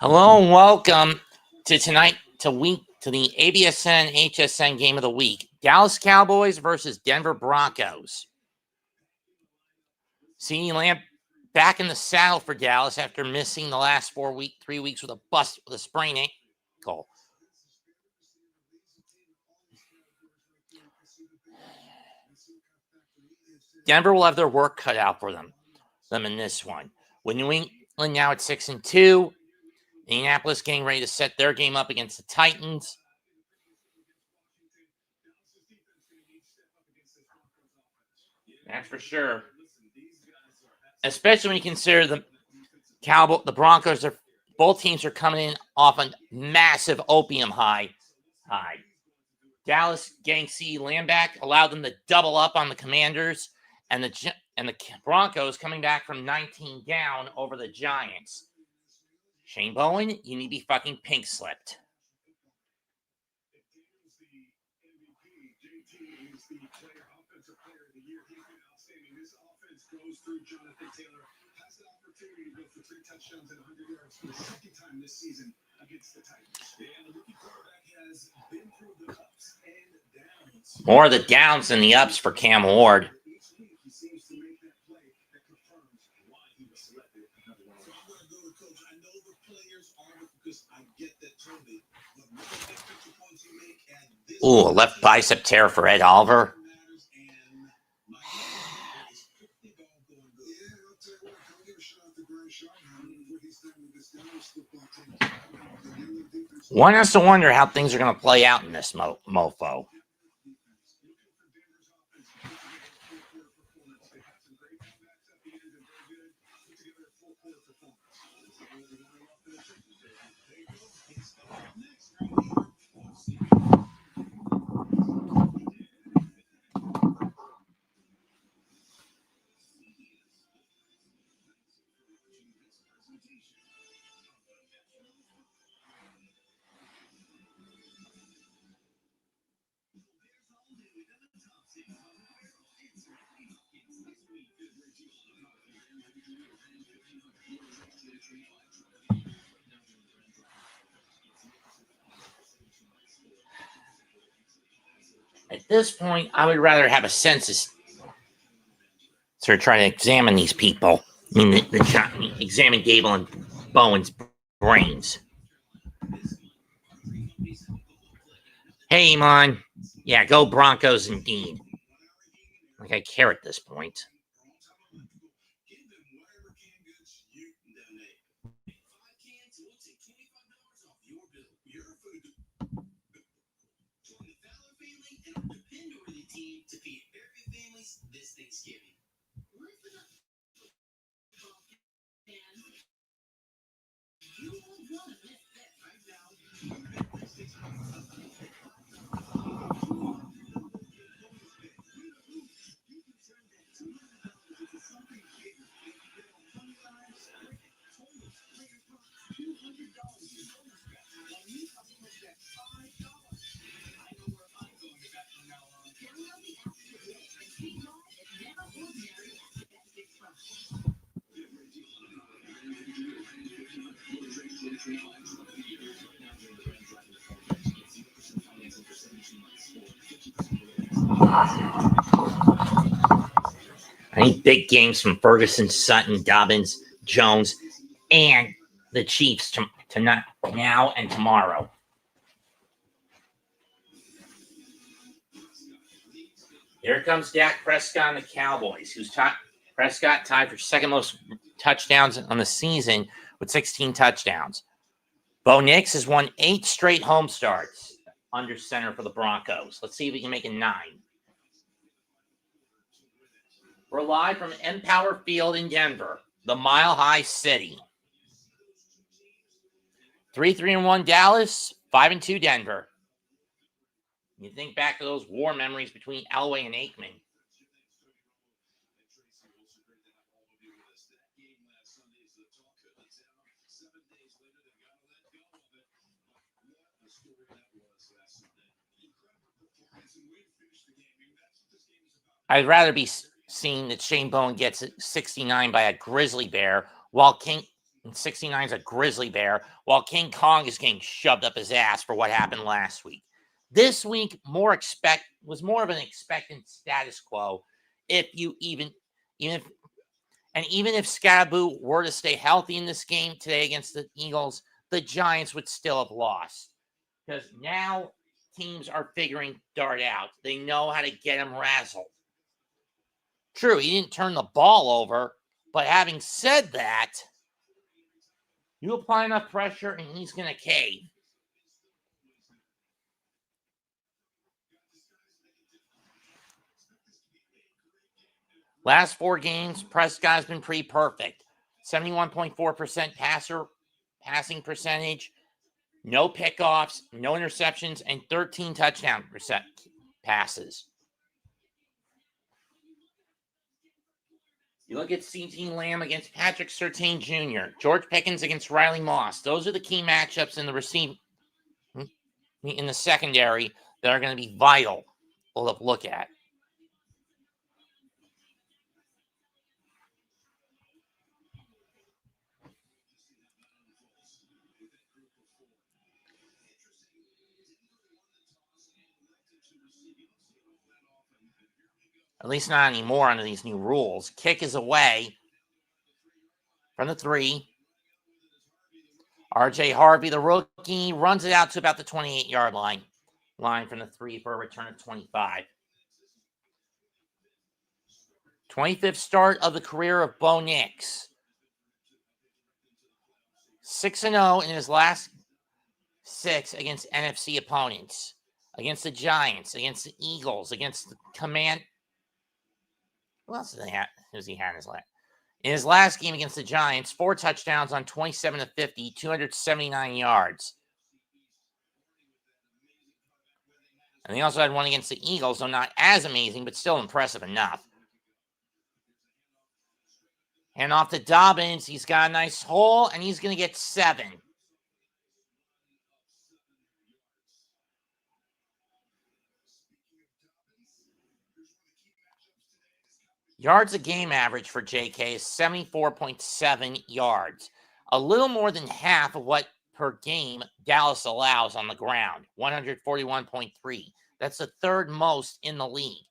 Hello and welcome to the ABSN HSN game of the week. Dallas Cowboys versus Denver Broncos. CeeDee Lamb back in the saddle for Dallas after missing the last 3 weeks with a sprained ankle. Denver will have their work cut out for them in this one. With New England now at 6-2, Indianapolis getting ready to set their game up against the Titans. That's for sure. Especially when you consider the Broncos both teams are coming in off a massive opium high. Dallas getting CeeDee Lamb back allowed them to double up on the Commanders, and the Broncos coming back from 19 down over the Giants. Shane Bowen, you need to be fucking pink slipped. Touchdowns and 100 yards for the second time this season against the Titans. And the rookie quarterback has been through the ups and downs. More of the downs than the ups for Cam Ward. Each week he seems to make that play that confirms why he was selected. So I'm going to go to coach. I know the players are because I get that totally. But what the big picture points you make at this Ooh, a left bicep tear for Ed Oliver. One has to wonder how things are going to play out in this mofo. At this point, I would rather have a census. So trying to examine these people. I mean, examine Gable and Bowen's brains. Hey, Iman. Yeah, go Broncos indeed. Like I care at this point. I need big games from Ferguson, Sutton, Dobbins, Jones, and the Chiefs tonight, now and tomorrow. Here comes Dak Prescott and the Cowboys, Prescott tied for second most touchdowns on the season with 16 touchdowns. Bo Nix has won 8 straight home starts under center for the Broncos. Let's see if we can make it 9. We're live from Empower Field in Denver, the Mile High City. 3-1 Dallas, 5-2 Denver. You think back to those war memories between Elway and Aikman. I'd rather be seeing that Shane Bowen gets 69 by a grizzly bear while And 69 is a grizzly bear, while King Kong is getting shoved up his ass for what happened last week. This week was more of an expectant status quo. Even if Scatterboo were to stay healthy in this game today against the Eagles, the Giants would still have lost. Because now teams are figuring Dart out. They know how to get him razzled. True, he didn't turn the ball over, but having said that, you apply enough pressure and he's going to cave. Last 4 games, Prescott's been pretty perfect. 71.4% passing percentage, no pickoffs, no interceptions, and 13 touchdown passes. You look at CeeDee Lamb against Patrick Surtain Jr., George Pickens against Riley Moss. Those are the key matchups in the secondary that are going to be vital to look at. At least not anymore under these new rules. Kick is away from the 3. RJ Harvey, the rookie, runs it out to about the 28-yard line from the 3 for a return of 25. 25th start of the career of Bo Nix. 6-0 in his last 6 against NFC opponents. Against the Giants, against the Eagles, against the Command. Who else did he have in his last? In his last game against the Giants, 4 touchdowns on 27 of 50, 279 yards. And he also had one against the Eagles, though not as amazing, but still impressive enough. And off to Dobbins, he's got a nice hole, and he's going to get 7. Yards a game average for JK is 74.7 yards. A little more than half of what per game Dallas allows on the ground, 141.3. That's the 3rd most in the league.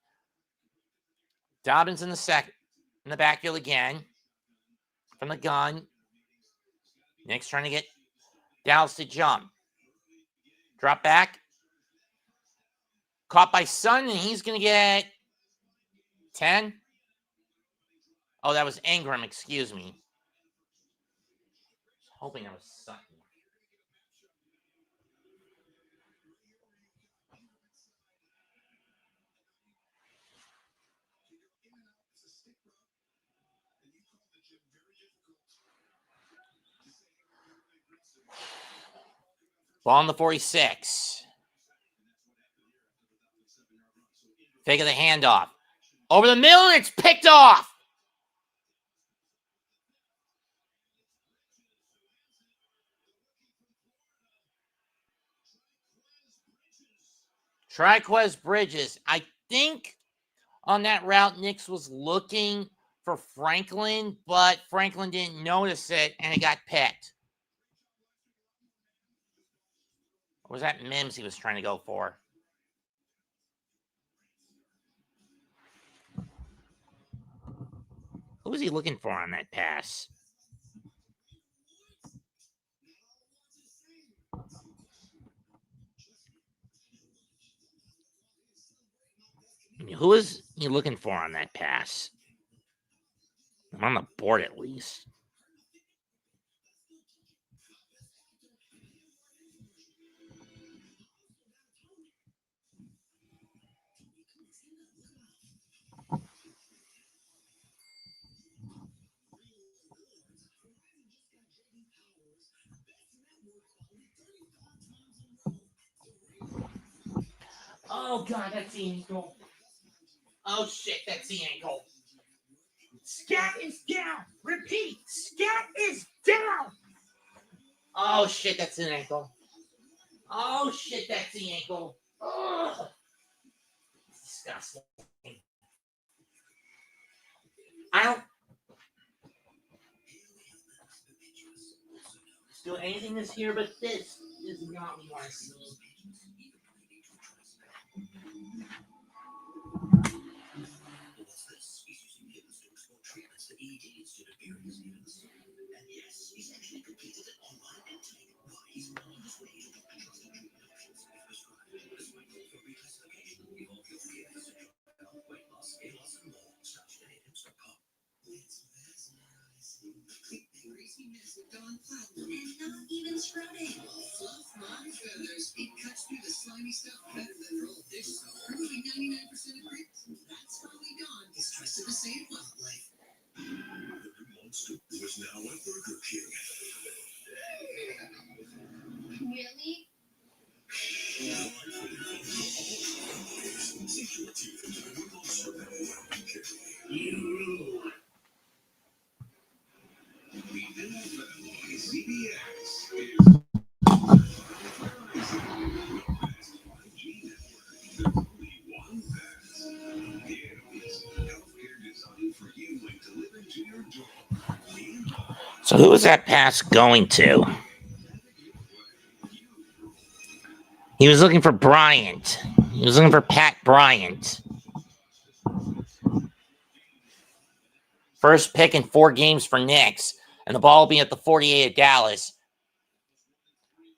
Dobbins in the backfield again from the gun. Nick's trying to get Dallas to jump. Drop back. Caught by Sun, and he's going to get 10. Oh, that was Ingram, excuse me. Hoping that was Sutton. Ball on the 46. Fake of the handoff. Over the middle, and it's picked off. Triquez Bridges. I think on that route, Nix was looking for Franklin, but Franklin didn't notice it, and it got picked. Or was that Mims he was trying to go for? Who was he looking for on that pass? I mean, who is he looking for on that pass? I'm on the board at least. Oh, God, that's the ankle. Oh, shit, that's the ankle. Scat is down. Repeat, Scat is down. Oh, shit, that's an ankle. Oh, shit, that's the ankle. Ugh. It's disgusting. I don't. Still anything this year, but this is not what we want to see. And not even scrubbing. Fluff my feathers. It cuts through the slimy stuff better than roll dish soap, removing 99% of grease. That's probably Dawn is trusted to save wildlife. The new monster was now at Burger King. Really? Sink your teeth into the new monster that you carry. You rule. The new venom on CBS is So who was that pass going to? He was looking for Bryant. He was looking for Pat Bryant. First pick in 4 games for Knicks, and the ball will be at the 48 of Dallas.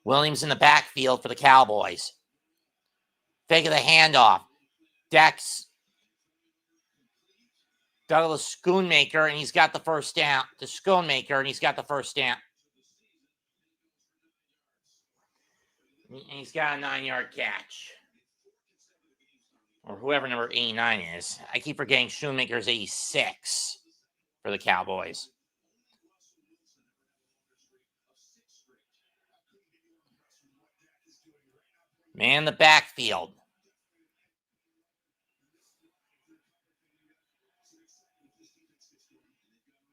Williams in the backfield for the Cowboys. Fake of the handoff. Dex Douglas Schoonmaker, and he's got the first down. To Schoonmaker, and he's got the first down. And he's got a 9-yard catch. Or whoever number 89 is. I keep forgetting Schoonmaker is 86 for the Cowboys. Man the backfield.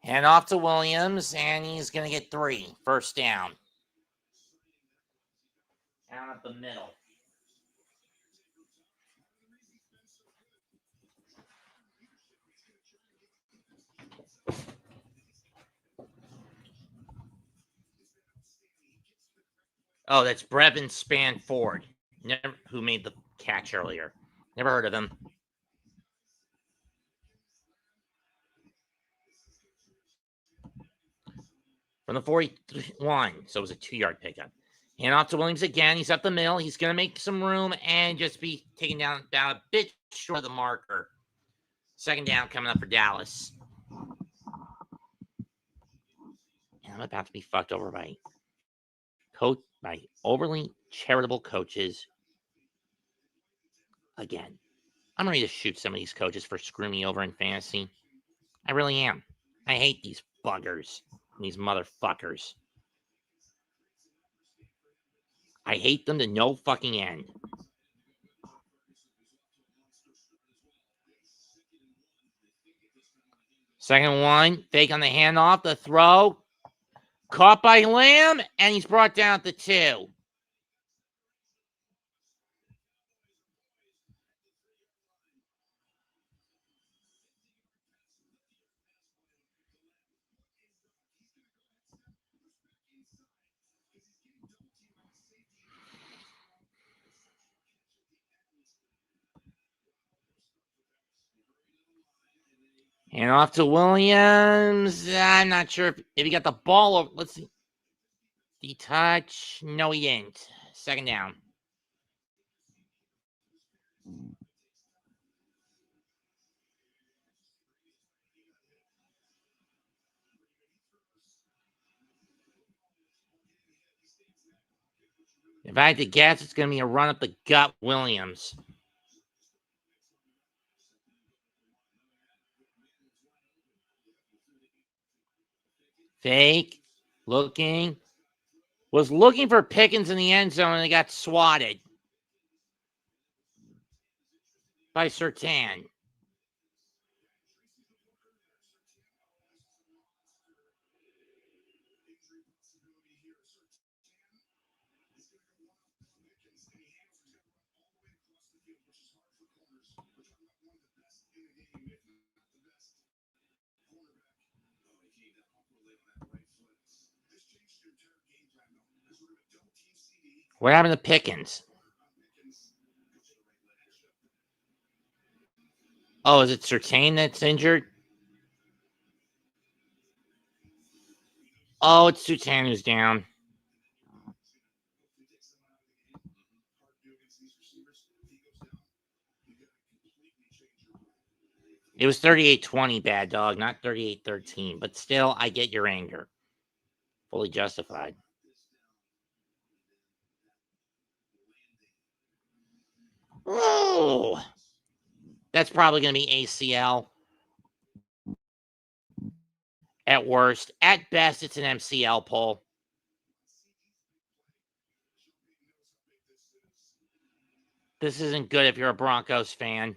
Hand off to Williams, and he's going to get 3. First down. Down at the middle. Oh, that's Brevin Spanford, who made the catch earlier. Never heard of him. From the 41, so it was a 2-yard pickup. Hand off to Williams again. He's up the middle. He's going to make some room and just be taken down a bit short of the marker. Second down coming up for Dallas. And I'm about to be fucked over by overly charitable coaches. Again, I'm ready to shoot some of these coaches for screwing me over in fantasy. I really am. I hate these buggers, these motherfuckers. I hate them to no fucking end. Second one, fake on the handoff, the throw. Caught by Lamb, and he's brought down at the 2. And off to Williams. I'm not sure if he got the ball over. Let's see. The touch. No, he didn't. Second down. If I had to guess, it's going to be a run up the gut, Williams. Fake. Looking. Was looking for Pickens in the end zone, and they got swatted by Surtain. What happened to Pickens? Oh, is it Surtain that's injured? Oh, it's Surtain who's down. It was 38-20, bad dog, not 38-13. But still, I get your anger. Fully justified. Oh, that's probably going to be ACL. At worst. At best, it's an MCL pull. This isn't good if you're a Broncos fan.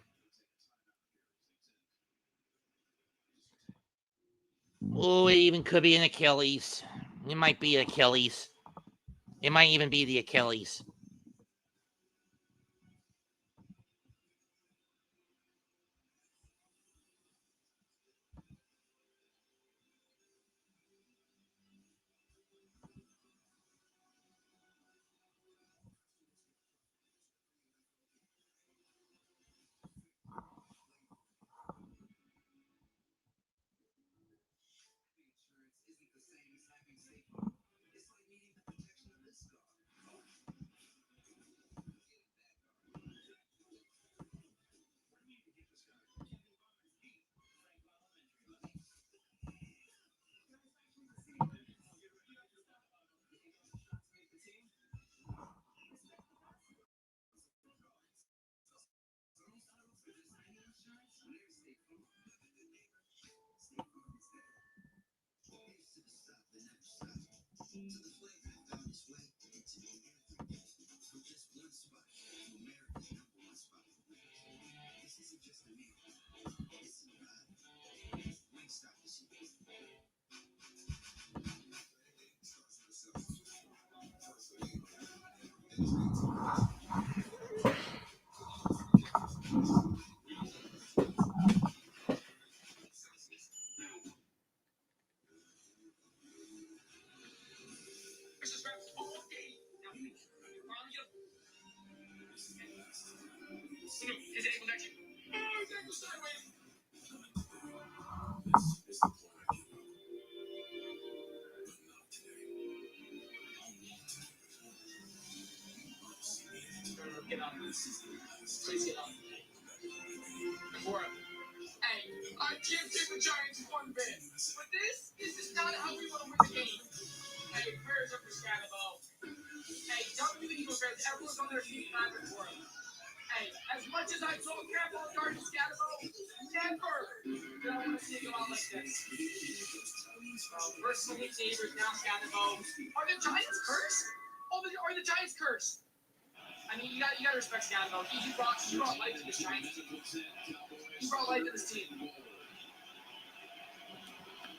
Oh, it even could be an Achilles. It might be Achilles. It might even be the Achilles.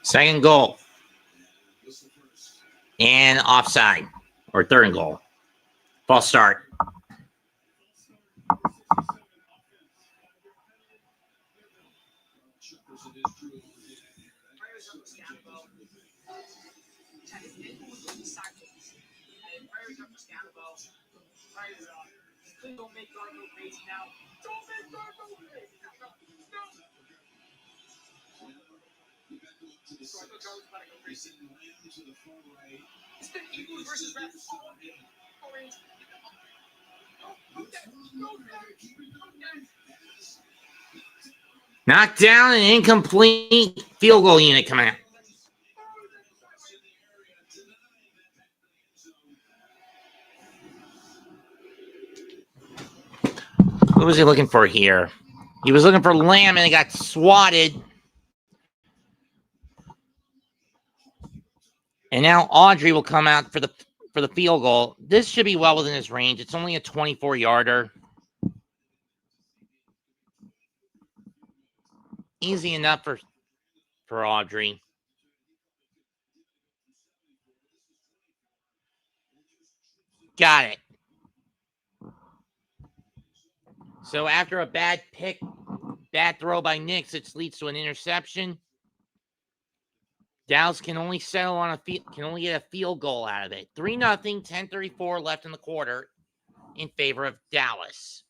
Second goal. And offside. Or third and goal. False start. Knocked down, an incomplete field goal unit coming out. What was he looking for here? He was looking for Lamb, and he got swatted. And now Audrey will come out for the field goal. This should be well within his range. It's only a 24-yarder. Easy enough for Audrey. Got it. So after a bad throw by Nix, it leads to an interception. Dallas can only settle on can only get a field goal out of it. 3-0, 10:34 left in the quarter in favor of Dallas.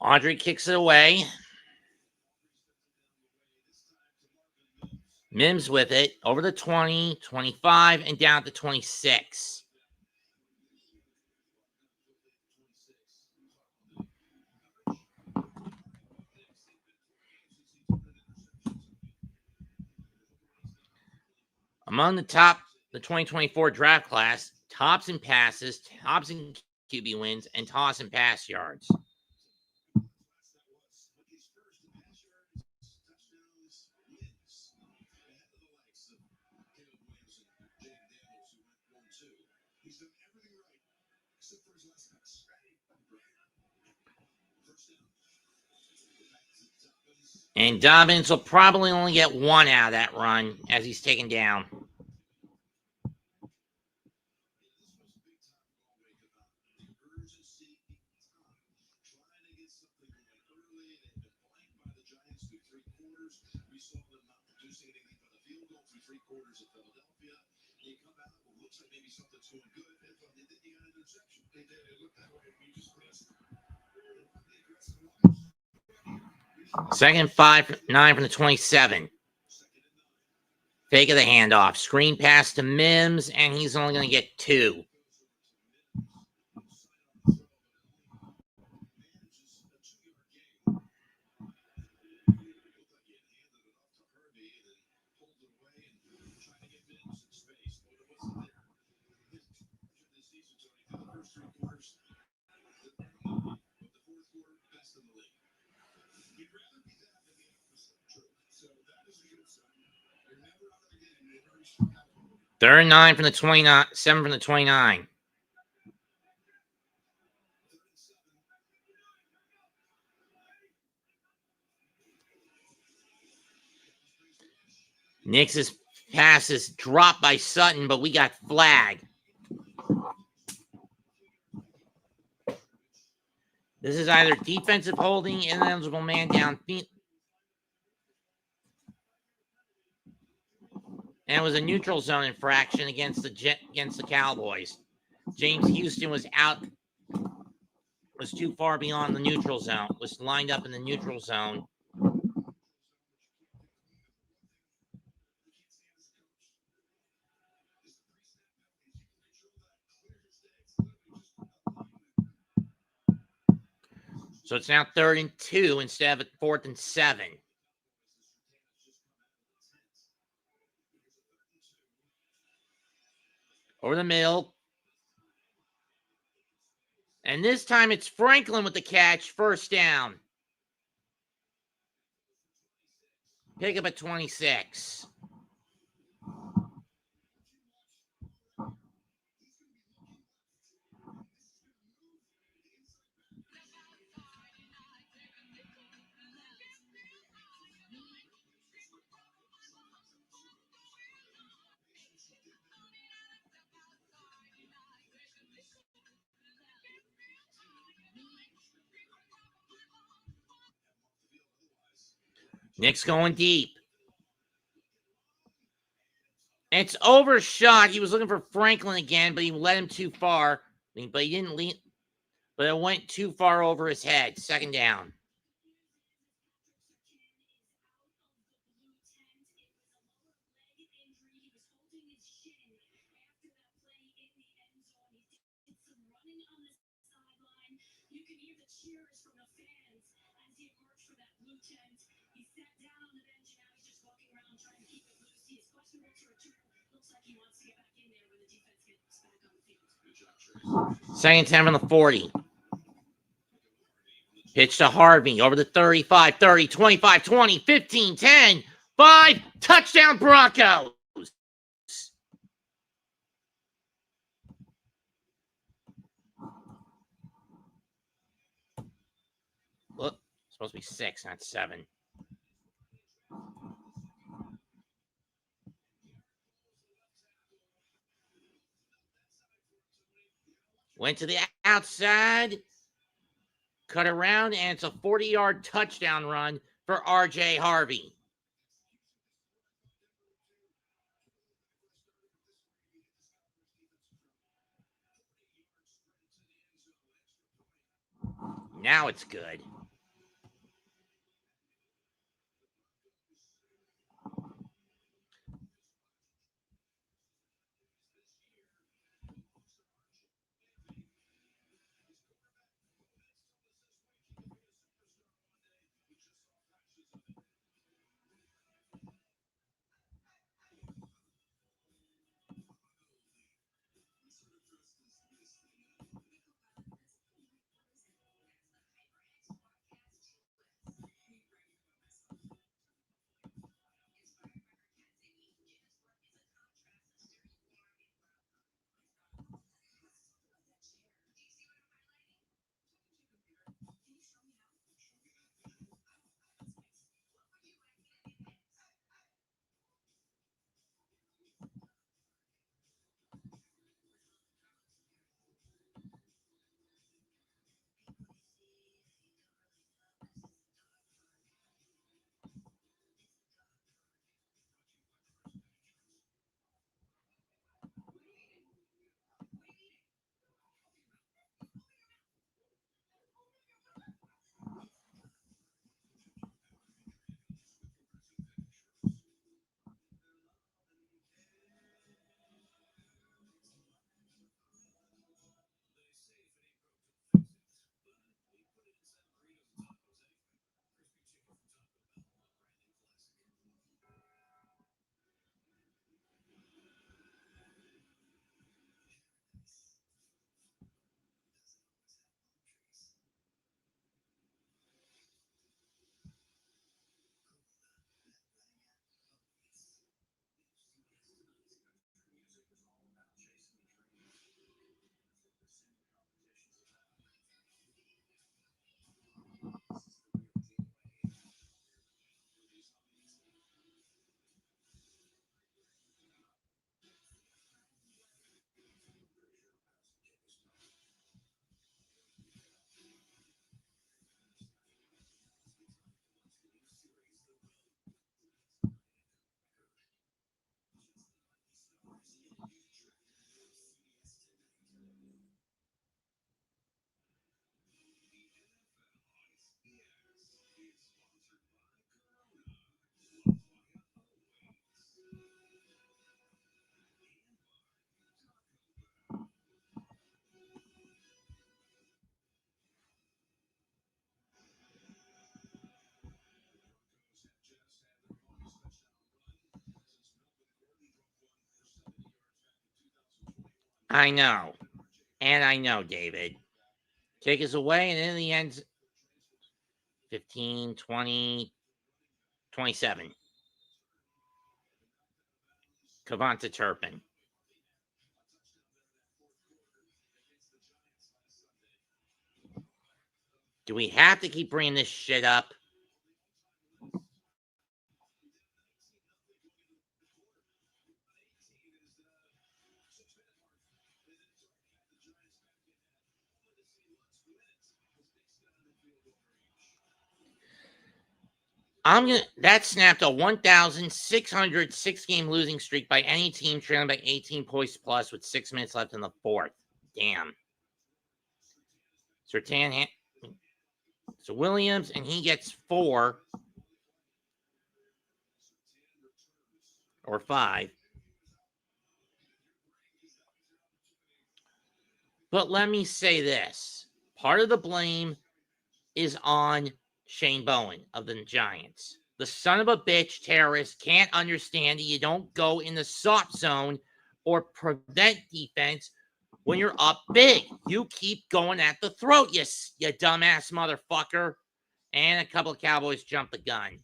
Audrey kicks it away. Mims with it over the 20, 25, and down to 26. Among the 2024 draft class, tops in passes, tops in QB wins, and toss and pass yards. And Dobbins will probably only get one out of that run as he's taken down. Second 5-9 from the 27. Fake of the handoff. Screen pass to Mims, and he's only going to get 2. Third and 9 from the 29, 7 from the 29. Nix's pass is dropped by Sutton, but we got flagged. This is either defensive holding, ineligible man downfield. And it was a neutral zone infraction against the Cowboys. James Houston was too far beyond the neutral zone, was lined up in the neutral zone. So it's now 3rd and 2 instead of 4th and 7. Over the middle. And this time it's Franklin with the catch. First down. Pick up at 26. Nick's going deep. It's overshot. He was looking for Franklin again, but he led him too far. But he didn't lead. But it went too far over his head. Second down. Second 10 from the 40. Pitch to Harvey over the 35, 30, 25, 20, 15, 10, 5. Touchdown Broncos. Look, it's supposed to be 6, not 7. Went to the outside, cut around, and it's a 40-yard touchdown run for R.J. Harvey. Now it's good. I know. And I know, David. Kick is away, and in the end, 15, 20, 27. Kavonta Turpin. Do we have to keep bringing this shit up? That snapped a 1,606 game losing streak by any team trailing by 18 points plus with 6 minutes left in the fourth. Damn. So Williams, and he gets 4 or 5. But let me say this. Part of the blame is on Shane Bowen of the Giants. The son of a bitch terrorist can't understand that you don't go in the soft zone or prevent defense when you're up big. You keep going at the throat, you dumbass motherfucker. And a couple of Cowboys jumped the gun.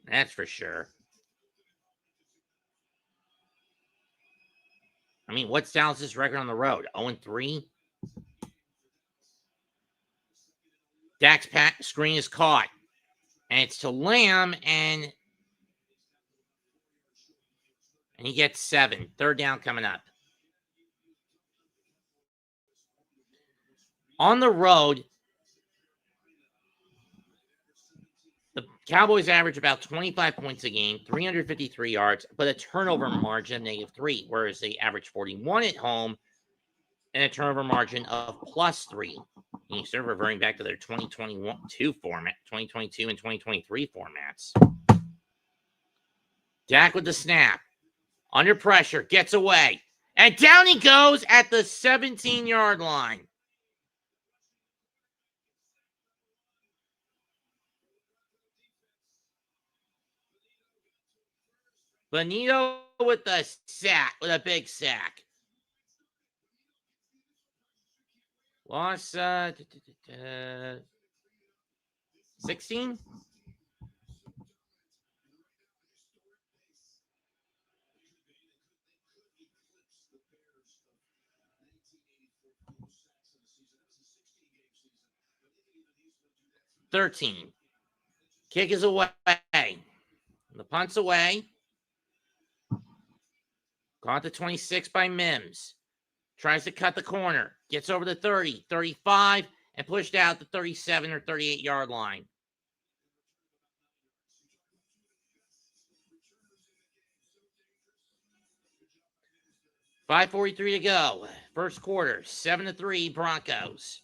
That's for sure. I mean, what's Dallas' record on the road? 0-3? Dak's screen is caught. And it's to Lamb, and he gets 7. Third down coming up. On the road, the Cowboys average about 25 points a game, 353 yards, but a turnover margin of -3, whereas they average 41 at home and a turnover margin of +3. And you start reverting back to their 2022 format, 2022 and 2023 formats. Dak with the snap. Under pressure, gets away. And down he goes at the 17-yard line. Benito with the sack, with a big sack. Loss 16? $13. Kick is away. The punt's away. Caught the 26 by Mims. Tries to cut the corner. Gets over the 30, 35, and pushed out the 37 or 38-yard line. $5:43 to go. First quarter, 7-3 Broncos.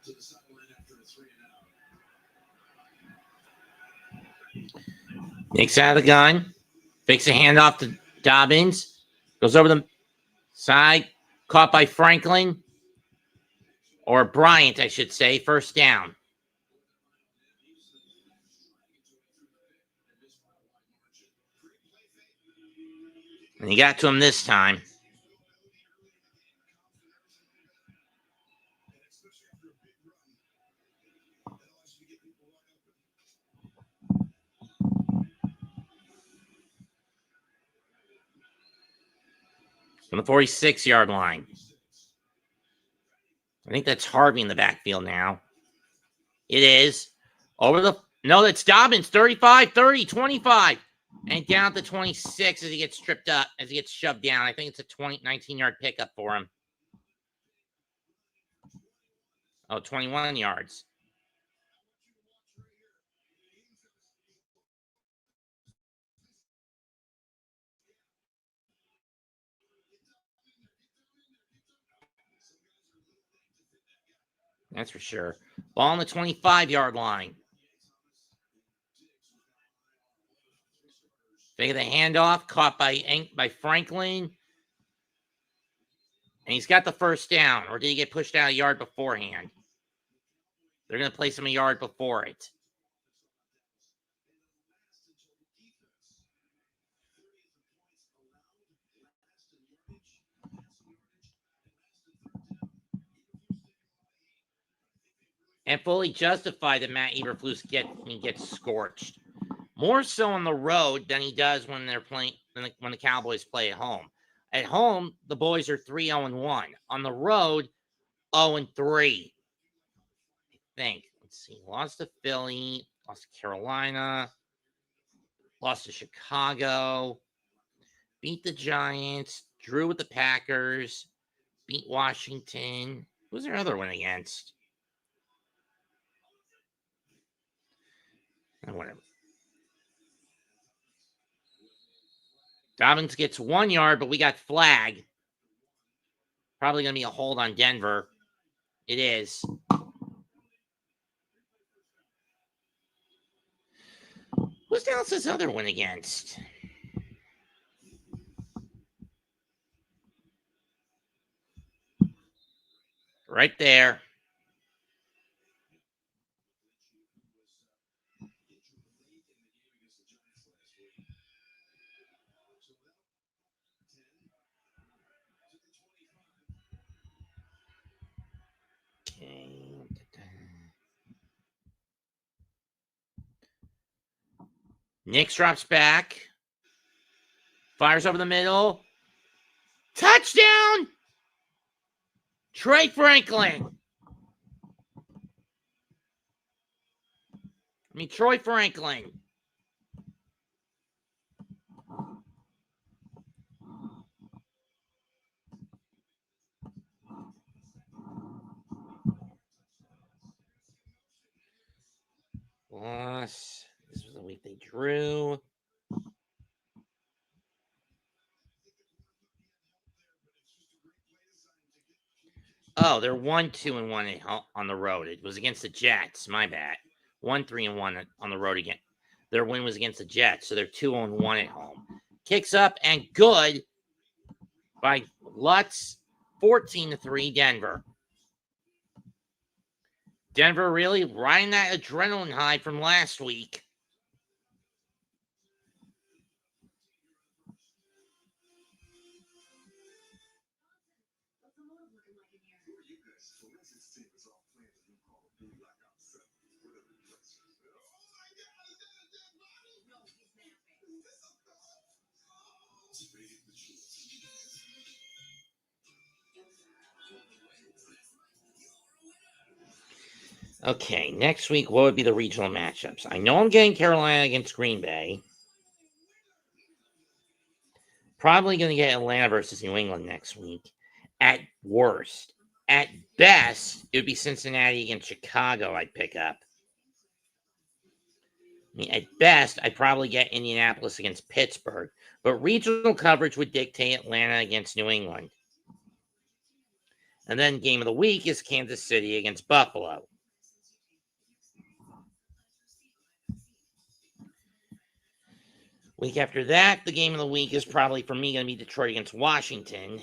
to the sideline after a 3 and out. Nick's out of the gun. Fakes a handoff to Dobbins. Goes over the side. Caught by Franklin. Or Bryant, I should say. First down. And he got to him this time. On the 46-yard line. I think that's Harvey in the backfield now. It is. No, that's Dobbins. 35, 30, 25. And down to 26 as he gets stripped up, as he gets shoved down. I think it's a 19-yard pickup for him. Oh, 21 yards. That's for sure. Ball on the 25-yard line. Fake the handoff, caught by Franklin. And he's got the first down. Or did he get pushed out a yard beforehand? They're going to place him a yard before it. And fully justified that Matt Eberflus gets scorched. More so on the road than he does when they're playing when the Cowboys play at home. At home, the boys are 3-0-1. On the road, 0-3. I think. Let's see. Lost to Philly, lost to Carolina, lost to Chicago, beat the Giants, drew with the Packers, beat Washington. Who's their other one against? Whatever. Dobbins gets 1 yard, but we got flag. Probably going to be a hold on Denver. It is. Who's Dallas' other one against? Right there. Nix drops back. Fires over the middle. Touchdown! Trey Franklin. Troy Franklin. Loss. This was the week they drew. Oh, they're 1-2-1 on the road. It was against the Jets. My bad. 1-3-1 on the road again. Their win was against the Jets, so they're 2-1 at home. Kicks up and good by Lutz. 14-3 Denver. Denver really riding that adrenaline high from last week. Okay, next week, what would be the regional matchups? I know I'm getting Carolina against Green Bay. Probably going to get Atlanta versus New England next week. At worst. At best, it would be Cincinnati against Chicago I'd pick up. At best, I'd probably get Indianapolis against Pittsburgh. But regional coverage would dictate Atlanta against New England. And then game of the week is Kansas City against Buffalo. Week after that, the game of the week is probably for me going to be Detroit against Washington.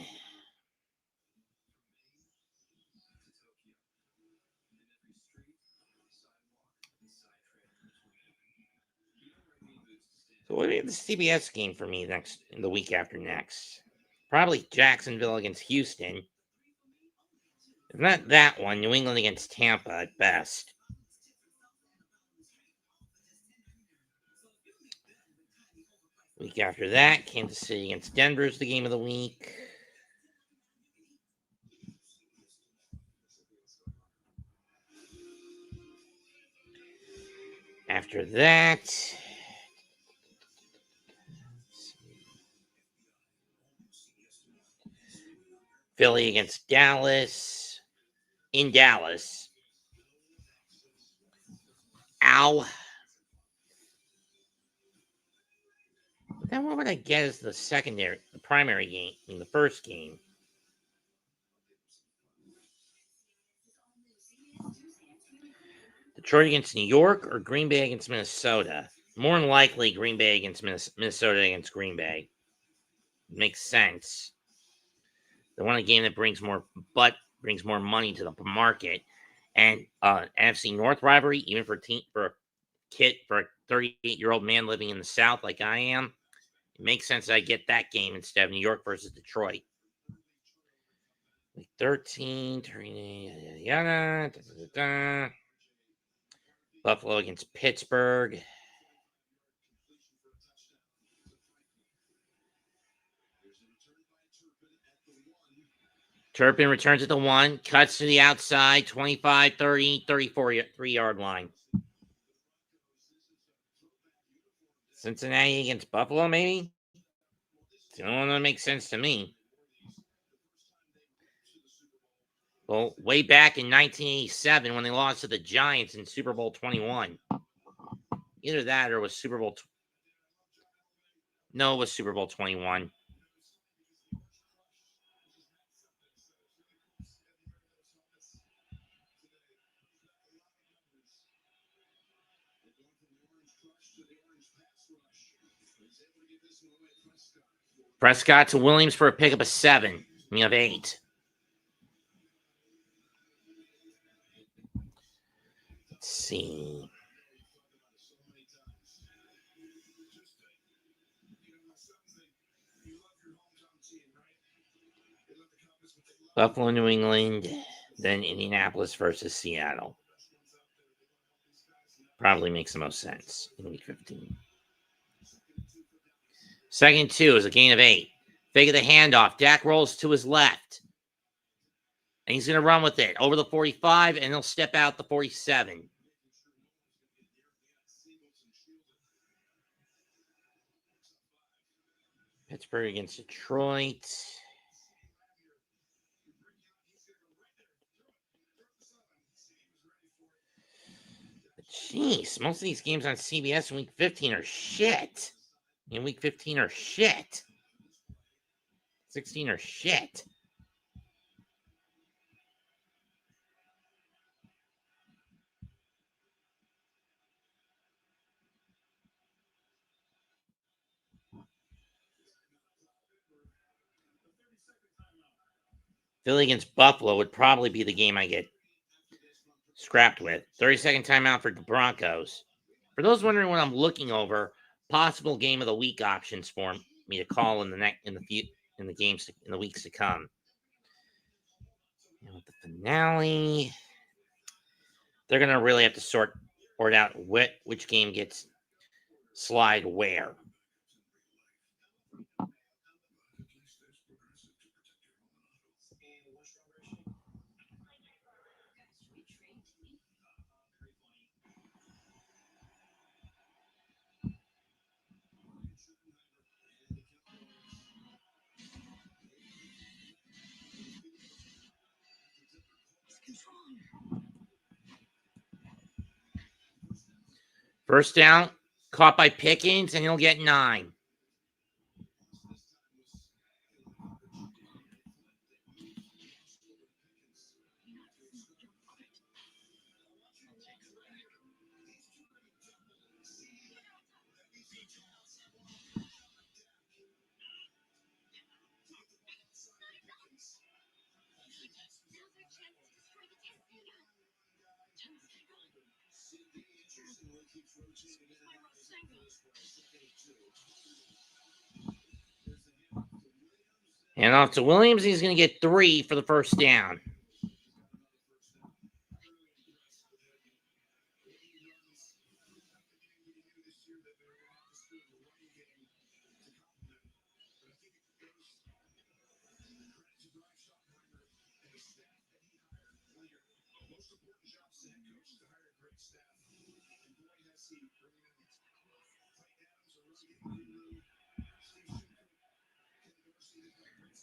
So what would be the CBS game for me the week after next? Probably Jacksonville against Houston. If not that one, New England against Tampa at best. Week after that, Kansas City against Denver is the game of the week. After that, Philly against Dallas. In Dallas. Ow. Then what would I get as the primary game, in the first game? Detroit against New York or Green Bay against Minnesota? More than likely, Green Bay against Minnesota against Green Bay. It makes sense. They want a game that brings more money to the market. And NFC North rivalry, even for a 38-year-old man living in the South like I am, it makes sense that I get that game instead of New York versus Detroit. Week 13, yada, yada. Buffalo against Pittsburgh. Turpin returns at the 1, cuts to the outside, 25, 30, 34, 3-yard line. Cincinnati against Buffalo, maybe? It's the only one that makes sense to me. Well, way back in 1987 when they lost to the Giants in Super Bowl 21. Either that or it was Super Bowl... No, it was Super Bowl 21. Prescott to Williams for a pickup of 7. We have 8. Let's see. Buffalo, New England, then Indianapolis versus Seattle. Probably makes the most sense in week 15. Second 2 is a gain of 8. Fake of the handoff. Dak rolls to his left. And he's going to run with it over the 45, and he'll step out the 47. Pittsburgh against Detroit. Jeez, most of these games on CBS in week 15 are shit. In week 15 are shit. 16 are shit. Philly against Buffalo would probably be the game I get scrapped with. 30-second timeout for the Broncos. For those wondering what I'm looking over, possible game of the week options for me to call in the weeks to come. And with the finale, they're gonna really have to sort out which game gets slide where. First down, caught by Pickens, and he'll get 9. And off to Williams, he's going to get 3 for the first down.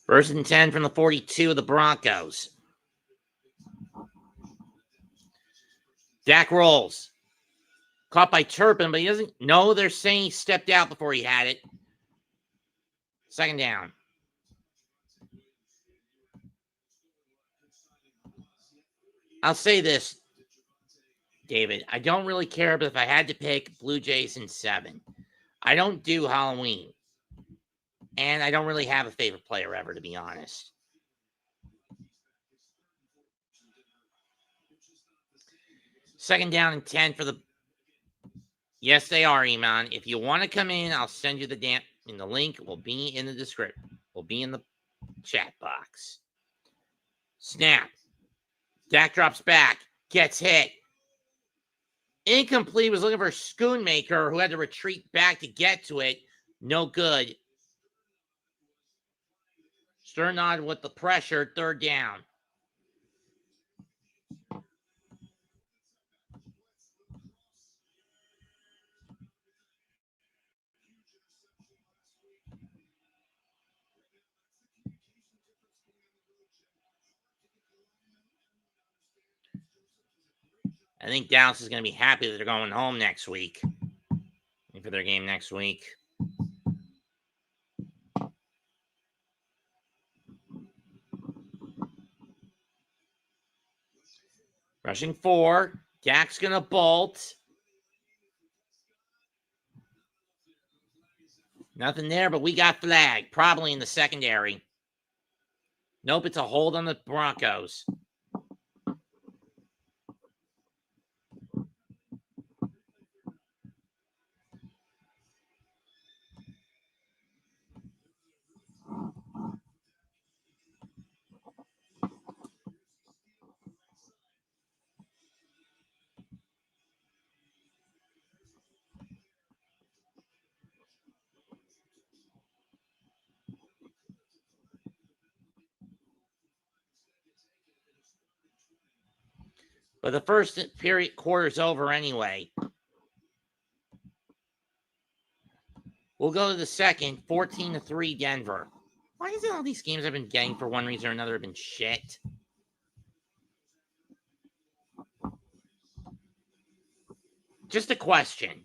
First and 10 from the 42 of the Broncos. Dak rolls. Caught by Turpin, but he doesn't. No, they're saying he stepped out before he had it. Second down. I'll say this, David. I don't really care, but if I had to pick, Blue Jays in 7. I don't do Halloween. And I don't really have a favorite player ever, to be honest. Second down and 10 for the... Yes, they are, Iman. If you want to come in, I'll send you the link will be in the description. Will be in the chat box. Snap. Dak drops back. Gets hit. Incomplete. Was looking for Schoonmaker, who had to retreat back to get to it. No good. Sternod with the pressure. Third down. I think Dallas is going to be happy that they're going home next week. For their game next week. Rushing 4. Dak's going to bolt. Nothing there, but we got flagged. Probably in the secondary. Nope, it's a hold on the Broncos. But the first quarter's over anyway. We'll go to the second, 14-3 Denver. Why is it all these games I've been getting for one reason or another have been shit? Just a question.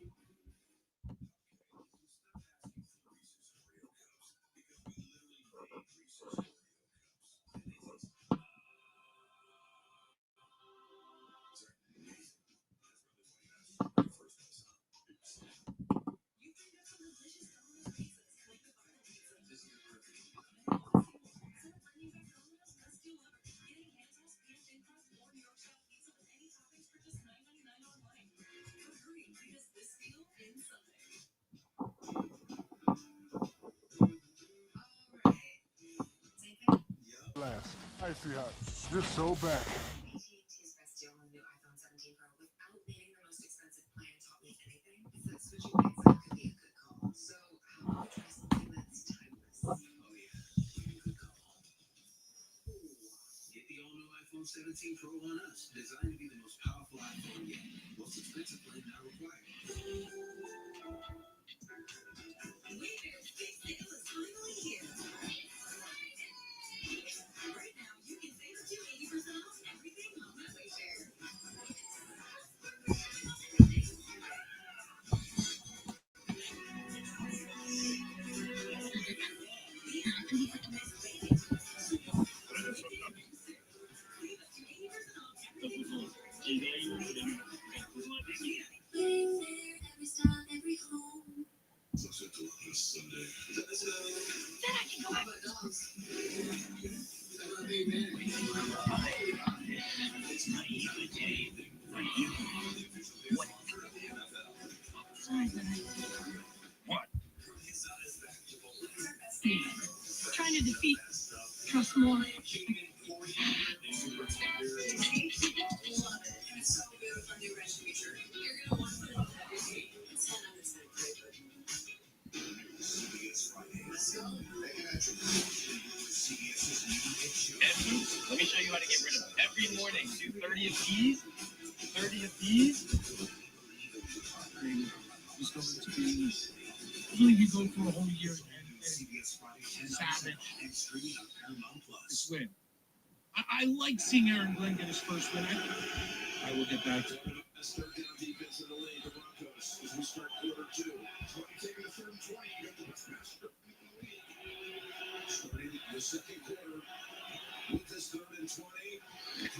Hi, sweetheart. You're so bad. AT&T's best deal on the new iPhone 17 Pro without needing the most expensive plan taught me anything. Is that switching things up could be a good call. So how about we try something that's timeless? Oh yeah, good call. Ooh. Get the all-new iPhone 17 Pro on us. Designed to be the most powerful iPhone yet. Most expensive plan not required. Wayfair's big sale is finally here. Right now, you can save up to 80% off everything home at Wayfair. Wayfair, every style, every home. Looks like a lot of Sunday. Let's go. Then I can go have a dog. more. Let me show you how to get rid of them. Every morning, do 30 of these, 30 of these. Just go into beans. Usually you go through a whole year and savage. It's win. I like seeing Aaron Glenn get his first win. I will get back to it. Best third down defense in the league, the Broncos, as we start quarter two. 20, taking the third and 20. You got the best matchup in the league. Starting the second quarter with this third and 20.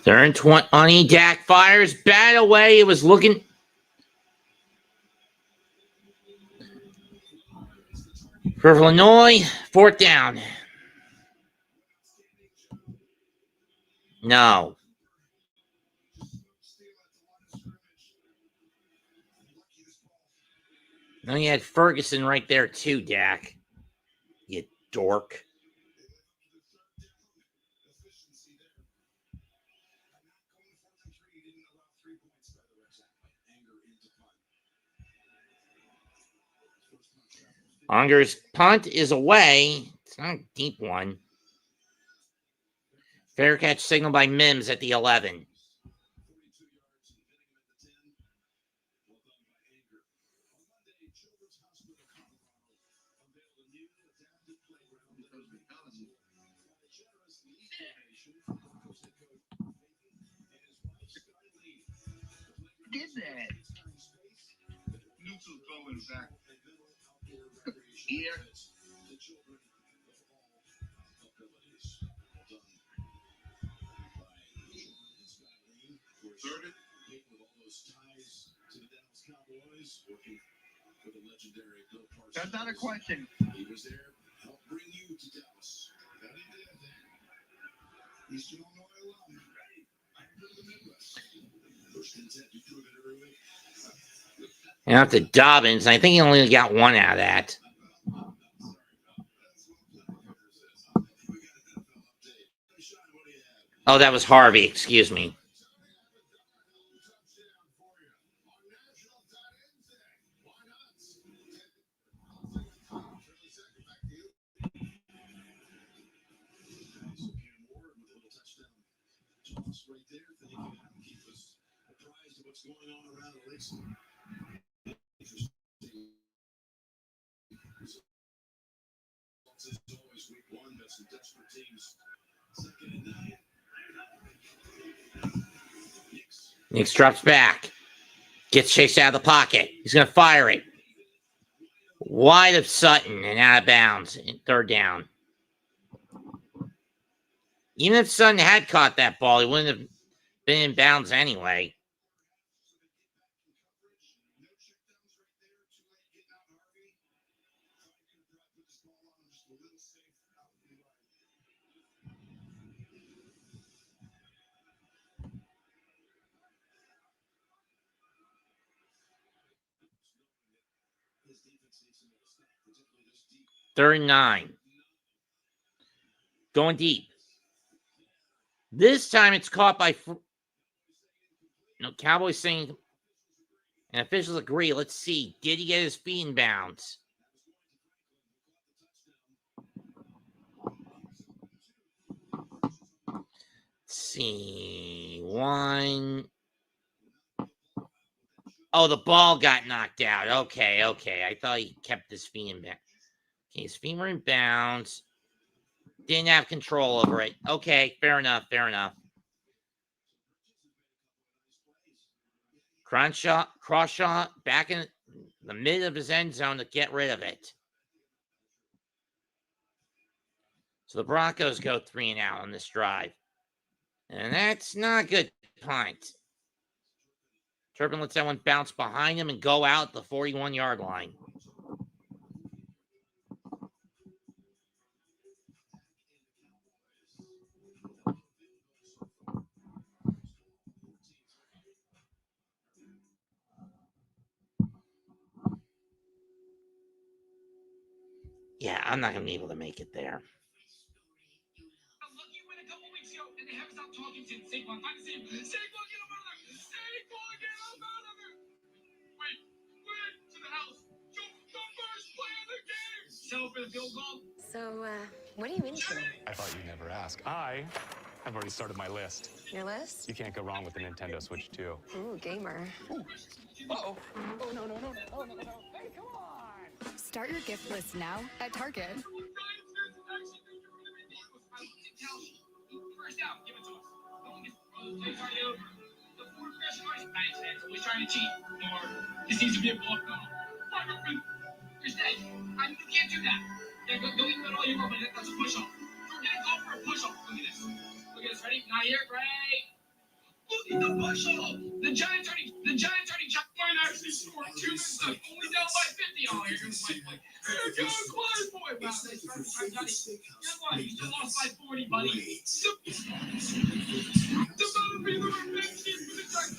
Third and 20. Dak fires. Bat away. It was looking. For Illinois, fourth down. No. No, you had Ferguson right there too, Dak. You dork. Unger's punt is away. It's not a deep one. Fair catch signal by Mims at the 11. Did that? Neutral throwing back. Here. Third, with all those ties to the Dallas Cowboys, working for the legendary Bill Parsons. That's not a question. He was there, helped bring you to Dallas. That he did. East Illinois alum. I from the Midwest. First intent, you prove it every week. And after Dobbins, I think he only got one out of that. Oh, that was Harvey. Excuse me. Nix drops back. Gets chased out of the pocket. He's going to fire it. Wide of Sutton and out of bounds. Third down. Even if Sutton had caught that ball, he wouldn't have been in bounds anyway. Third and 9. Going deep. This time it's caught by... Cowboys saying... And officials agree. Let's see. Did he get his feet in bounds? Let's see. One... Oh, the ball got knocked out. Okay. I thought he kept his feet in bounds. Okay, his feet were in bounds. Didn't have control over it. Okay, fair enough. Cross shot back in the mid of his end zone to get rid of it. So the Broncos go 3 and out on this drive. And that's not a good punt. Turpin lets that one bounce behind him and go out the 41-yard line. Yeah, I'm not going to be able to make it there. talking to Saquon. Find Saquon. Saquon, get him out of there. Saquon, get him out of there. Wait, to the house. The first play of the game. Settle for the field goal. So, what are you into? I thought you'd never ask. I have already started my list. Your list? You can't go wrong with the Nintendo Switch 2. Ooh, gamer. Uh-oh. Oh, no. Hey, come on! Start your gift list now at Target. First down, give it to us. The fourth best choice. Nice, man. Always trying to cheat. Or this needs to be a block. Wide open. You're staying. You can't do that. Yeah, go eat that all you want, but that's a push-off. We're gonna go for a push-off. Look at this. Ready? Not here. Great. Look at the push-off. The Giants already jumped. Might actually score 2 minutes left. Only down by 50. Oh, here comes Clay. Here comes Clay, boy. Wow, nice try, Johnny. Guess what? You still lost by 40, buddy. The better be the big team for the Giants.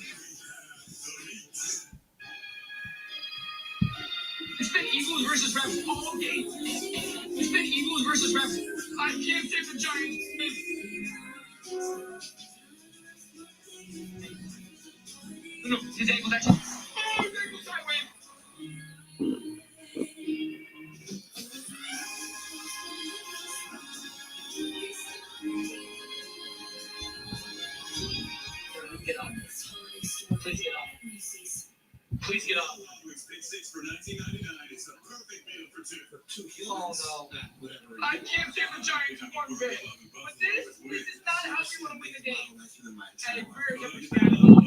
It's been Eagles versus Rams all game. It's been Eagles versus Rams. I can't take the Giants. No, his ankle's actually. Oh, his ankle's sideways. Get up. Please get up. Please get up. Pick 6 for $19.99. It's the perfect meal for two. Oh no. I can't save the Giants one bit. But this is not how we want to win the game. Hey, very understandable.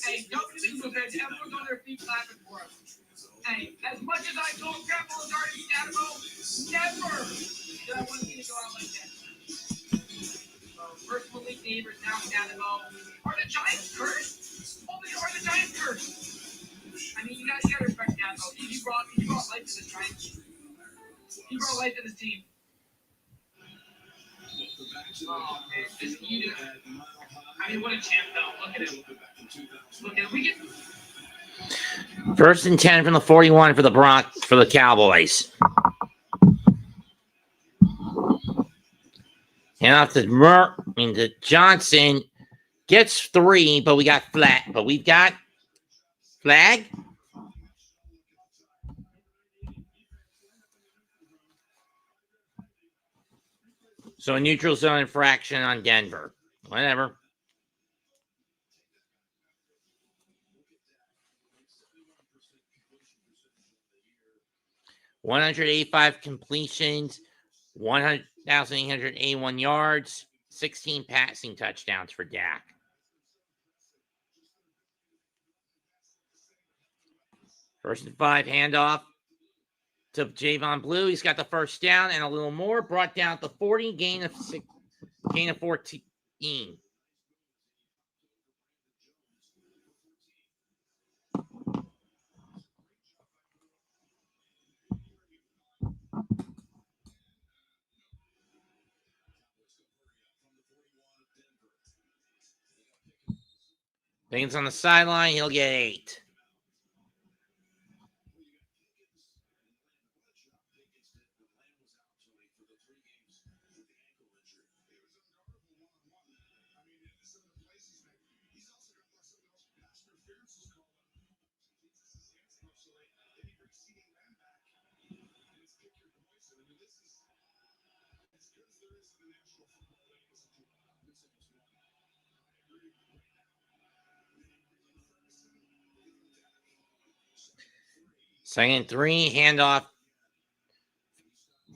Hey, WCW fans, everyone's on their feet clapping for us. Hey, as much as I told Grandma Lazardi never did I want you to go out like that. First one league neighbors, now Stanimo. Are the Giants cursed? Are the Giants cursed? I mean, you gotta respect Stanimo. He brought life to this Giants. He brought life to this team. Oh man, this Edith. I mean, what a champ though. Look at him. Look at him. We get 1st and 10 from the 41 for the Cowboys. And off to Johnson gets 3, but we got flat. But we've got flag. So a neutral zone infraction on Denver. Whatever. $185 completions, 1,881 yards, 16 passing touchdowns for Dak. First and 5, handoff to Javon Blue. He's got the first down and a little more. Brought down at the 40, gain of 14. Things on the sideline, he'll get 8. Second and 3, handoff,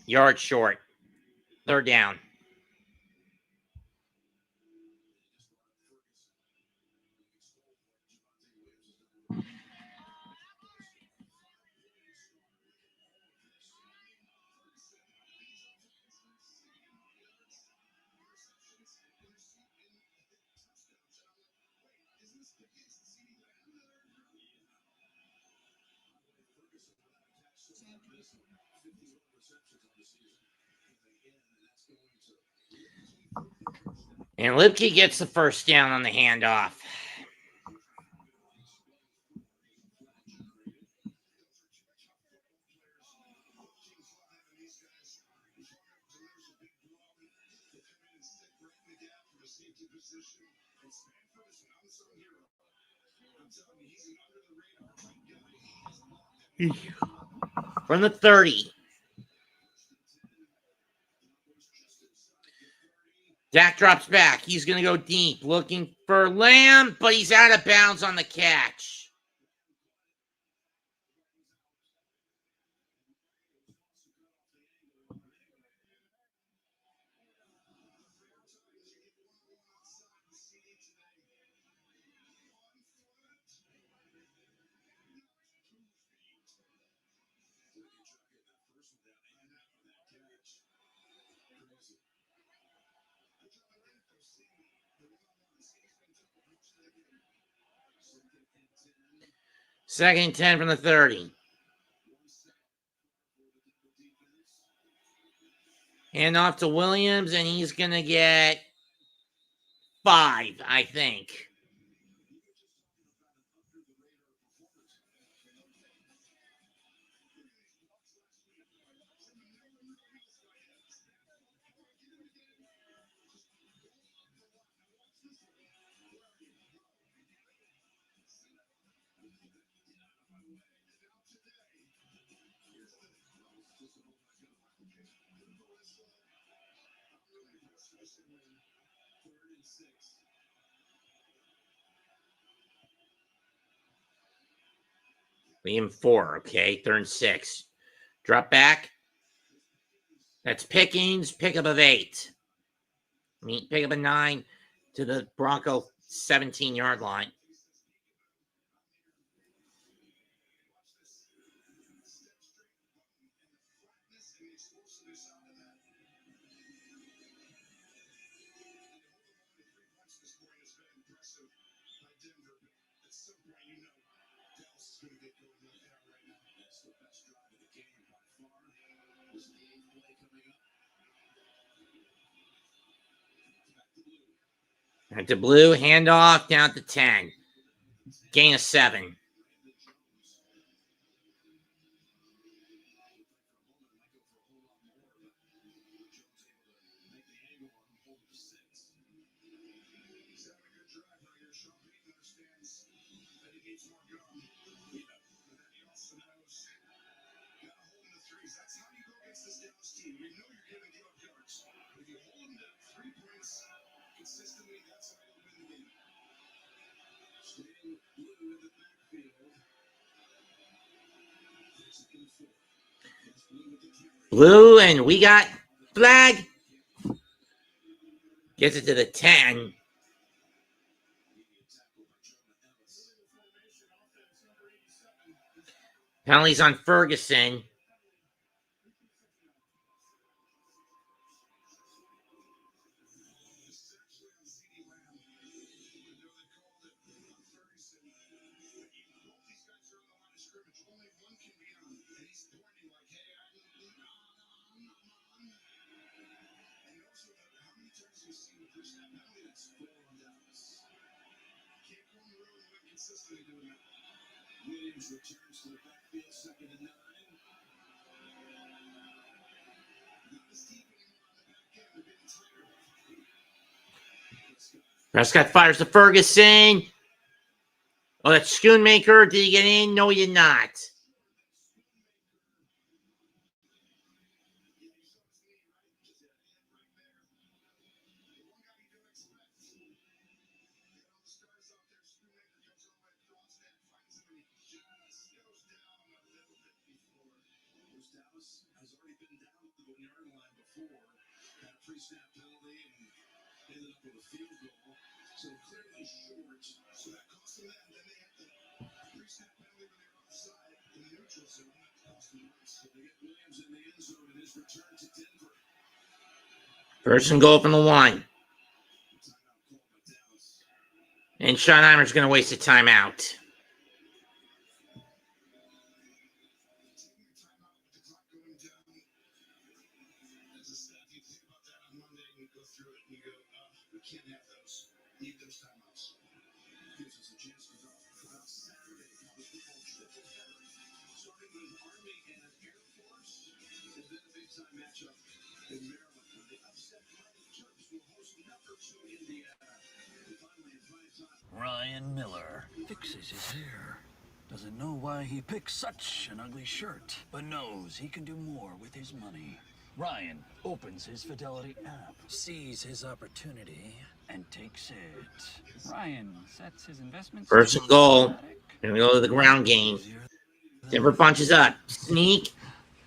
yard short. 3rd down. And Lipke gets the first down on the handoff. From the 30. Dak drops back. He's going to go deep, looking for Lamb, but he's out of bounds on the catch. Second and 10 from the 30. Hand off to Williams, and he's going to get 5, I think. Leave 4, okay? 3rd and 6. Drop back. That's Pickens, pickup of 8. Pickup of 9 to the Bronco 17-yard line. At the blue, handoff down to 10. Gain of 7. Blue, and we got flag. Gets it to the 10. Penalties on Ferguson. Prescott fires to Ferguson. Oh, that's Schoonmaker. Did he get in? No, he did not. First and goal from the 1. And Schottenheimer's going to waste a timeout. Ryan Miller. fixes his hair. Doesn't know why he picks such an ugly shirt, but knows he can do more with his money. Ryan opens his Fidelity app, sees his opportunity, and takes it. Ryan sets his investments. First and goal. Gonna go to the ground game. Denver punches up. Sneak.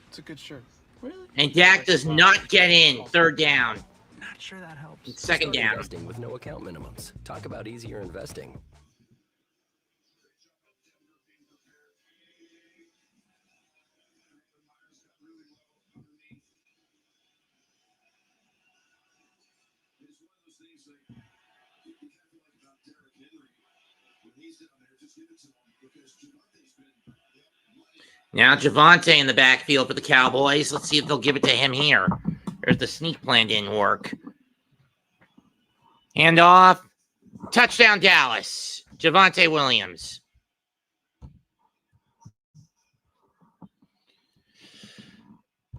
It's a good shirt. Really? And Dak does not get in. Third down. Not sure that helps. Second down. Investing with no account minimums. Talk about easier investing. Now Javonte in the backfield for the Cowboys. Let's see if they'll give it to him here. There's the sneak plan didn't work. Handoff. Touchdown Dallas. Javonte Williams.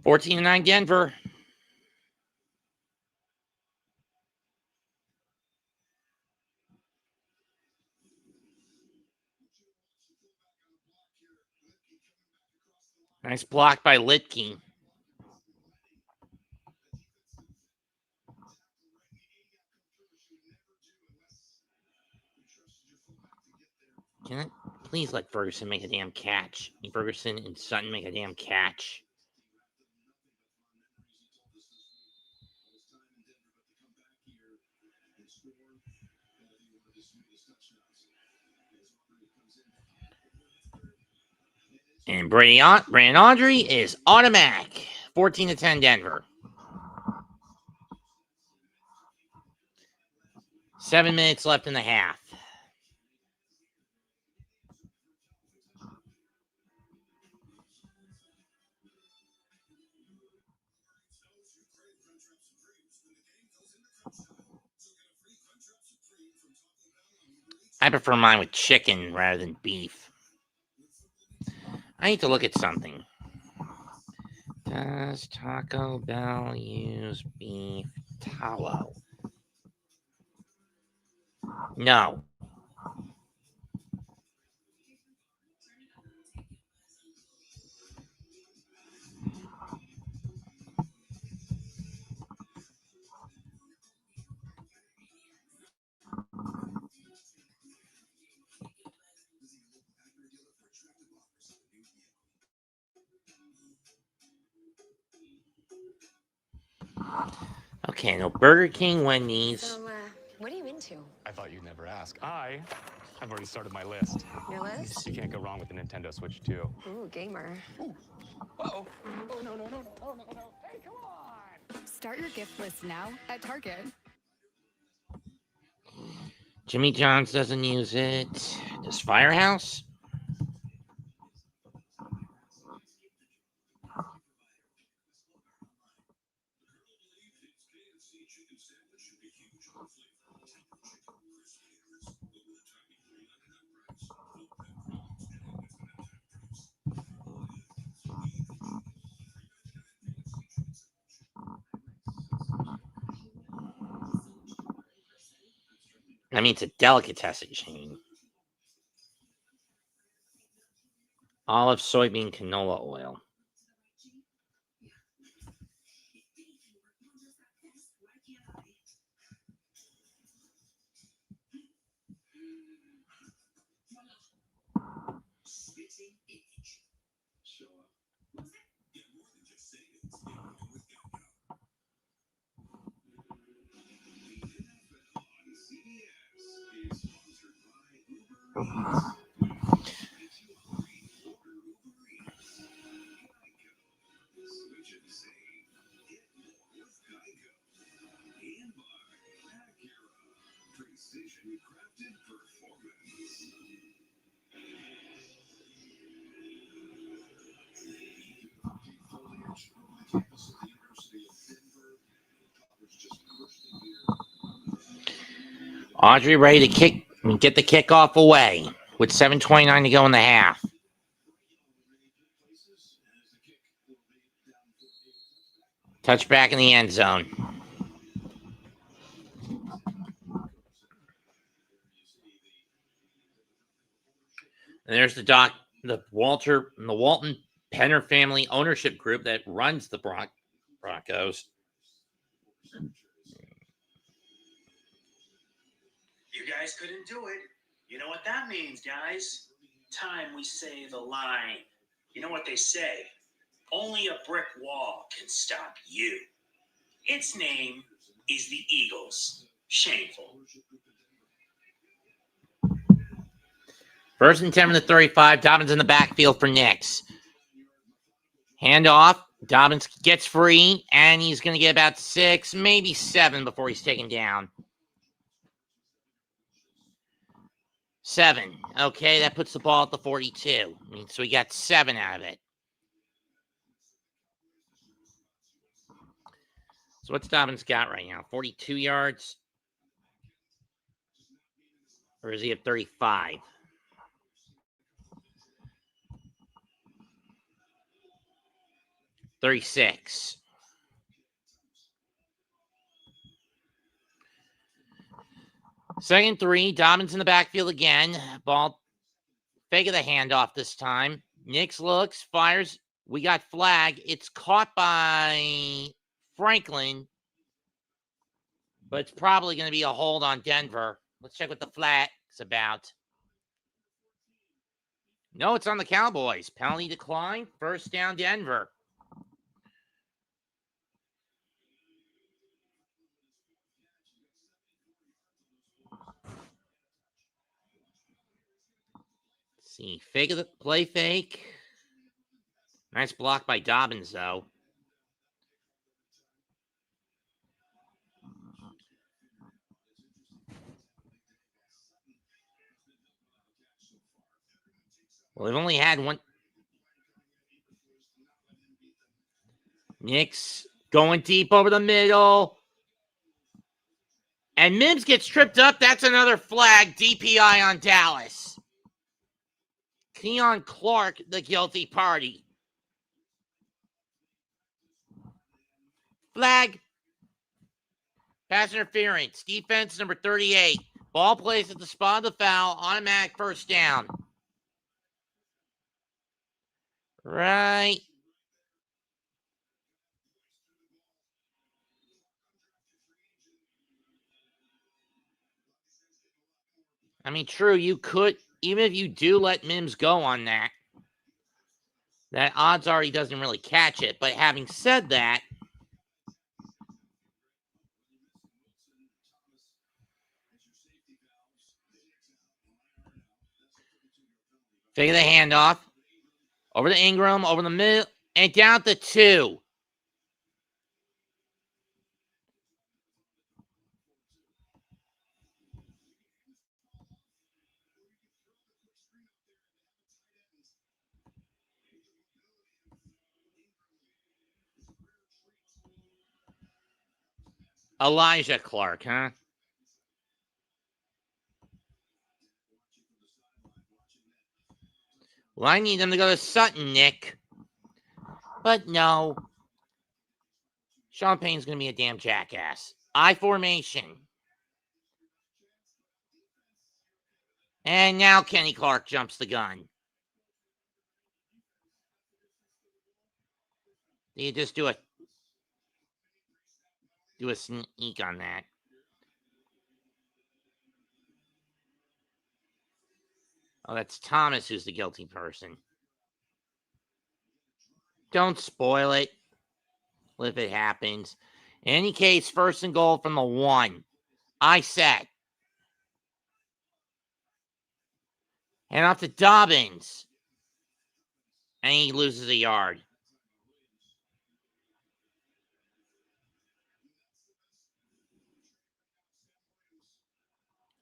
(14-9) Denver. Nice block by Litke. Can it please let Ferguson make a damn catch? Ferguson and Sutton make a damn catch. And Brandon Audrey is automatic. 14-10 Denver. 7 minutes left in the half. I prefer mine with chicken rather than beef. I need to look at something. Does Taco Bell use beef tallow? No. Okay, no Burger King, Wendy's. So, what are you into? I thought you'd never ask. I've already started my list. Your list? You can't go wrong with the Nintendo Switch 2. Ooh, gamer. Uh-oh. Oh, no. Hey, come on! Start your gift list now at Target. Jimmy John's doesn't use it. Does Firehouse? I mean, it's a delicatessen chain. Olive, soybean, canola oil. Audrey ready to get the kickoff away with 7:29 to go in the half. Touchback in the end zone. And there's the Walton Penner family ownership group that runs the Broncos. You guys couldn't do it. You know what that means, guys? Time we say the line. You know what they say? Only a brick wall can stop you. Its name is the Eagles. Shameful. 1st and 10 from the 35. Dobbins in the backfield for Knicks. Handoff. Dobbins gets free, and he's going to get about 6, maybe 7 before he's taken down. 7. Okay, that puts the ball at the 42. So we got 7 out of it. So what's Dobbins got right now? 42 yards? Or is he at 35? $36. Second 3. Dobbins in the backfield again. Ball fake of the handoff this time. Knicks looks, fires. We got flag. It's caught by Franklin. But it's probably going to be a hold on Denver. Let's check what the flag's about. No, it's on the Cowboys. Penalty decline. 1st down, Denver. Let's see. Fake of the play fake. Nice block by Dobbins, though. Well, they've only had one. Knicks going deep over the middle. And Mims gets tripped up. That's another flag. DPI on Dallas. Keon Clark, the guilty party. Flag. Pass interference. Defense number 38. Ball placed at the spot of the foul. Automatic 1st down. Right. I mean, true, you could, even if you do let Mims go on that odds are he doesn't really catch it. But having said that, fake the handoff. Over to Ingram, over the middle, and down to 2. Elijah Clark, huh? Well, I need them to go to Sutton, Nick. But no. Sean Payne's going to be a damn jackass. I formation. And now Kenny Clark jumps the gun. You just do a sneak on that. Oh, that's Thomas who's the guilty person. Don't spoil it if it happens. In any case, 1st and goal from the 1. I set. And off to Dobbins. And he loses a yard.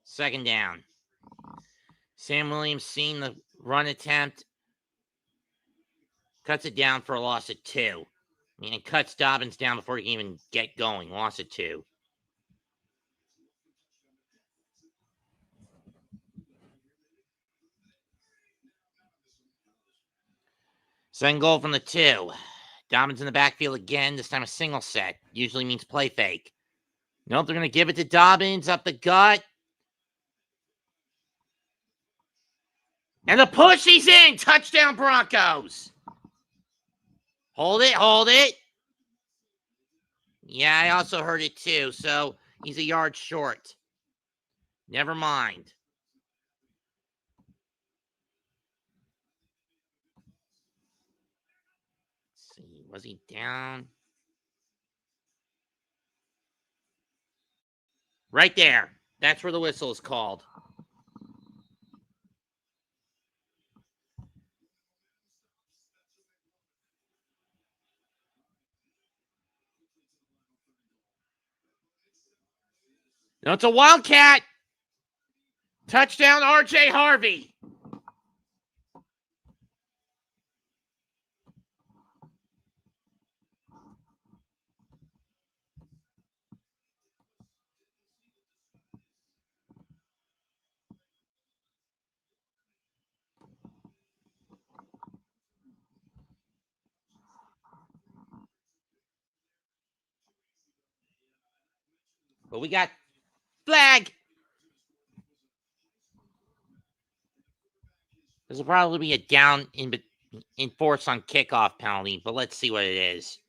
Second down. Sam Williams seeing the run attempt. Cuts it down for a loss of 2. And cuts Dobbins down before he can even get going. Loss of 2. Second goal from the 2. Dobbins in the backfield again. This time a single set. Usually means play fake. Nope, they're going to give it to Dobbins up the gut. And the push, he's in. Touchdown, Broncos. Hold it, hold it. Yeah, I also heard it too, so he's a yard short. Never mind. Let's see, was he down? Right there. That's where the whistle is called. No, it's a Wildcat. Touchdown, R.J. Harvey. But we got flag. This will probably be a down in force on kickoff penalty, but let's see what it is.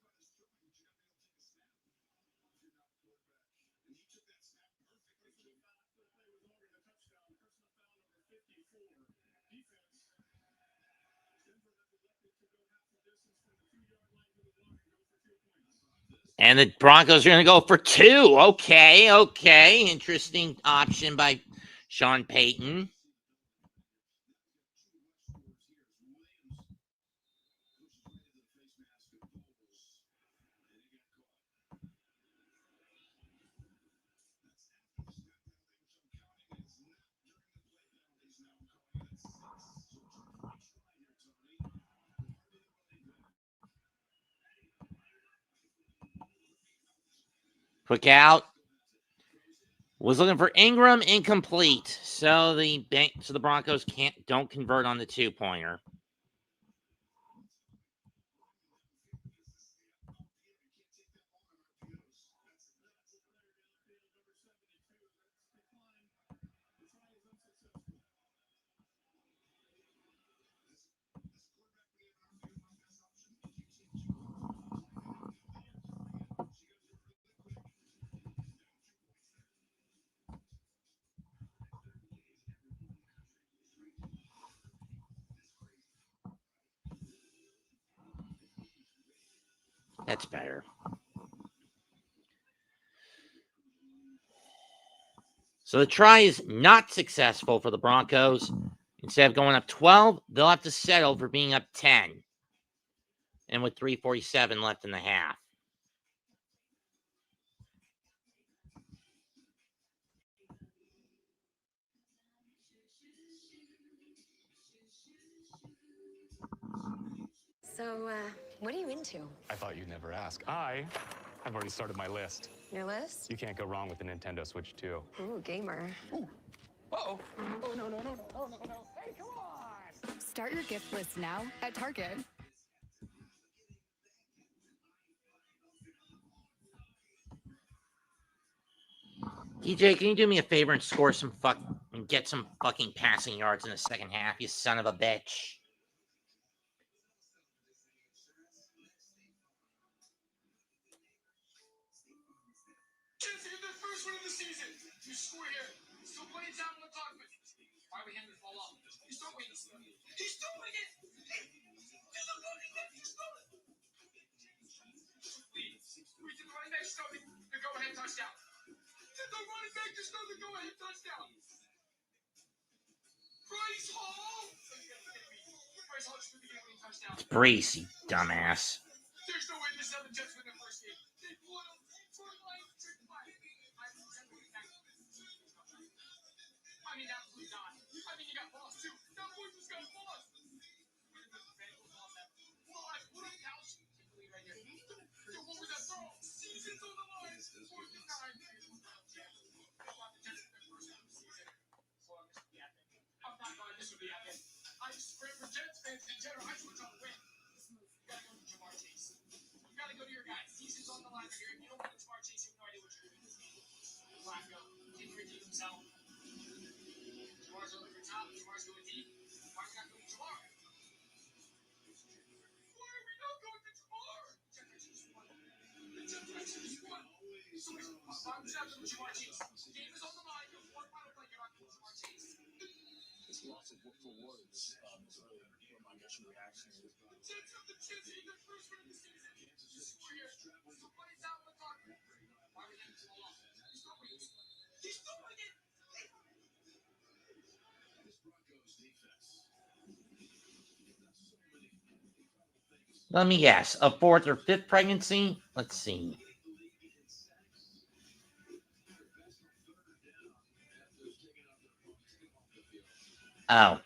And the Broncos are going to go for 2. Okay. Interesting option by Sean Payton. Quick out. Was looking for Ingram, incomplete. So the Broncos don't convert on the 2-pointer. That's better. So the try is not successful for the Broncos. Instead of going up 12, they'll have to settle for being up 10. And with 3:47 left in the half. So, what are you into? I thought you'd never ask. I have already started my list. Your list? You can't go wrong with the Nintendo Switch 2. Ooh, gamer. Uh-oh. Oh, no. Hey, come on! Start your gift list now at Target. DJ, can you do me a favor and get some fucking passing yards in the second half, you son of a bitch? Chance to get their first win of the season. You score here. Still plenty of time on the clock, but why are we handing the ball off? He's throwing it. He's throwing it. He's a running back. He's throwing it. We did the running back throw the go-ahead touchdown. Did the running back just throw the go-ahead touchdown? Bryce Hall. Bryce Hall just threw the game-winning touchdown. It's Brees, you dumbass. There's no way the 7 Jets win their first game. They blew them for like I mean, absolutely not. I mean, you got lost too. That boy just got lost. What a house right here. Yo, what was that throw? Seasons on the line. Fourth and 9. I'm not going this would be epic. I just pray for Jets fans in general. I just want y'all to win. You gotta go to Jamar Chase. You gotta go to your guy. Seasons on the line right here. If you don't win with Jamar Chase, you have no idea what you're doing. Flacco. Can't redeem himself. Jamar's over the top. Jamar's going deep. Mark It's lots of for words. My initial reaction is Let me guess. A fourth or fifth pregnancy? Let's see. Oh.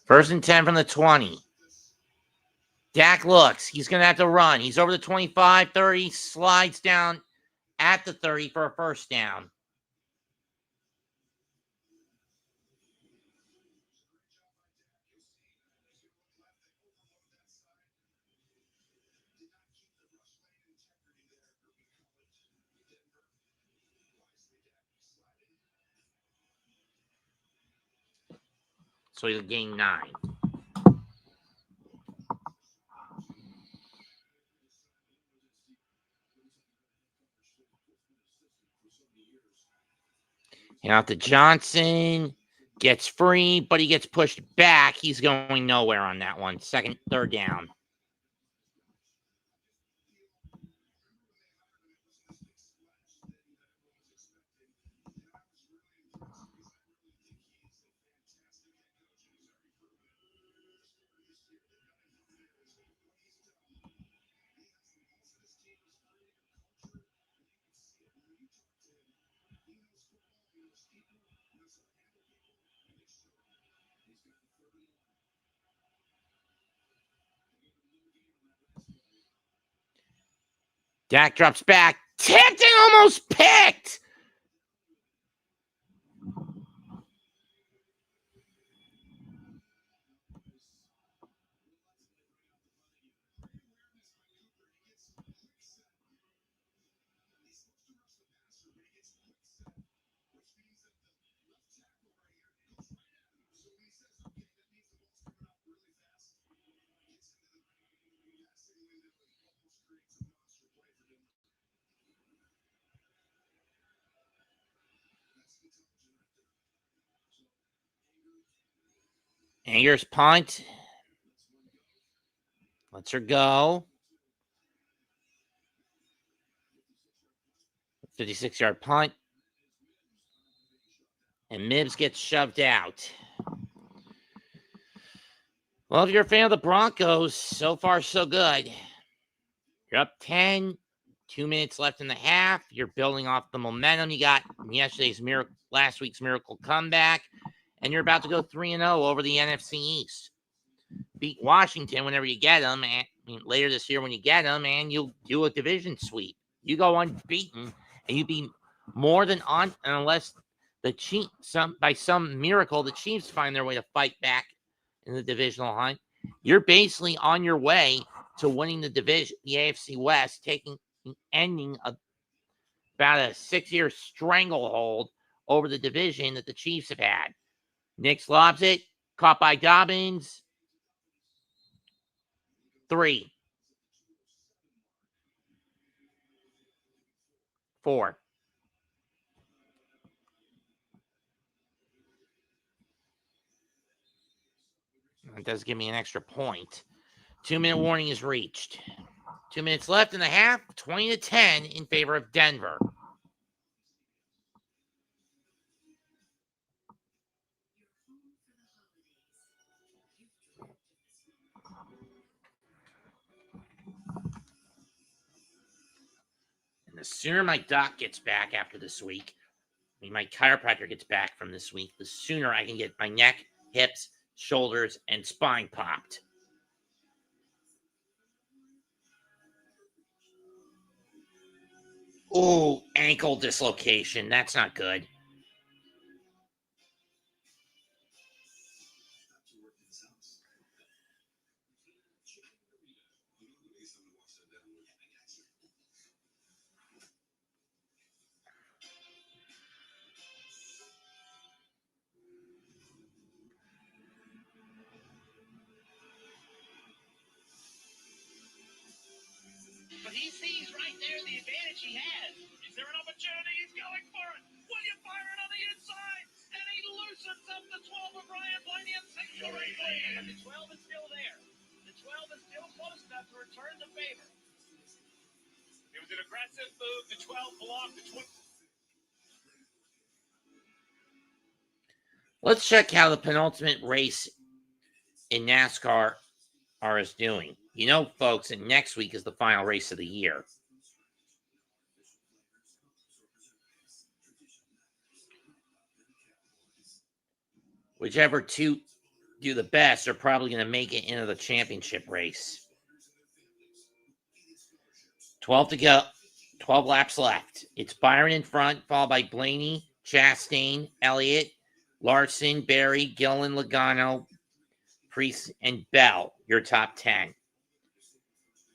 First and 10 from the 20. Dak looks. He's going to have to run. He's over the 25, 30, slides down at the 30 for a first down. So he'll gain 9. Out to Johnson. Gets free, but he gets pushed back. He's going nowhere on that one. Third down. Dak drops back. Tipped and almost picked. Anger's punt. Lets her go. 56-yard punt. And Mibbs gets shoved out. Well, if you're a fan of the Broncos, so far so good. You're up 10. 2 minutes left in the half. You're building off the momentum you got in last week's miracle comeback. And you're about to go 3-0 over the NFC East. Beat Washington whenever you get them. And later this year when you get them, and you'll do a division sweep. You go unbeaten, and you be more than on, unless the Chiefs, by some miracle, the Chiefs find their way to fight back in the divisional hunt. You're basically on your way to winning the division, the AFC West, ending about a 6-year stranglehold over the division that the Chiefs have had. Nix lobs it, caught by Dobbins. 3. 4. It does give me an extra point. 2-minute warning is reached. 2 minutes left in the half, 20-10 in favor of Denver. And the sooner my doc gets back after this week, my chiropractor gets back from this week, the sooner I can get my neck, hips, shoulders, and spine popped. Ooh, ankle dislocation. That's not good. But he sees right there the advantage he has. Is there an opportunity? He's going for it. William Byron on the inside, and he loosens up the 12 of Ryan Blaney and takes the right lead. And the 12 is still there. The 12 is still close enough to return the favor. It was an aggressive move. The 12 blocked the 12. Let's check how the penultimate race in NASCAR is doing. You know, folks, that next week is the final race of the year. Whichever two do the best are probably going to make it into the championship race. 12 to go. 12 laps left. It's Byron in front, followed by Blaney, Chastain, Elliott, Larson, Berry, Gillen, Logano, Priest, and Bell, your top 10.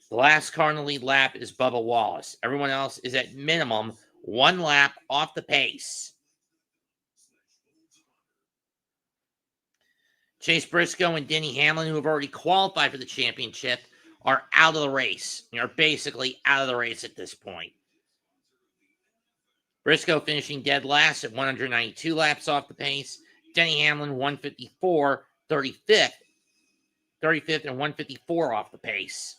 The last car in the lead lap is Bubba Wallace. Everyone else is at minimum 1 lap off the pace. Chase Briscoe and Denny Hamlin, who have already qualified for the championship, are out of the race. They are basically out of the race at this point. Briscoe finishing dead last at 192 laps off the pace. Denny Hamlin, 154, 35th and 154 off the pace.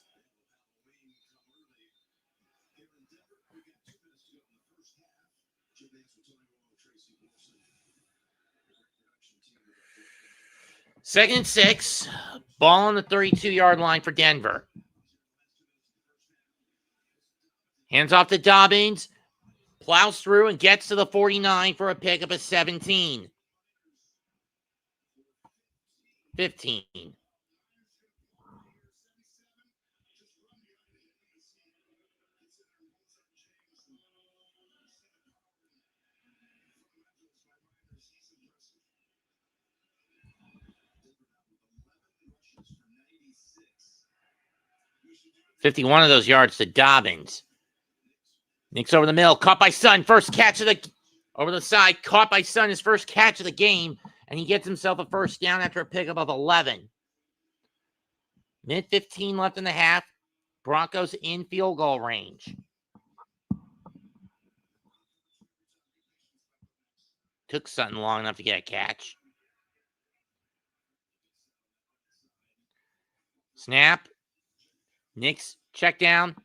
Second and 6. Ball on the 32-yard line for Denver. Hands off to Dobbins. Plows through and gets to the 49 for a pickup of 17. 15. $51 of those yards to Dobbins. Nick's over the middle. Caught by Sutton. First catch of the... Over the side. Caught by Sutton. His first catch of the game. And he gets himself a first down after a pickup of 11. Minute 15 left in the half. Broncos in field goal range. Took Sutton long enough to get a catch. Snap. Nick's check down.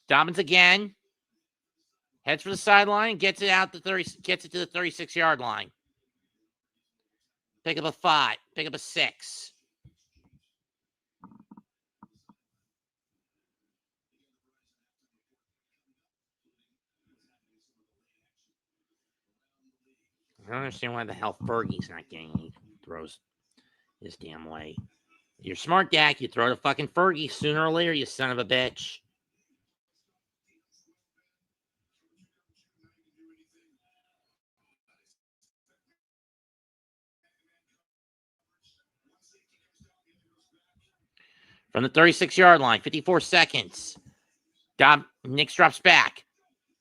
Dobbins again. Heads for the sideline. Gets it out the 30. Gets it to the 36-yard line. Pick up a 5. Pick up a 6. I don't understand why the hell Fergie's not getting any throws his damn way. You're smart, Dak. You throw to fucking Fergie sooner or later, you son of a bitch. From the 36-yard line, 54 seconds. Nix drops back.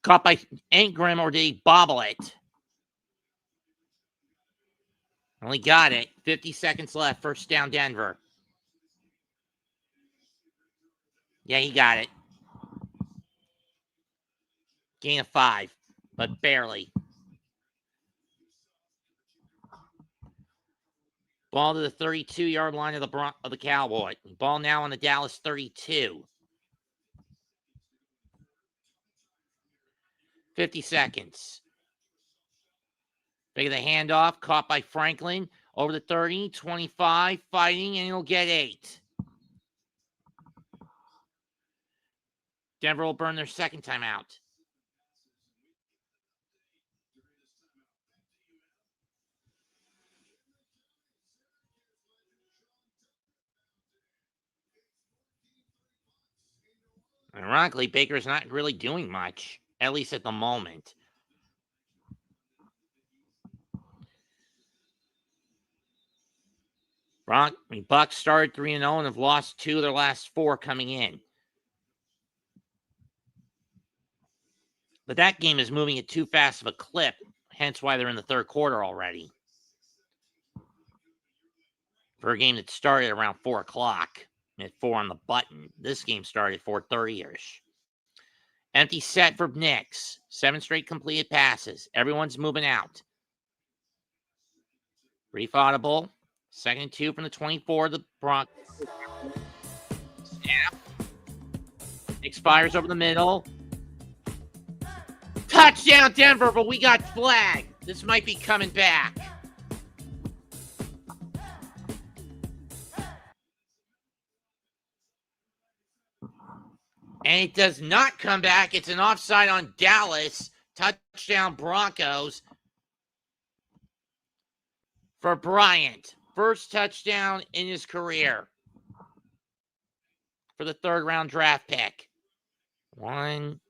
Caught by Ingram, or did he bobble it? Only got it. 50 seconds left. First down, Denver. Yeah, he got it. Gain of 5, but barely. Ball to the 32-yard line of the Cowboys. Ball now on the Dallas 32. 50 seconds. Big of the handoff. Caught by Franklin. Over the 30, 25, fighting, and he'll get 8. Denver will burn their second timeout. Ironically, Baker's not really doing much at least at the moment. Bucks started 3-0 and have lost 2 of their last 4 coming in. But that game is moving at too fast of a clip, hence why they're in the third quarter already. For a game that started around 4 o'clock at 4 on the button, this game started at 4:30-ish. Empty set for Knicks. 7 straight completed passes. Everyone's moving out. Brief audible. 2nd and 2 from the 24. The Broncos. Snap. Expires over the middle. Touchdown Denver, but we got flagged. This might be coming back. And it does not come back. It's an offside on Dallas. Touchdown Broncos for Bryant. First touchdown in his career for the 3rd round draft pick. 1.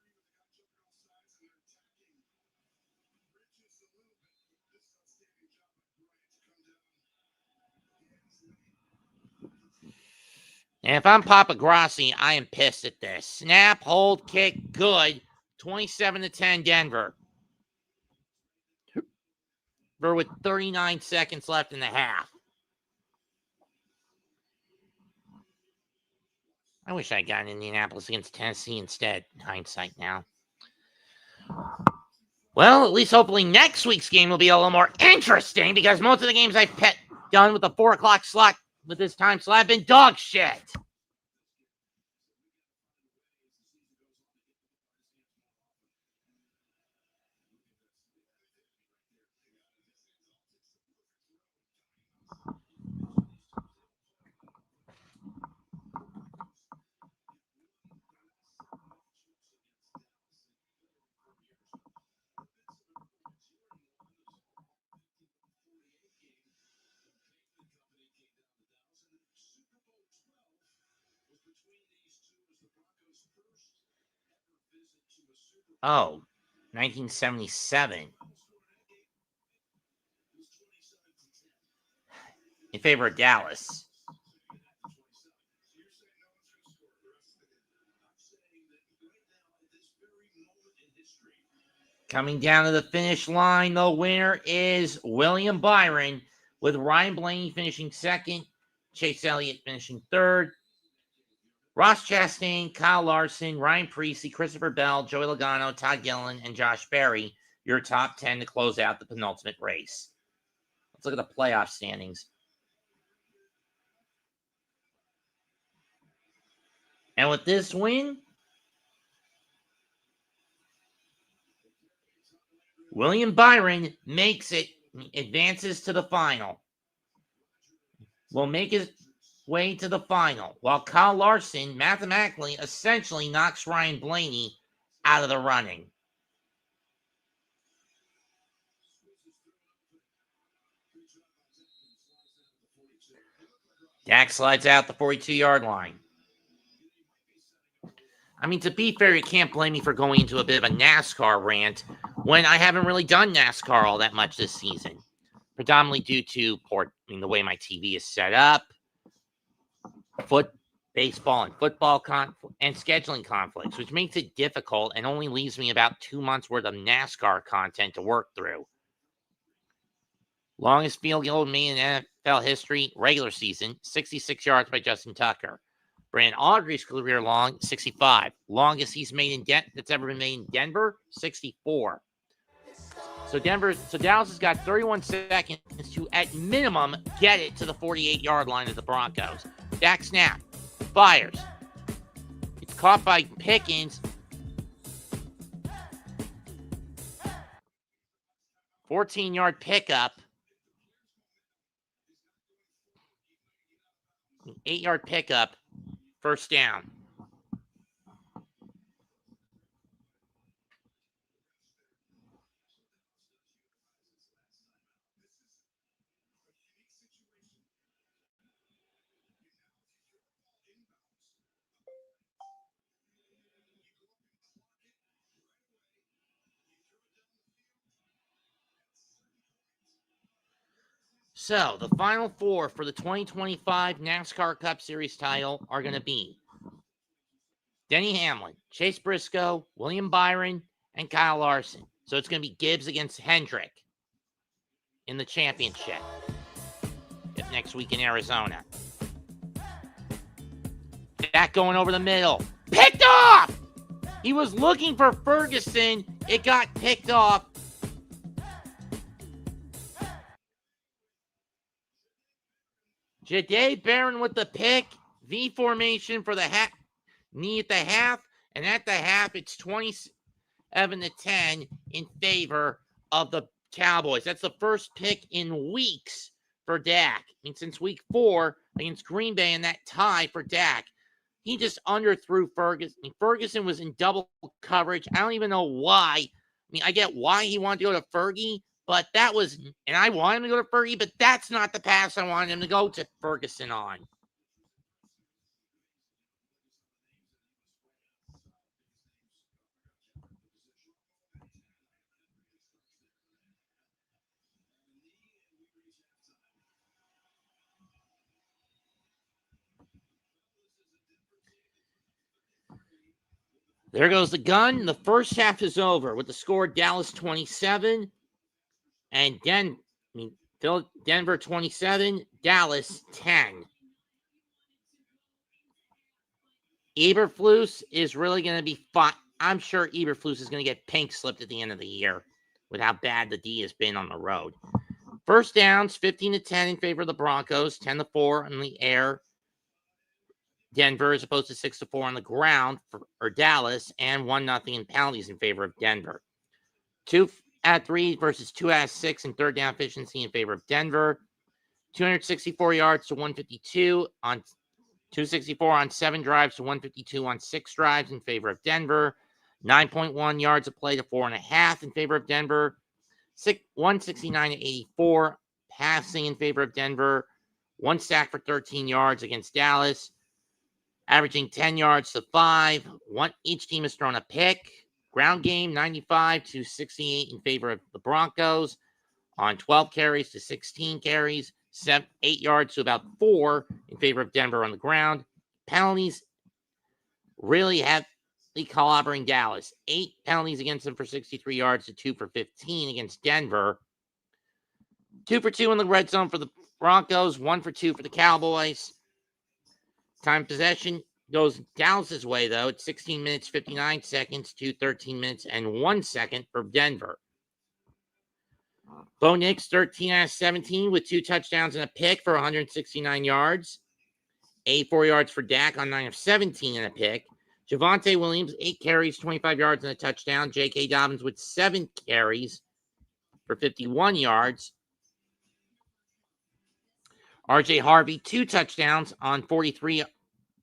And if I'm Papa Grossi, I am pissed at this. Snap, hold, kick, good. 27-10 Denver. With 39 seconds left in the half. I wish I got Indianapolis against Tennessee instead. In hindsight now. Well, at least hopefully next week's game will be a little more interesting because most of the games I've done with the 4 o'clock slot with this time slot have been dog shit. Oh, 1977. In favor of Dallas. Coming down to the finish line, the winner is William Byron, with Ryan Blaney finishing 2nd, Chase Elliott finishing 3rd, Ross Chastain, Kyle Larson, Ryan Preece, Christopher Bell, Joey Logano, Todd Gilliland, and Josh Berry, your top 10 to close out the penultimate race. Let's look at the playoff standings. And with this win, William Byron makes it, advances to the final. Will make his way to the final, while Kyle Larson mathematically essentially knocks Ryan Blaney out of the running. Dak slides out the 42-yard line. I mean, to be fair, you can't blame me for going into a bit of a NASCAR rant when I haven't really done NASCAR all that much this season. Predominantly due to the way my TV is set up, baseball and football and scheduling conflicts, which makes it difficult and only leaves me about 2 months worth of NASCAR content to work through. Longest field goal made in NFL history, regular season, 66 yards by Justin Tucker. Brandon Audrey's career long, 65. Longest he's made that's ever been made in Denver, 64. So Dallas has got 31 seconds to, at minimum, get it to the 48-yard line of the Broncos. Dak snap, fires. It's caught by Pickens. 14-yard pickup. 8-yard pickup. First down. So the final four for the 2025 NASCAR Cup Series title are going to be Denny Hamlin, Chase Briscoe, William Byron, and Kyle Larson. So it's going to be Gibbs against Hendrick in the championship next week in Arizona. That going over the middle. Picked off! He was looking for Ferguson. It got picked off. Jade Barron with the pick. V formation for the knee at the half. And at the half, it's 27-10 in favor of the Cowboys. That's the first pick in weeks for Dak. I mean, since week 4 against Green Bay and that tie for Dak. He just underthrew Ferguson. I mean, Ferguson was in double coverage. I don't even know why. I mean, I get why he wanted to go to Fergie, but that was, and I wanted him to go to Fergie, but that's not the pass I wanted him to go to Ferguson on. There goes the gun. The first half is over with the score Dallas 27 and Denver 27, Dallas 10. Eberflus is really going to be fun. I'm sure Eberflus is going to get pink slipped at the end of the year with how bad the D has been on the road. First downs, 15-10 in favor of the Broncos, 10-4 in the air. Denver as opposed to 6-4 on the ground for Dallas, and 1-0 in penalties in favor of Denver. 2 out of 3 versus 2 out of 6 in third down efficiency in favor of Denver. 264 yards to 152 on 264 on 7 drives to 152 on 6 drives in favor of Denver. 9.1 yards a play to 4.5 in favor of Denver. 169 to 84 passing in favor of Denver. 1 sack for 13 yards against Dallas. Averaging 10 yards to 5. Each team has thrown a pick. Ground game 95 to 68 in favor of the Broncos. On 12 carries to 16 carries. 8 yards to about 4 in favor of Denver on the ground. Penalties really have clobbering Dallas. 8 penalties against them for 63 yards to 2 for 15 against Denver. 2 for 2 in the red zone for the Broncos. 1 for 2 for the Cowboys. Time possession goes Dallas's way, though. It's 16 minutes, 59 seconds to 13 minutes and 1 second for Denver. Bo Nix, 13 out of 17 with 2 touchdowns and a pick for 169 yards. 84 yards for Dak on 9 of 17 and a pick. Javonte Williams, 8 carries, 25 yards and a touchdown. J.K. Dobbins with 7 carries for 51 yards. R.J. Harvey, 2 touchdowns on 43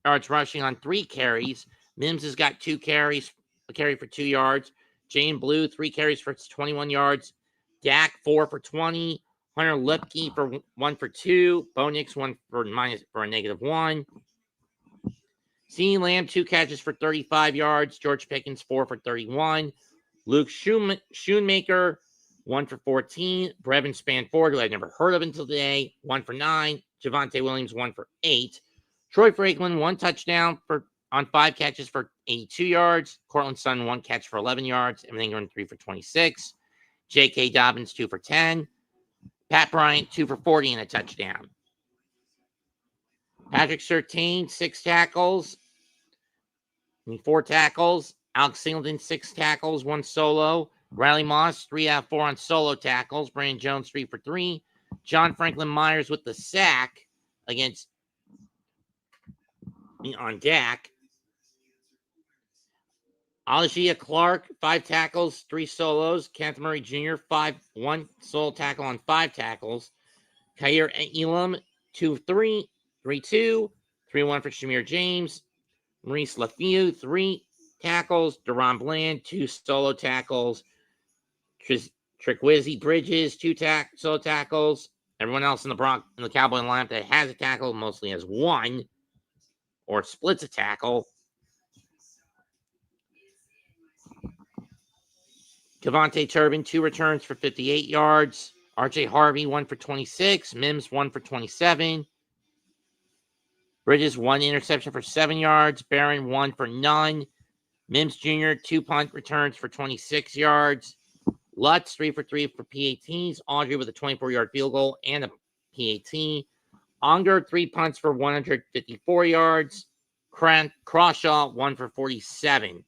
yards rushing on 3 carries. Mims has got 2 carries, a carry for 2 yards. Jane Blue, 3 carries for 21 yards. Dak, 4 for 20. Hunter Lipke for 1 for 2. Bo Nix, 1 for a -1. CeeDee Lamb, 2 catches for 35 yards. George Pickens, 4 for 31. Luke Schoonmaker, 1 for 14. Brevin Spanford, who I'd never heard of until today, 1 for 9. Javonte Williams, 1 for 8. Troy Franklin, 1 touchdown on 5 catches for 82 yards. Cortland Sutton, 1 catch for 11 yards. Evan Ingram, 3 for 26. J.K. Dobbins, 2 for 10. Pat Bryant, 2 for 40 and a touchdown. Patrick Surtain, 6 tackles. 4 tackles. Alex Singleton, 6 tackles, 1 solo. Riley Moss, 3 out of 4 on solo tackles. Brandon Jones, 3 for 3. John Franklin Myers with the sack on Dak. Alijah Clark, 5 tackles, 3 solos. Kenneth Murray Jr., 1 solo tackle on 5 tackles. Khair Elam, 2-3, 3-2, 3-1 for Shamir James. Maurice Lafeu, 3 tackles. Deron Bland, 2 solo tackles. Trickwizzy Bridges, 2 solo tackles. Everyone else in the Cowboy lineup that has a tackle mostly has 1 or splits a tackle. Devontae Turbin, 2 returns for 58 yards. RJ Harvey, 1 for 26. Mims, 1 for 27. Bridges, 1 interception for 7 yards. Barron, 1 for none. Mims Jr., 2 punt returns for 26 yards. Lutz, 3 for 3 for PATs. Audrey with a 24-yard field goal and a PAT. Unger, 3 punts for 154 yards. Crawshaw, 1 for 47.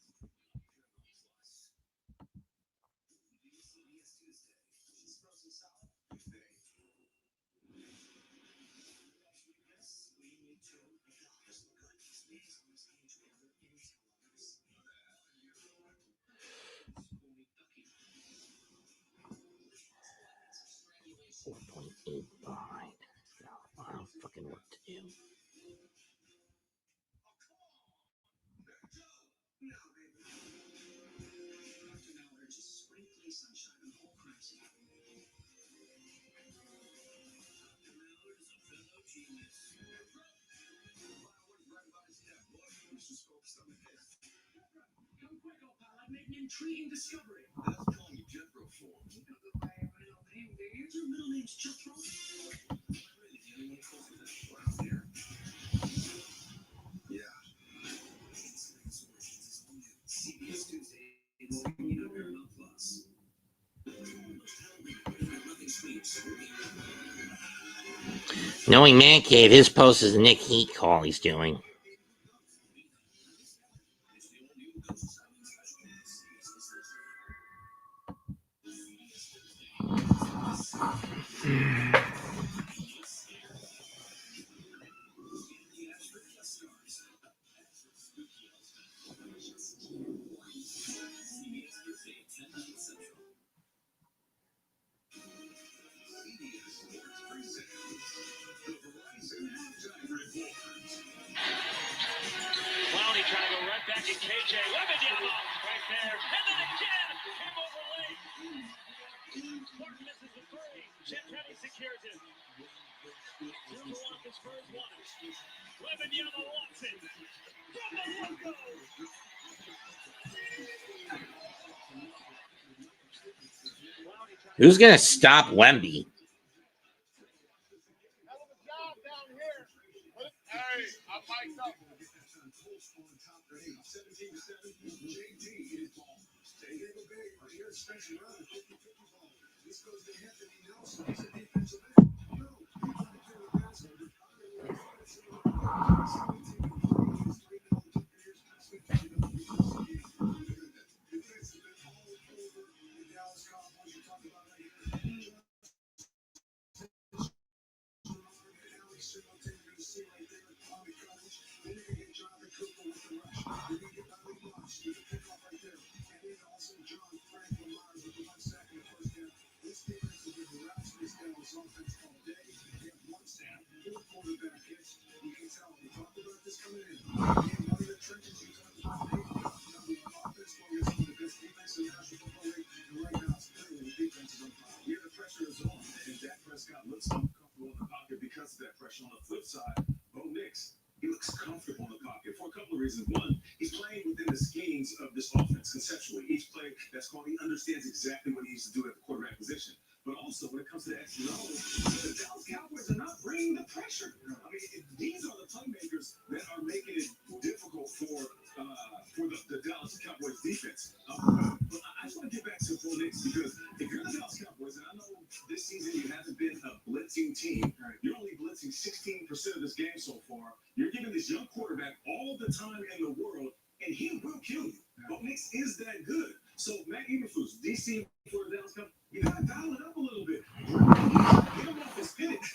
Behind. I don't fucking know what to do. Intriguing discovery. That's calling you Jethro for. Your middle name's Jethro? Yeah. CBS Tuesday, Paramount Plus. Knowing Man Cave, his post is the Nick Heat call he's doing. Clowney trying to go right back at KJ. Webanyama right there. And then again, came over late. Clark misses the three. Chantrelli secures it. 2 for 1 for Spurs 1. Webanyama wants it. From the logo. Who's going to stop Wemby? Hey, I'm mic'd up. Looks uncomfortable in the pocket because of that pressure. On the flip side, Bo Nix, he looks comfortable in the pocket for a couple of reasons. One, he's playing within the schemes of this offense conceptually. Each play that's called, he understands exactly what he needs to do at the quarterback position. But also, when it comes to the X and O, the Dallas Cowboys are not bringing the pressure. I mean, these are the playmakers that are making it difficult for the Dallas Cowboys defense. But I just want to get back to Bo Nix because if you're the Dallas Cowboys, and I know this season you haven't been a blitzing team, you're only blitzing 16% of this game so far. You're giving this young quarterback all the time in the world, and he will kill you. Bo Nix is that good. So, Matt Eberflus, DC for the Dallas Cowboys, you got to dial it up a little bit. Get him off his spinach.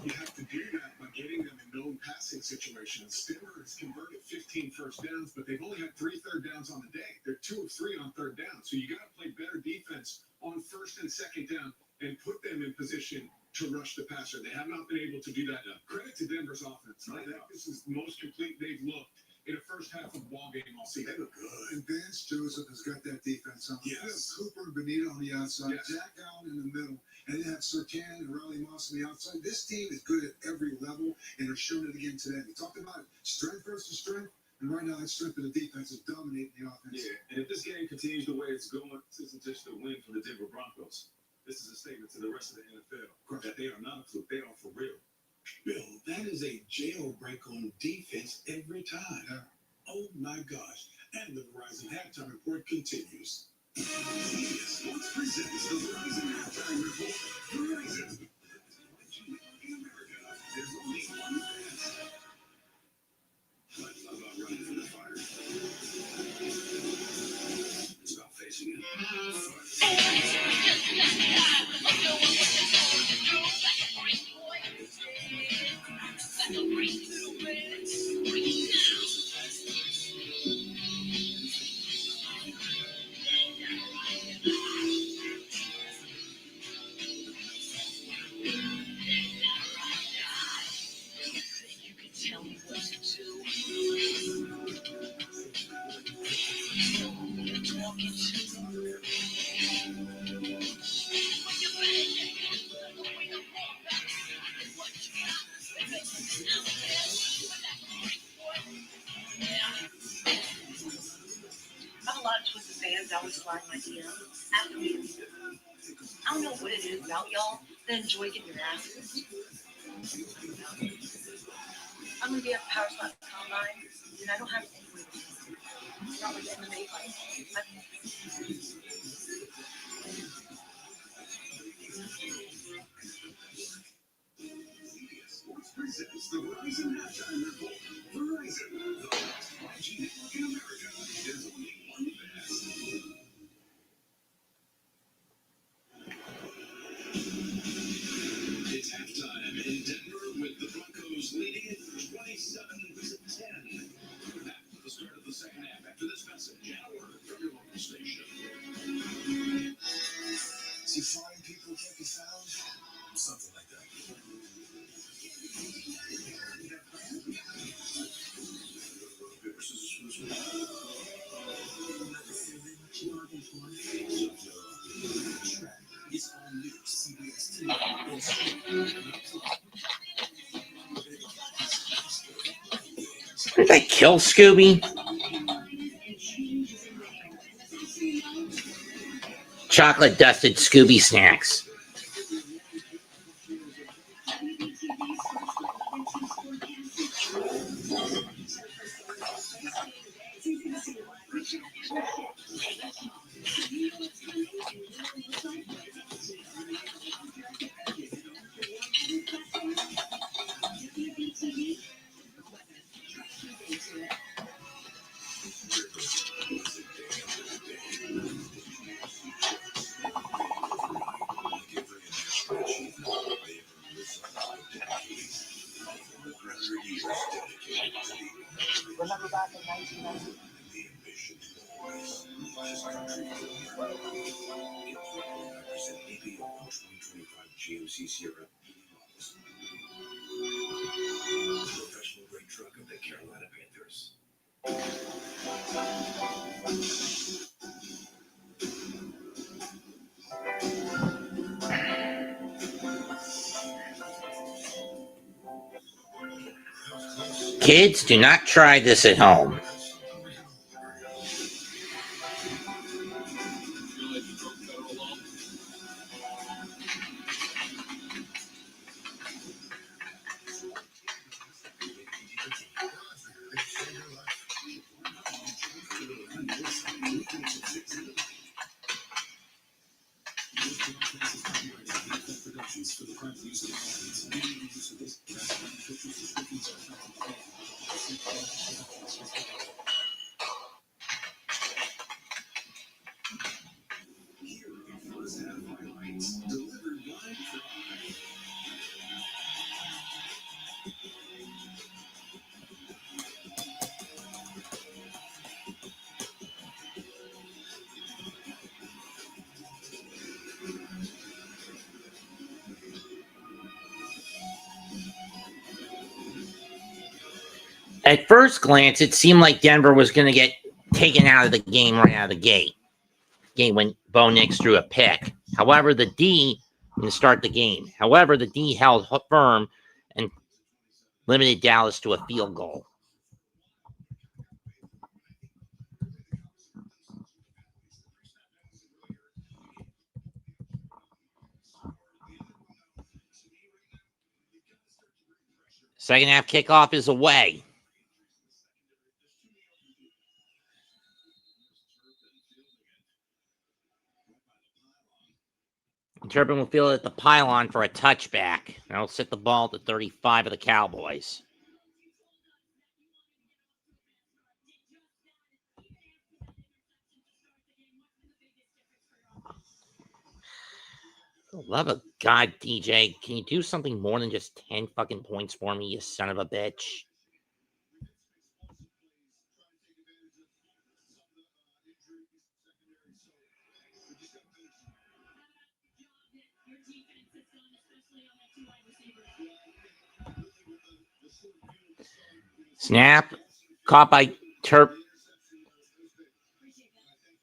You have to do that by getting them in known passing situations. Stimmer has converted 15 first downs, but they've only had 3 third downs on the day. They're 2 of 3 on third down. So you got to play better defense on first and second down and put them in position to rush the passer. They have not been able to do that. Credit to Denver's offense. I think this is the most complete they've looked in the first half of the ball game all season. They look good. And Vance Joseph has got that defense on. Yes. Cooper and Benito on the outside. Yes. Jack Allen in the middle. And then have Sertan and Riley Moss on the outside. This team is good at every level, and they're showing it again today. We talked about it. Strength versus strength. And right now, that strength of the defense is dominating the offense. Yeah, and if this game continues the way it's going, this isn't just a win for the Denver Broncos. This is a statement to the rest of the NFL that they are not a fluke. They are for real. Bill, that is a jailbreak on defense every time. Yeah. Oh my gosh. And the Verizon halftime report continues. CBS Sports presents the Verizon halftime report. Verizon. In America, there's only one fast. Life's not about running from the fire. It's about facing it. I have a lot of Twisted fans always slide my DM. After me. I don't know what it is about y'all that enjoy getting your ass kicked. I'm gonna be at the Power Slap Combine, and I don't have anyone to see. It's not like MMA fight. CBS Sports presents the Verizon halftime report. Verizon, the best 5G network in America. There's only one fast. It's halftime in Denver with the Broncos leading it 27-10. We're back to the start of the second half after this message. Hour from your local station. See, flying people can't be found. Something like that. It's all new CBS Did they kill Scooby? Chocolate dusted Scooby snacks. Remember back in 1990? GMC Sierra. Professional grade truck of the Carolina Panthers. Kids, do not try this at home. At first glance, it seemed like Denver was going to get taken out of the game right out of the gate. When Bo Nix threw a pick. However, the D to start the game. However, the D held firm and limited Dallas to a field goal. Second half kickoff is away. Turpin will field it at the pylon for a touchback. That'll set the ball at the 35 of the Cowboys. Love of God, DJ. Can you do something more than just 10 fucking points for me, you son of a bitch? Snap. Caught by Turp.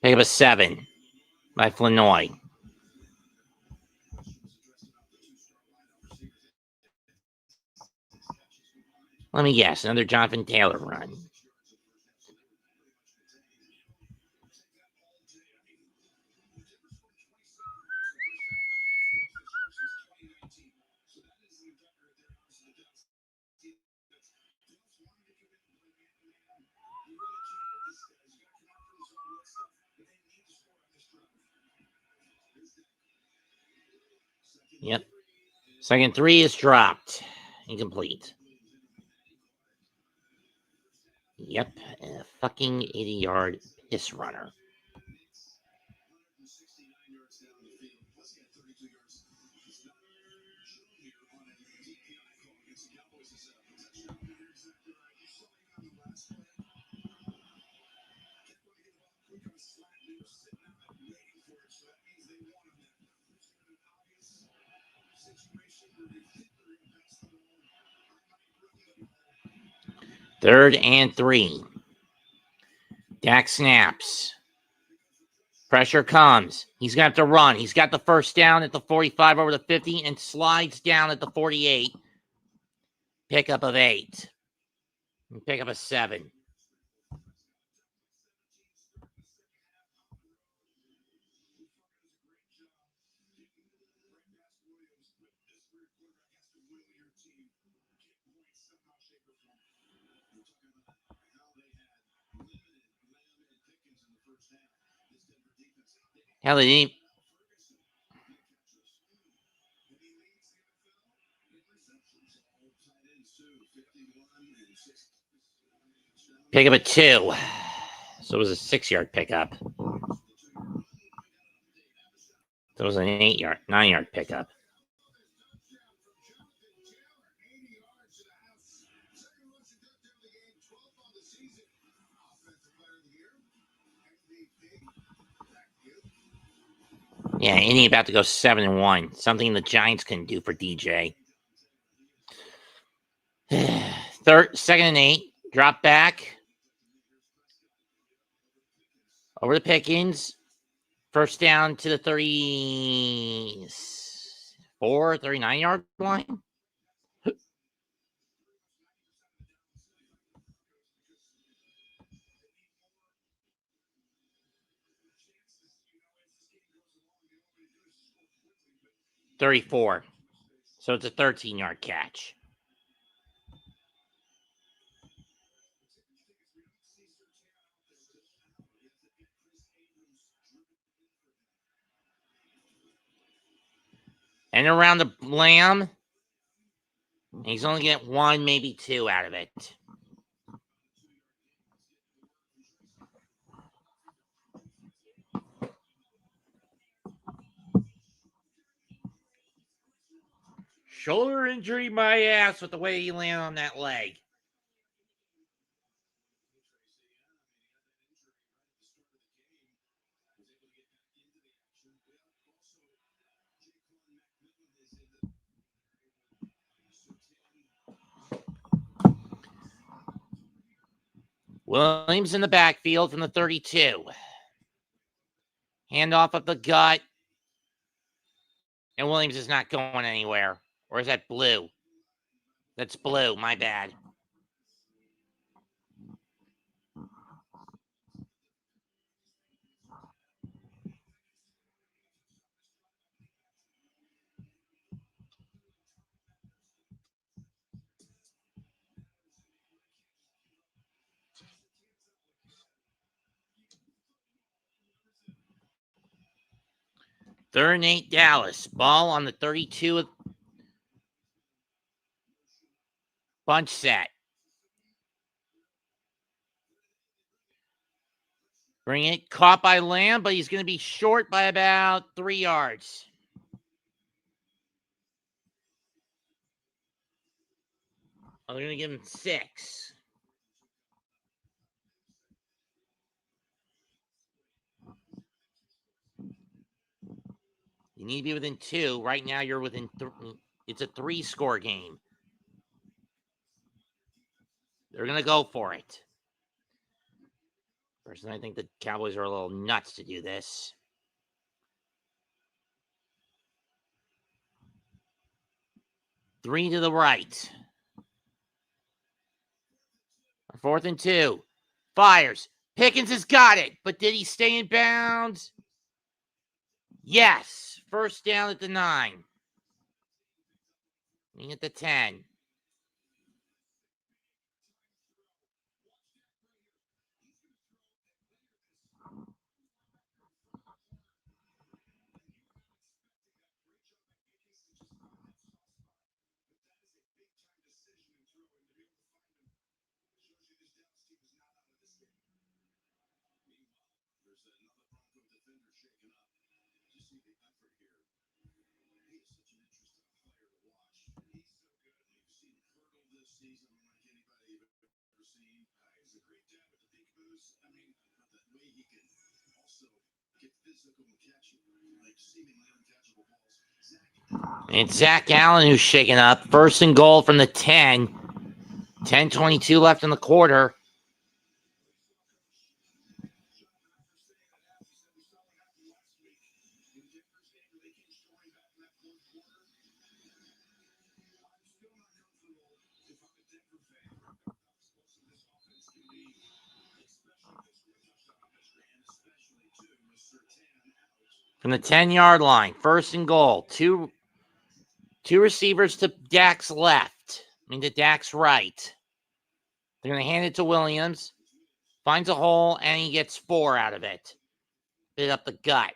Pick up a 7 by Flanoy. Let me guess. Another Jonathan Taylor run. Yep. Second 3 is dropped. Incomplete. Yep. A fucking 80-yard piss runner. Third and 3. Dak snaps. Pressure comes. He's going to have to run. He's got the first down at the 45 over the 50 and slides down at the 48. Pickup of 8. And pick up a 7. Hell, they didn't. Pick up a 2. So it was a 6-yard pickup. So it was an 9-yard pickup. Yeah, Indy about to go 7-1. Something the Giants can do for DJ. Second and 8. Drop back. Over the Pickens. First down to the 39-yard line. $34. So it's a 13-yard catch. And around the Lamb. He's only getting 1, maybe 2 out of it. Shoulder injury, my ass, with the way he landed on that leg. Williams in the backfield from the 32. Handoff of the gut. And Williams is not going anywhere. Or is that blue? That's blue. My bad. 3rd and 8, Dallas. Ball on the 32 of bunch set. Bring it. Caught by Lamb, but he's going to be short by about 3 yards. Oh, they're going to give him 6. You need to be within 2. Right now, you're within 3. It's a 3-score game. They're going to go for it. Personally, I think the Cowboys are a little nuts to do this. Three to the right. 4th and 2. Fires. Pickens has got it, but did he stay in bounds? Yes. 1st down at the 9. At the 10. It's Zach Allen who's shaking up. 1st and goal from the 10. 10:22 left in the quarter. From the 10-yard line. 1st and goal. Two receivers to Dak's left. To Dak's right. They're going to hand it to Williams. Finds a hole, and he gets 4 out of it. Bit up the gut.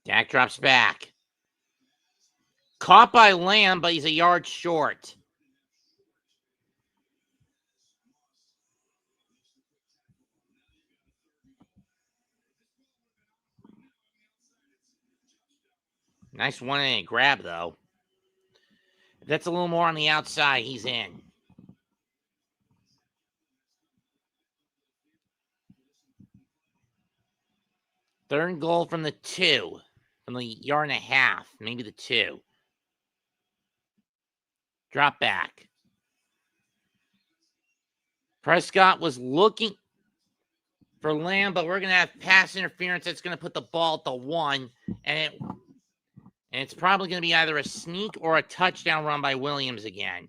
Dak drops back. Caught by Lamb, but he's a yard short. Nice 1-8 grab, though. If that's a little more on the outside, he's in. Third and goal from the 2. From the 1.5, maybe the 2. Drop back. Prescott was looking for Lamb, but we're going to have pass interference that's going to put the ball at the 1. And it's probably going to be either a sneak or a touchdown run by Williams again.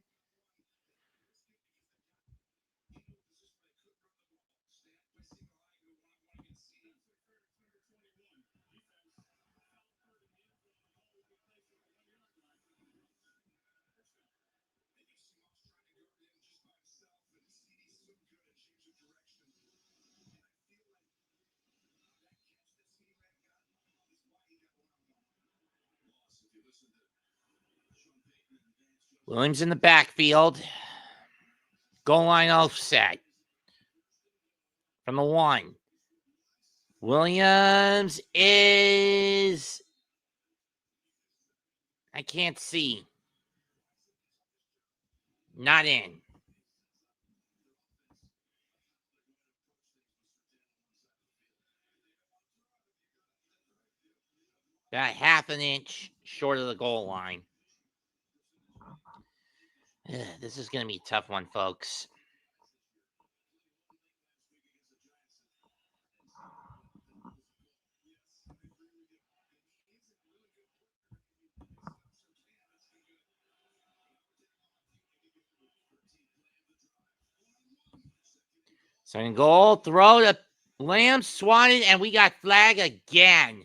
Williams in the backfield. Goal line offset. From the 1. Williams is... I can't see. Not in. About 1/2 inch short of the goal line. This is going to be a tough one, folks. Second goal, throw to Lamb, swatted, and we got flag again.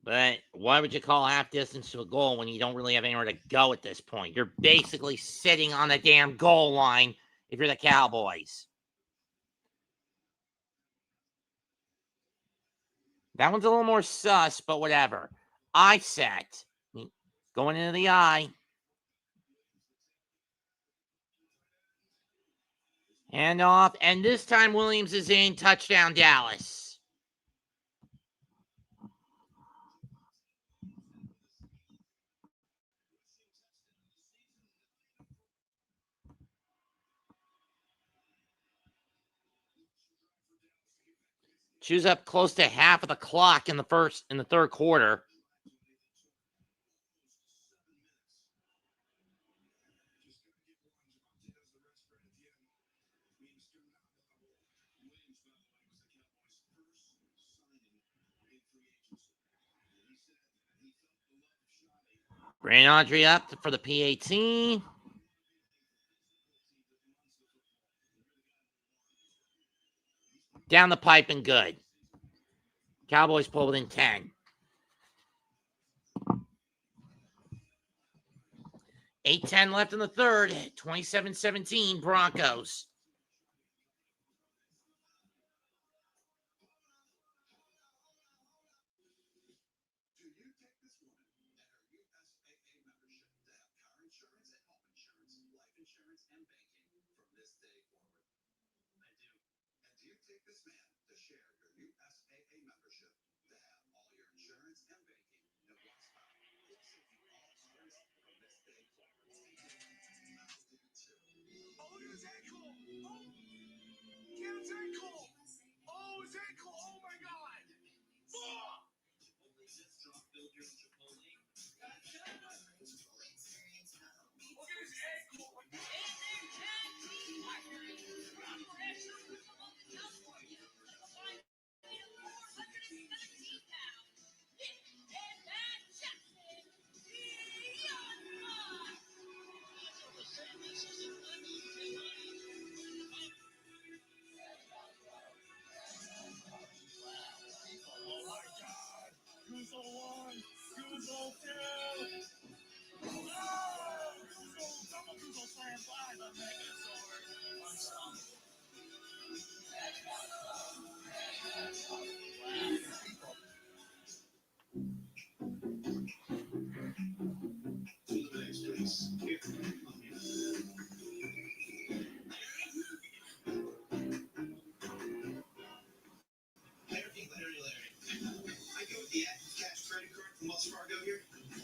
But why would you call half distance to a goal when you don't really have anywhere to go at this point? You're basically sitting on the damn goal line if you're the Cowboys. That one's a little more sus, but whatever. Eye set. Going into the eye. Hand off. And this time Williams is in. Touchdown, Dallas. Chews up close to half of the clock in the third quarter. Brandon Audrey up for the PAT. Down the pipe and good. Cowboys pull within 10. 8:10 left in the third. 27-17 Broncos.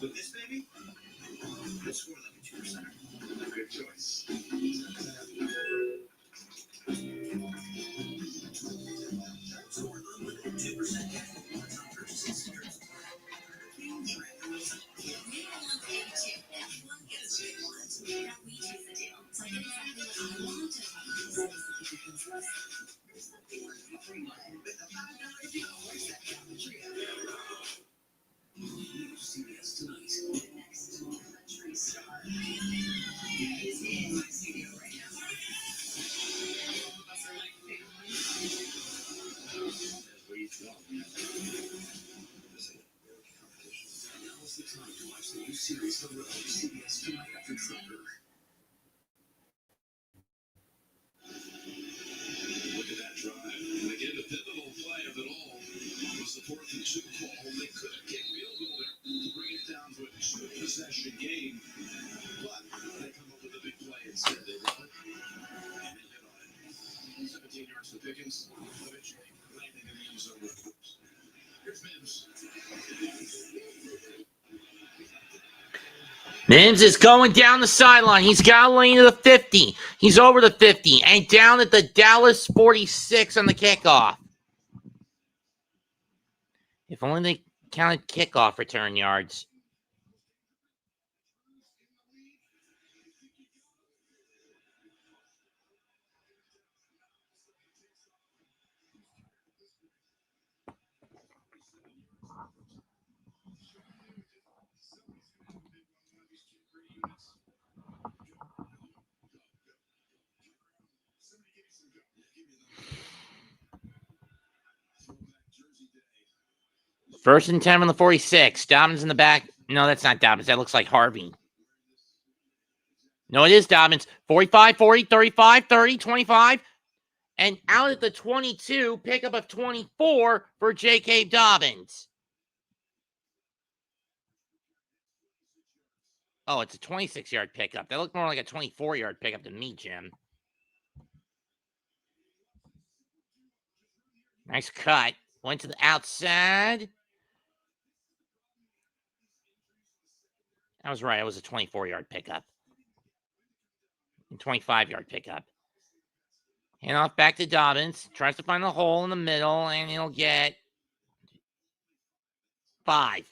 With this baby, we'll score like a 2%. Good choice. Score unlimited 2% cash rewards on purchases. CBS tonight. Next country star. Is in my studio right now. All of us are like family. That's where you go. Now's the time to watch the new series on CBS tonight after Trucker. Look at that drive. And again, the pivotal play of it all was the 4th and 2 call. They could have kicked field goal to bring it down to a 2-possession game. But they come up with a big play instead. They run it and they hit on it. 17 yards to Pickens. Eventually landing in the end zone with Brooks. Here's Mims. Mims is going down the sideline. He's got a lane to the 50. He's over the 50 and down at the Dallas 46 on the kickoff. If only they counted kickoff return yards. First and 10 on the 46. Dobbins in the back. No, that's not Dobbins. That looks like Harvey. No, it is Dobbins. 45, 40, 35, 30, 25. And out at the 22, pickup of 24 for J.K. Dobbins. Oh, it's a 26-yard pickup. That looked more like a 24-yard pickup to me, Jim. Nice cut. Went to the outside. I was right. It was a 24-yard pickup. 25-yard pickup. Hand off back to Dobbins. Tries to find the hole in the middle, and he'll get 5.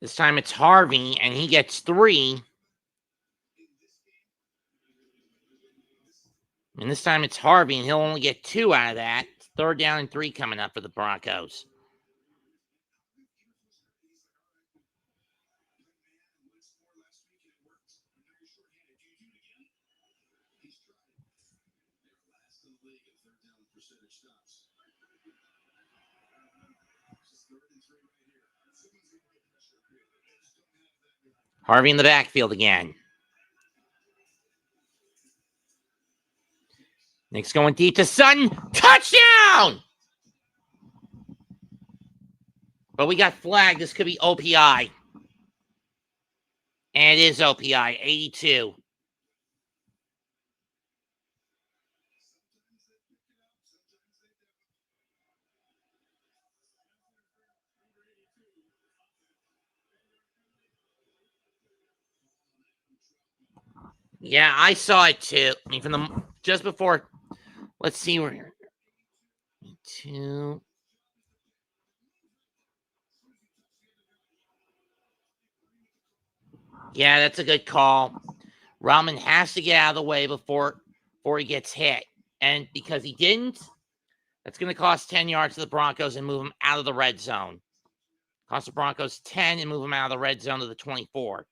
This time it's Harvey, and he gets 3. And this time it's Harvey, and he'll only get 2 out of that. It's 3rd down and 3 coming up for the Broncos. Harvey in the backfield again. Nick's going deep to Sutton. Touchdown! But we got flagged. This could be OPI. And it is OPI, 82. Yeah, I saw it too. I mean, from the just before. Let's see where. 2. Yeah, that's a good call. Rahman has to get out of the way before he gets hit. And because he didn't, that's going to cost 10 yards to the Broncos and move them out of the red zone. Cost the Broncos 10 and move them out of the red zone to the 24.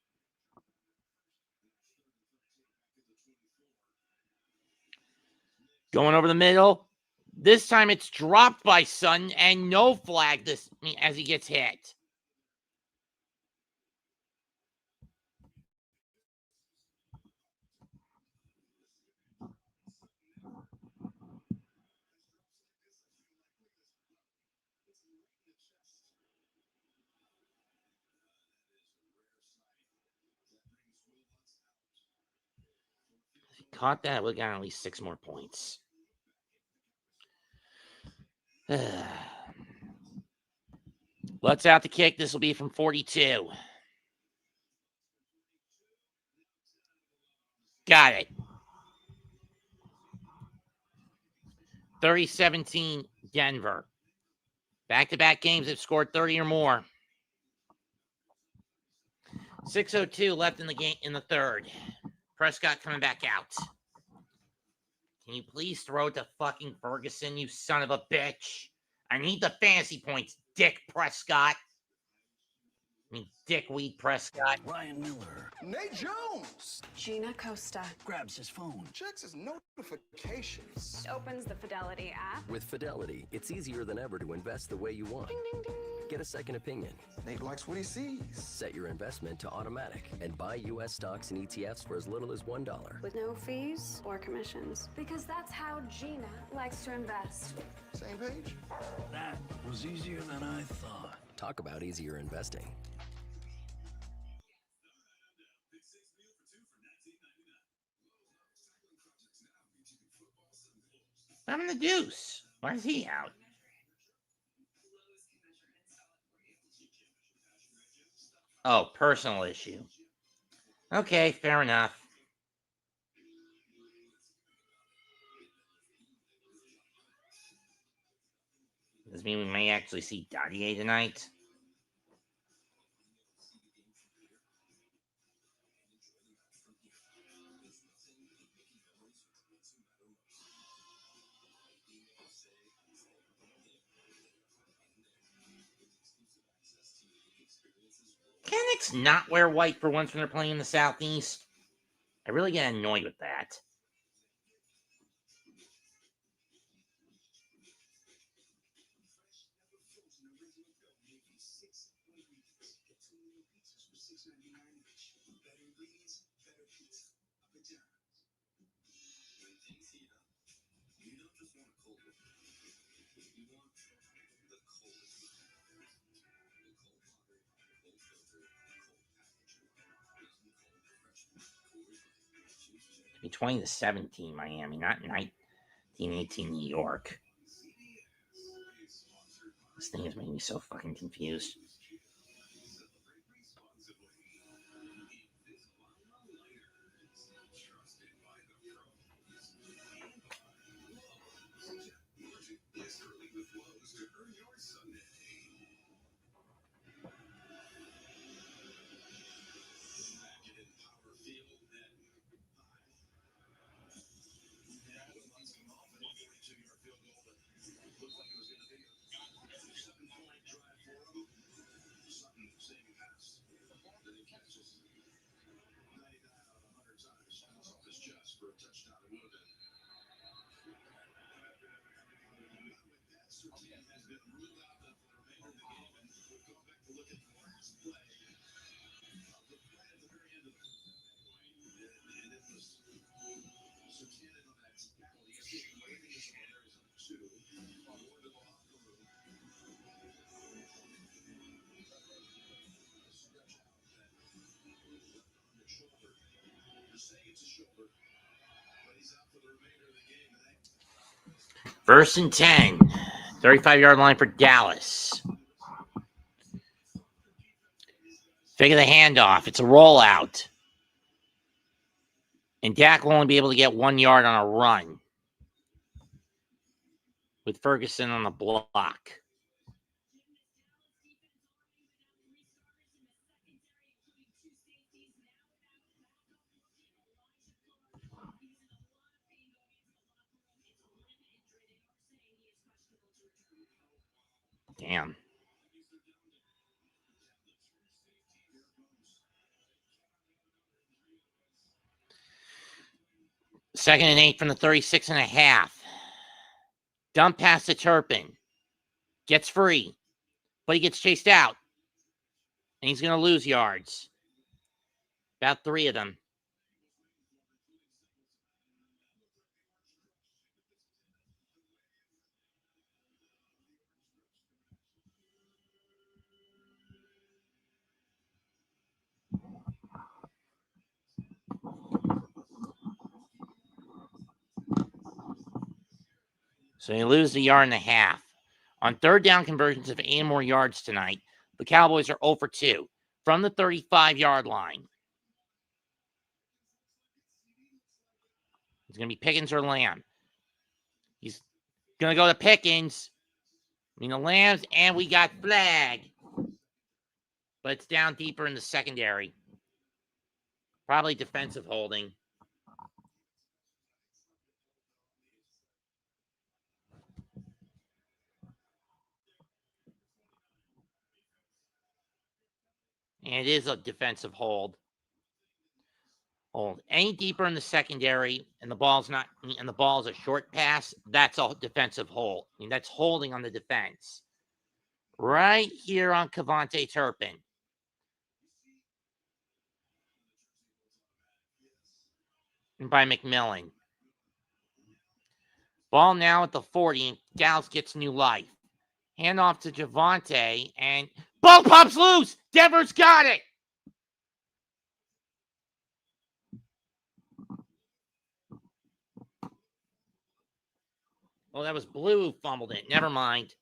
Going over the middle. This time it's dropped by Sutton and no flag as he gets hit. If he caught that, we got at least 6 more points. Let's out the kick. This will be from 42. Got it. 30-17 Denver. Back-to-back games have scored 30 or more. 6:02 left in the game in the third. Prescott coming back out. Can you please throw it to fucking Ferguson, you son of a bitch? I need the fantasy points, Dick Prescott. I mean, Dickweed Prescott. Ryan Miller Nate Jones Gina Costa. grabs his phone. checks his notifications. Opens the Fidelity app. With Fidelity, it's easier than ever to invest the way you want. Ding, ding, ding. Get a second opinion. Nate likes what he sees. Set your investment to automatic and buy U.S. stocks and ETFs for as little as $1. With no fees or commissions. Because that's how Gina likes to invest. Same page? That was easier than I thought. Talk about easier investing. I'm in the Deuce. Why is he out? Oh, personal issue. Okay, fair enough. Does this mean we may actually see Dadier tonight? Can Knicks not wear white for once when they're playing in the Southeast? I really get annoyed with that. It'd be 20-17 Miami, not 19-18 New York. This thing is making me so fucking confused. First and 10. 35-yard line for Dallas. Figure the handoff. It's a rollout. And Dak will only be able to get 1 yard on a run with Ferguson on the block. Damn. Second and 8 from the 36.5. Dump pass to Turpin. Gets free, but he gets chased out. And he's going to lose yards. About 3 of them. So they lose 1.5 yards. On third down conversions of 8 more yards tonight, the Cowboys are 0 for 2 from the 35-yard line. It's going to be Pickens or Lamb. He's going to go to Pickens. I mean, the Lambs, and we got flag. But it's down deeper in the secondary. Probably defensive holding. And it is a defensive hold. Any deeper in the secondary, and the ball's a short pass, that's a defensive hold. I mean, that's holding on the defense. Right here on Kevontae Turpin. And by McMillan. Ball now at the 40, and Dallas gets new life. Hand off to Javonte, and ball pops loose! Denver's got it! Oh, that was Blue who fumbled it. Never mind.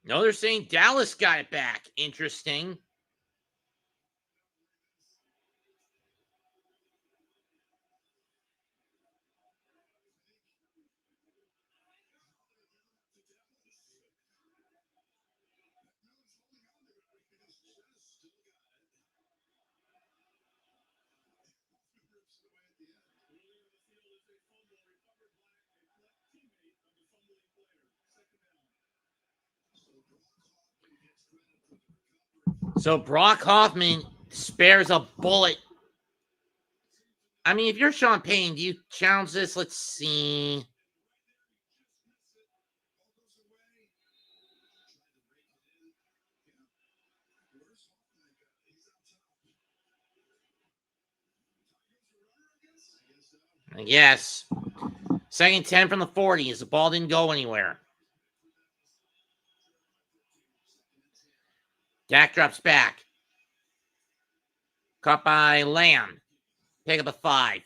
No, they're saying Dallas got it back. Interesting. So Brock Hoffman spares a bullet. I mean, if you're Sean Payne, do you challenge this? Let's see. I guess. 2nd and 10 from the 40 as the ball didn't go anywhere. Dak drops back. Caught by Lamb. Pick up a 5.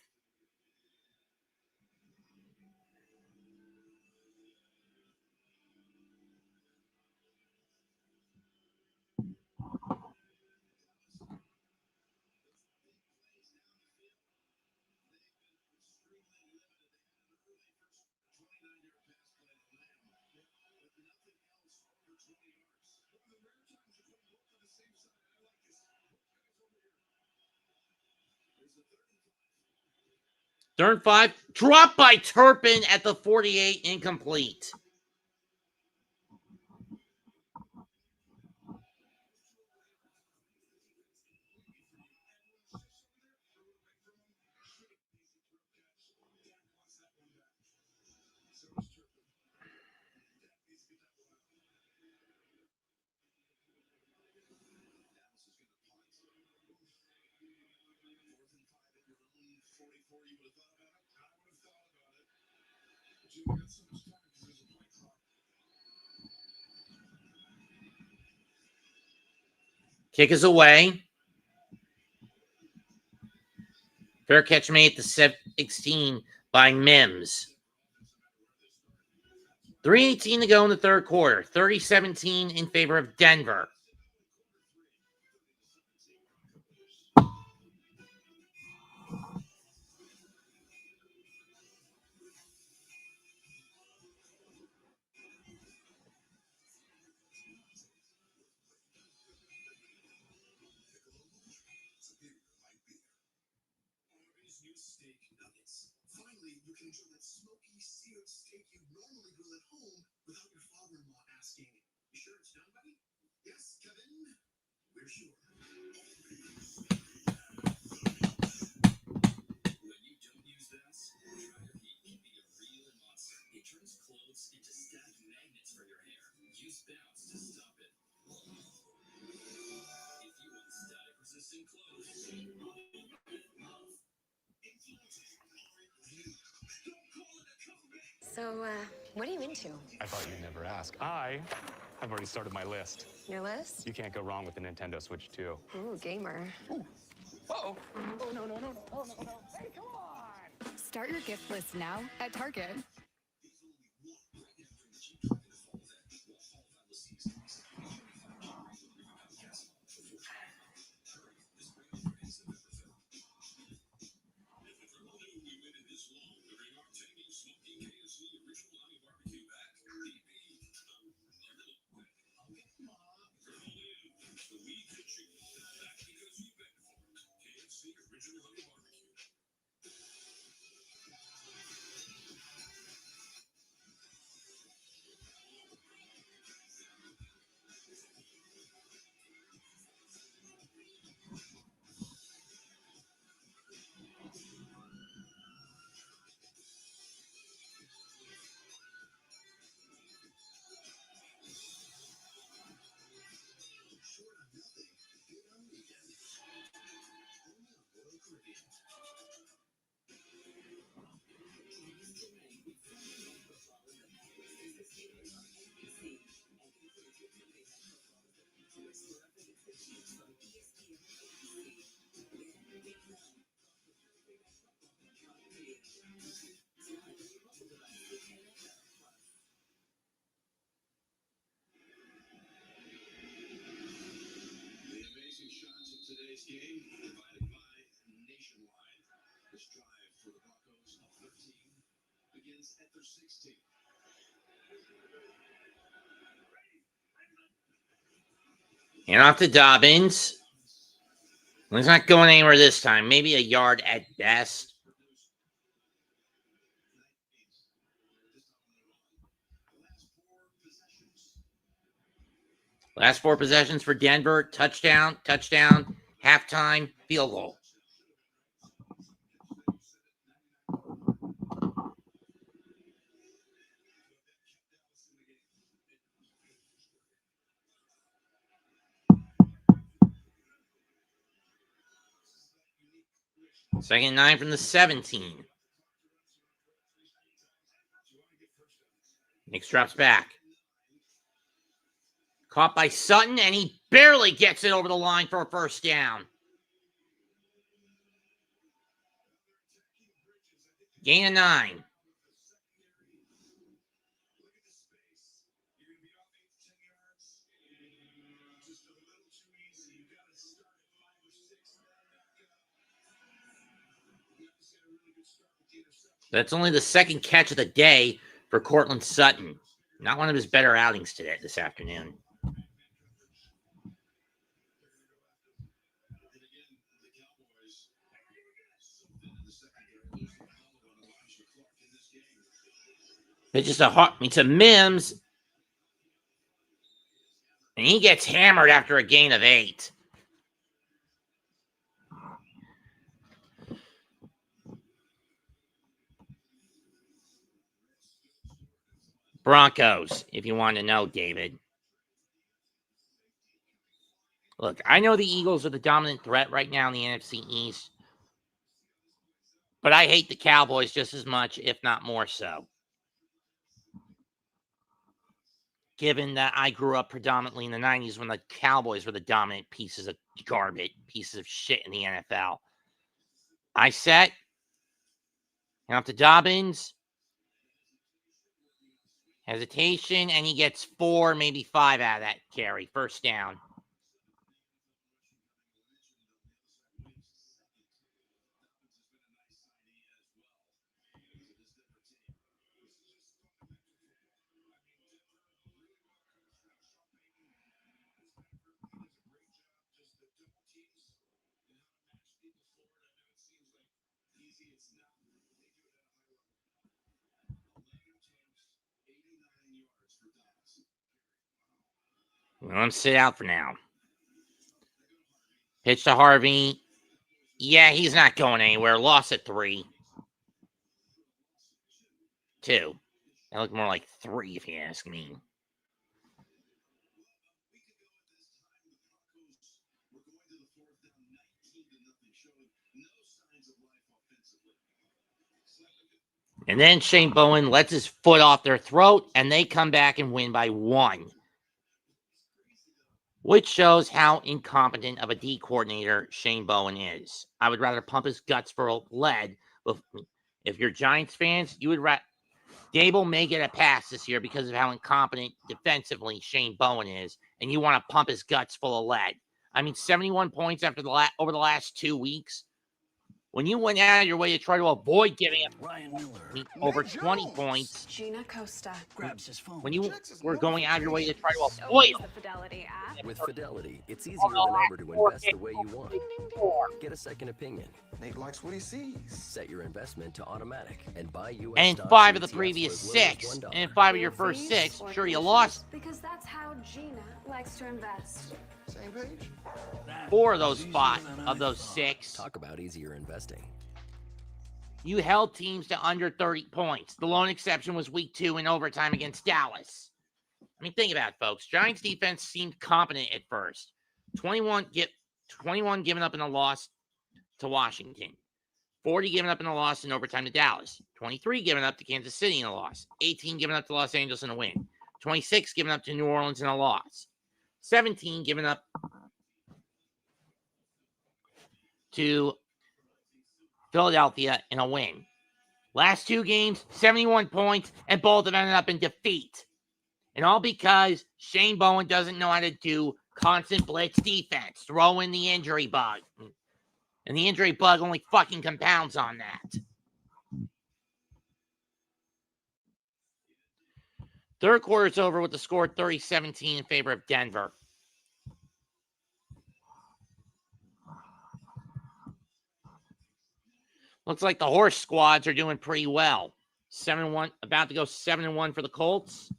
Third and 5. Dropped by Turpin at the 48. Incomplete. Kick is away. Fair catch made at the 16 by Mims. 3:18 to go in the third quarter. 30-17 in favor of Denver. New steak nuggets. Finally, you can enjoy that smoky, seared steak you normally grill at home without your father-in-law asking, "You sure it's done, buddy?" "Yes, Kevin. We're sure." When you don't use this, dryer heat can be a real monster. It turns clothes into static magnets for your hair. Use Bounce to stop it. If you want static-resistant clothes, So, what are you into? I thought you'd never ask. I have already started my list. Your list? You can't go wrong with the Nintendo Switch 2. Ooh, gamer. Uh-oh. Oh, no. Hey, come on! Start your gift list now at Target. And off to Dobbins. He's not going anywhere this time. Maybe a yard at best. Last 4 possessions for Denver. Touchdown, halftime, field goal. Second and 9 from the 17. Nix drops back. Caught by Sutton, and he barely gets it over the line for a first down. Gain of 9. That's only the second catch of the day for Cortland Sutton. Not one of his better outings today, this afternoon. It's just a Mims, and he gets hammered after a gain of 8. Broncos, if you want to know, David. Look, I know the Eagles are the dominant threat right now in the NFC East, but I hate the Cowboys just as much, if not more so. Given that I grew up predominantly in the 90s when the Cowboys were the dominant pieces of garbage, pieces of shit in the NFL. I set, and up to Dobbins. Hesitation, and he gets 4, maybe 5 out of that carry. First down. Let him sit out for now. Pitch to Harvey. Yeah, he's not going anywhere. Loss at 3. 2. That looked more like 3, if you ask me. And then Shane Bowen lets his foot off their throat, and they come back and win by 1. Which shows how incompetent of a D coordinator Shane Bowen is. I would rather pump his guts for lead. If you're Giants fans, you would rather... Dable may get a pass this year because of how incompetent defensively Shane Bowen is, and you want to pump his guts full of lead. I mean, 71 points after over the last 2 weeks. When you went out of your way to try to avoid giving up over 20 points, Gina Costa grabs his phone. When you were going out of your way to try to avoid the Fidelity app. With Fidelity, it's easier than ever to invest the way you want. Get a second opinion. Nate likes what he sees. Set your investment to automatic and buy US and stocks 5 of the ETFs previous for as little as 6, $1. and 5 of your first 6, sure you lost. Because that's how Gina likes to invest. Same page. 4 of those 5 of those 6. Talk about easier investing. You held teams to under 30 points. The lone exception was week 2 in overtime against Dallas. I mean, think about it, folks. Giants defense seemed competent at first. 21 given up in a loss to Washington. 40 given up in a loss in overtime to Dallas. 23 given up to Kansas City in a loss. 18 given up to Los Angeles in a win. 26 given up to New Orleans in a loss. 17 given up to Philadelphia in a win. Last 2 games, 71 points, and both have ended up in defeat. And all because Shane Bowen doesn't know how to do constant blitz defense. Throw in the injury bug. And the injury bug only fucking compounds on that. Third quarter's over with the score 30-17 in favor of Denver. Looks like the horse squads are doing pretty well. 7-1, about to go 7-1 for the Colts.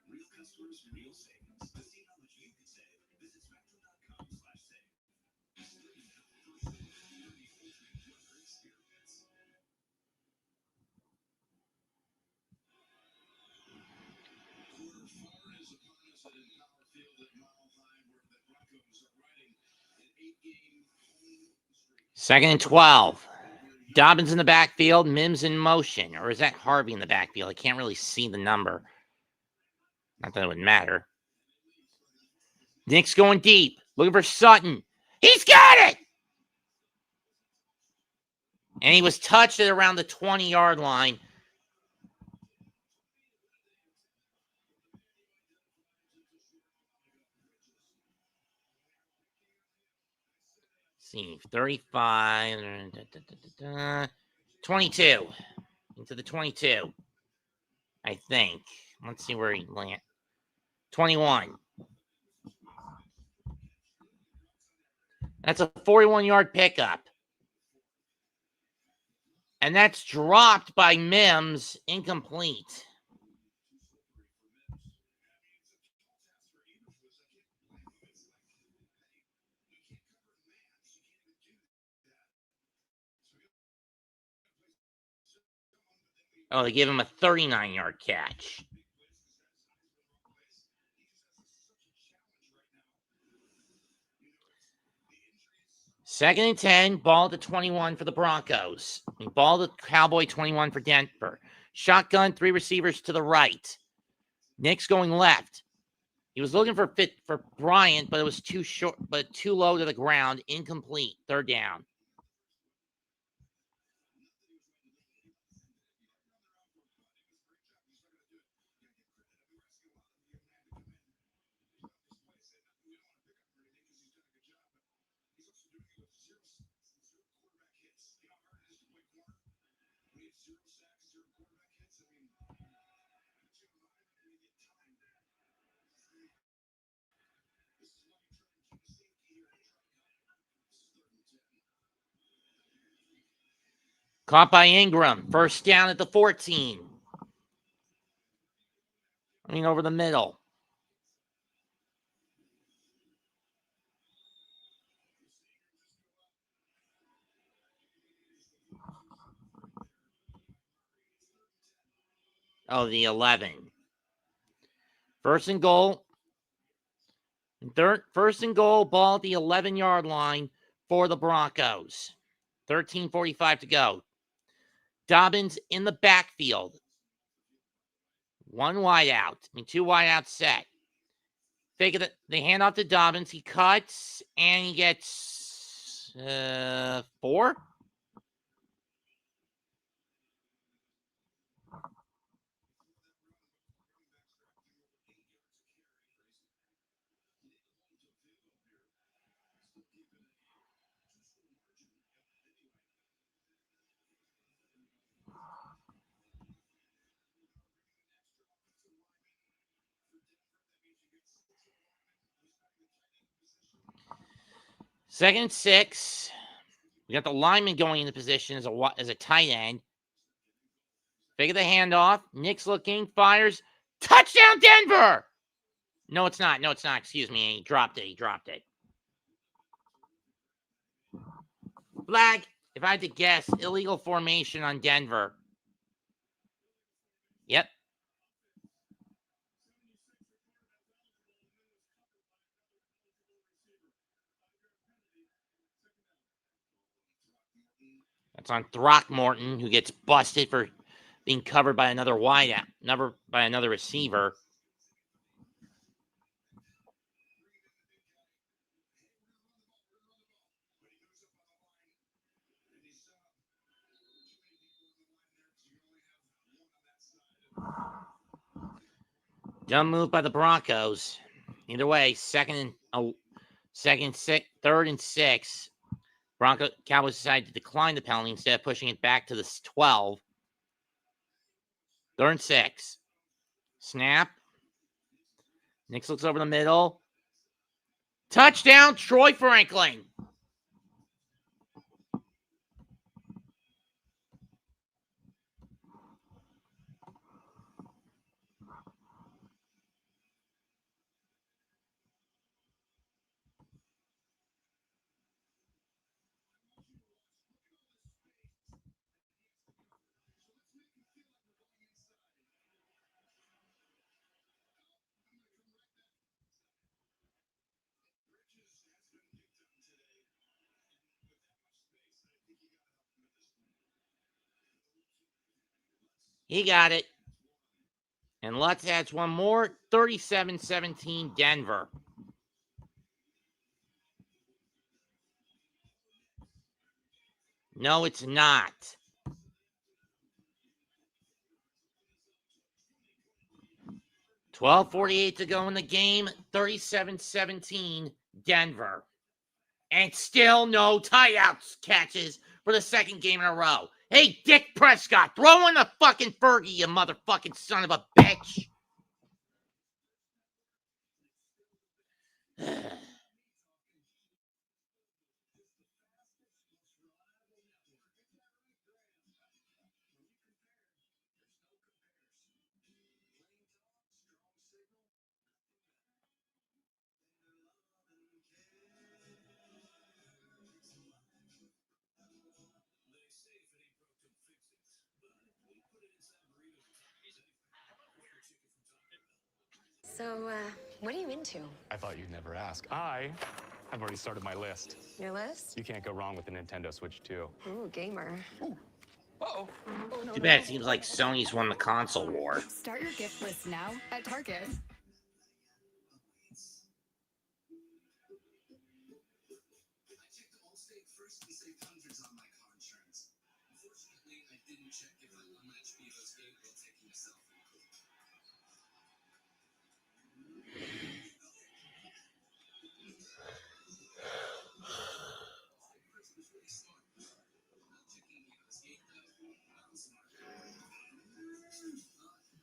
Real customers, real savings. To see how much you can save, visit spectrum.com/save. Quarter four is upon us at Empower Field at Mile High, where the Broncos are riding an 8-game home streak. 2nd and 12. Dobbins in the backfield, Mims in motion. Or is that Harvey in the backfield? I can't really see the number. Not that it would matter. Nick's going deep. Looking for Sutton. He's got it! And he was touched at around the 20-yard line. See, 35, 22. Into the 22, I think. Let's see where he landed. 21. That's a 41-yard pickup. And that's dropped by Mims, incomplete. Oh, they gave him a 39-yard catch. Second and 10, ball at the 21 for the Broncos. Ball at the Cowboy 21 for Denver. Shotgun, 3 receivers to the right. Nick's going left. He was looking for Bryant, but it was too short, but too low to the ground. Incomplete. 3rd down. Caught by Ingram. 1st down at the 14. Over the middle. Oh, the 11. 1st and goal. 1st and goal, ball at the 11-yard line for the Broncos. 13:45 to go. Dobbins in the backfield. 1 wide out. 2 wide out set. Fake it. They hand off to Dobbins. He cuts, and he gets 4. Second and 6. We got the lineman going into position as a tight end. Fake the handoff. Nick's looking, fires. Touchdown, Denver! No, it's not. Excuse me. He dropped it. Flag. If I had to guess, illegal formation on Denver. Yep. That's on Throckmorton, who gets busted for being covered by another wideout, by another receiver. Dumb move by the Broncos. Either way, third and 6. Cowboys decided to decline the penalty instead of pushing it back to the 12. 3rd and 6. Snap. Nix looks over the middle. Touchdown, Troy Franklin. He got it. And Lutz adds one more. 37-17 Denver. No, it's not. 12:48 to go in the game. 37-17 Denver. And still no tie-outs catches for the second game in a row. Hey, Dick Prescott, throw in the fucking Fergie, you motherfucking son of a bitch. So, what are you into? I thought you'd never ask. I have already started my list. Your list? You can't go wrong with the Nintendo Switch 2. Ooh, gamer. Uh-oh. Oh, no, Too bad it seems like Sony's won the console war. Start your gift list now at Target.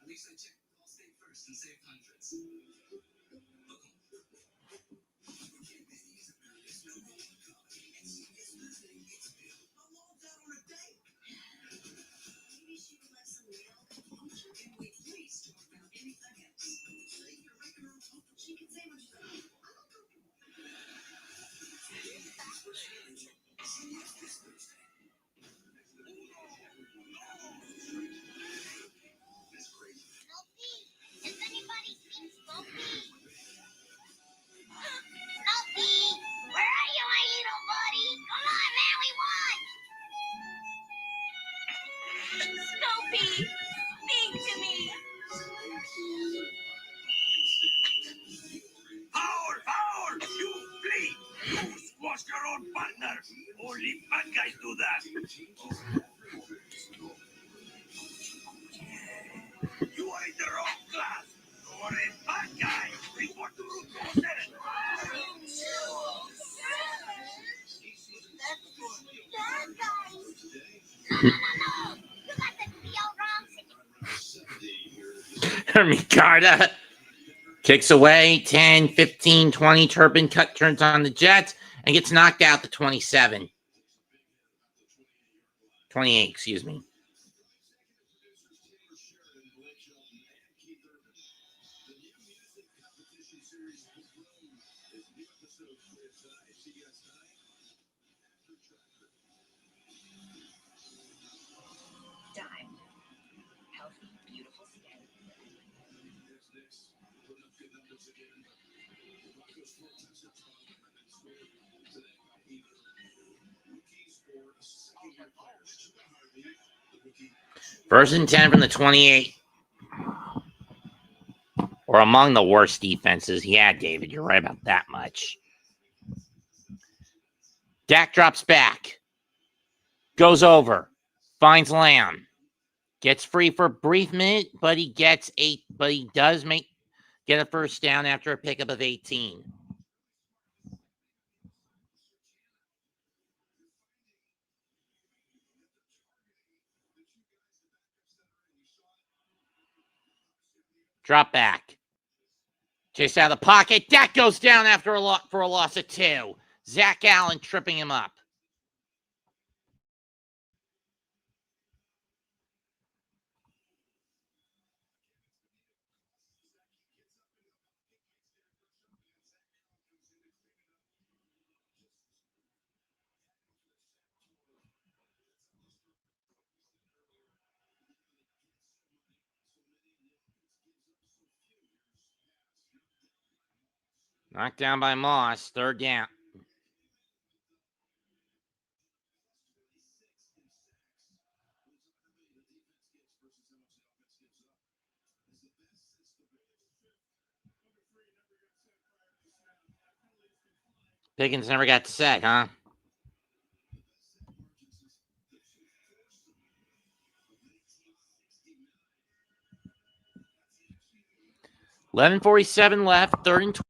At least I checked Allstate first and saved hundreds. Maybe she would let some mail and wait least about anything else. She can say what she's like. Does anybody speak Smoky? Smoky! Where are you, my little buddy? Come on, man, we won! Snoopy, speak to me! Power, power! You flee! You squash your own partner! Only bad guys do that! You are in the wrong class! You are a bad guy! Report to Route 207! Bad guys! No! You got the deal wrong. Ricarda kicks away. 10, 15, 20. Turpin turns on the Jets and gets knocked out to 27. 28, excuse me. Dime. Healthy, beautiful skin. First and 10 from the 28. Or among the worst defenses. Yeah, David, you're right about that much. Dak drops back. Goes over. Finds Lamb. Gets free for a brief minute, but he does get a first down after a pickup of 18. Drop back. Chase out of the pocket. Dak goes down after a loss of 2. Zach Allen tripping him up. Knocked down by Moss. Third down. Pickens never got set, huh? $11:47 left. Third and 20.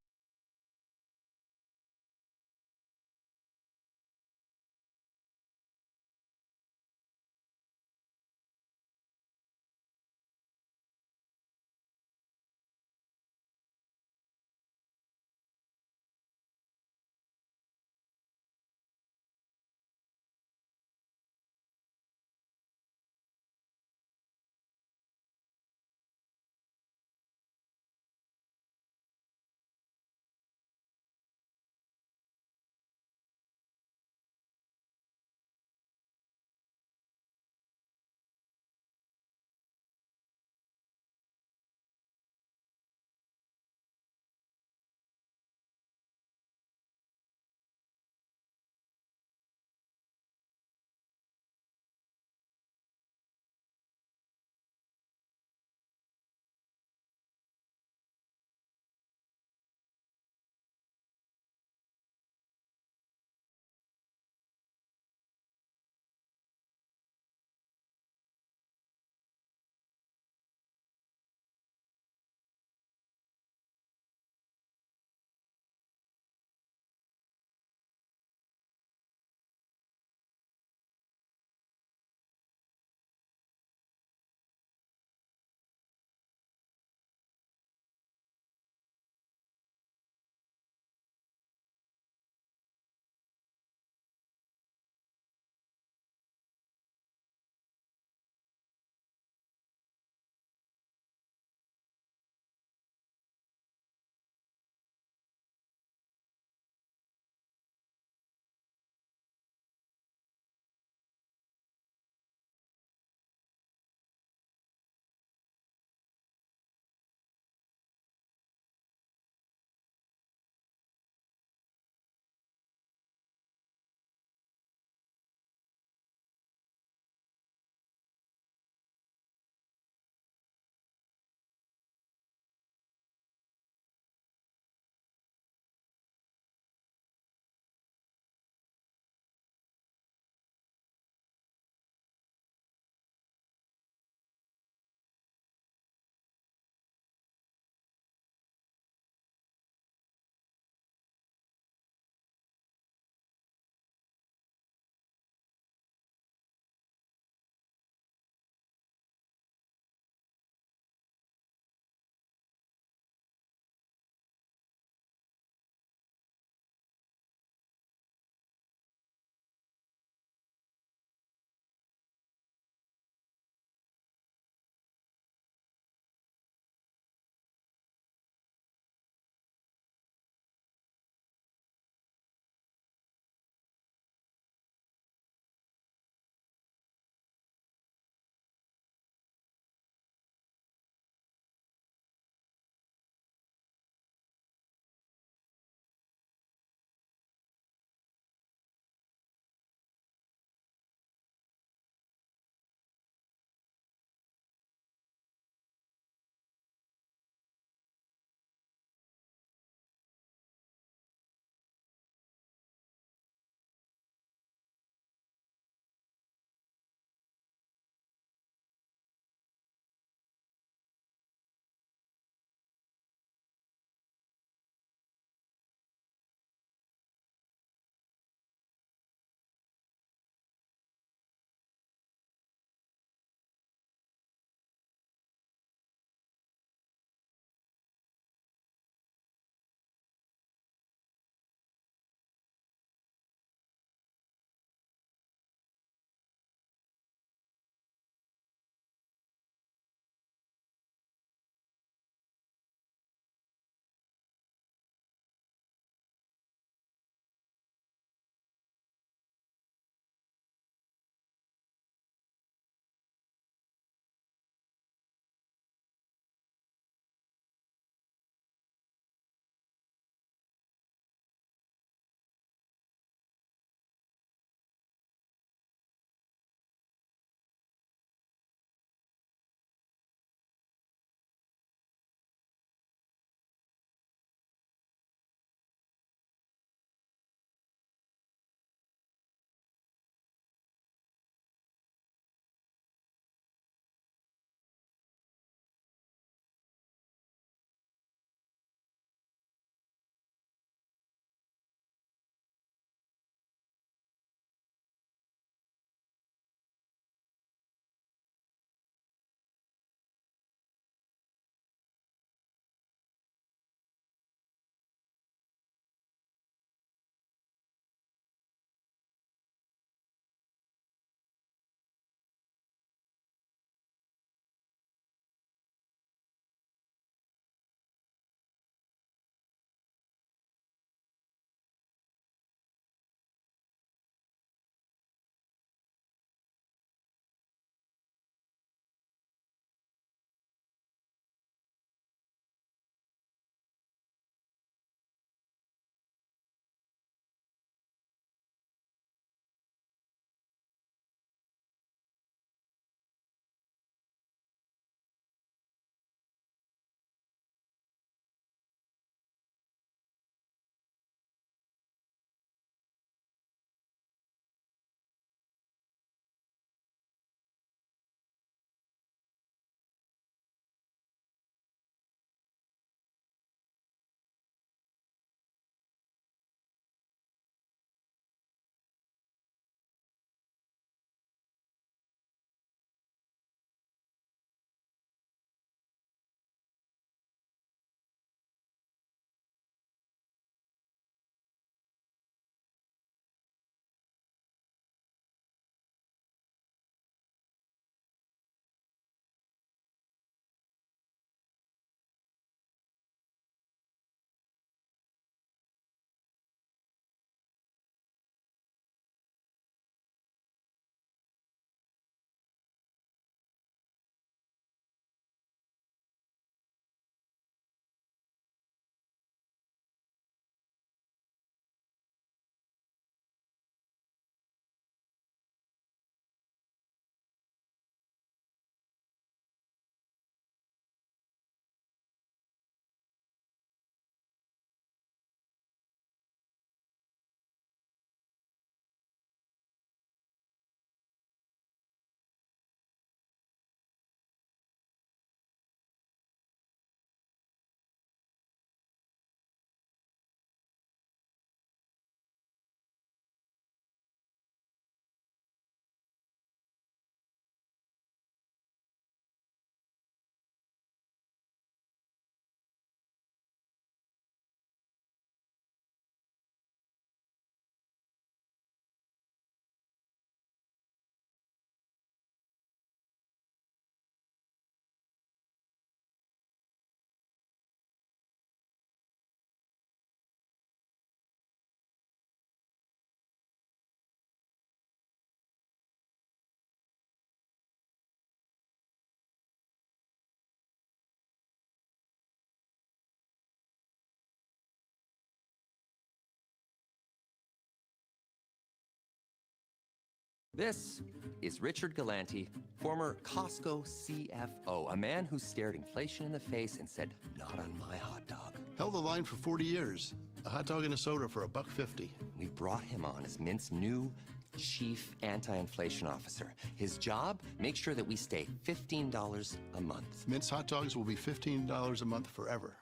This is Richard Galanti, former Costco CFO, a man who stared inflation in the face and said, "Not on my hot dog." Held the line for 40 years. A hot dog and a soda for $1.50. We brought him on as Mint's new chief anti-inflation officer. His job, make sure that we stay $15 a month. Mint's hot dogs will be $15 a month forever.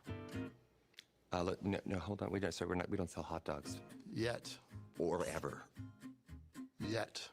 No, hold on. We don't sell hot dogs. Yet. Or ever. Yet.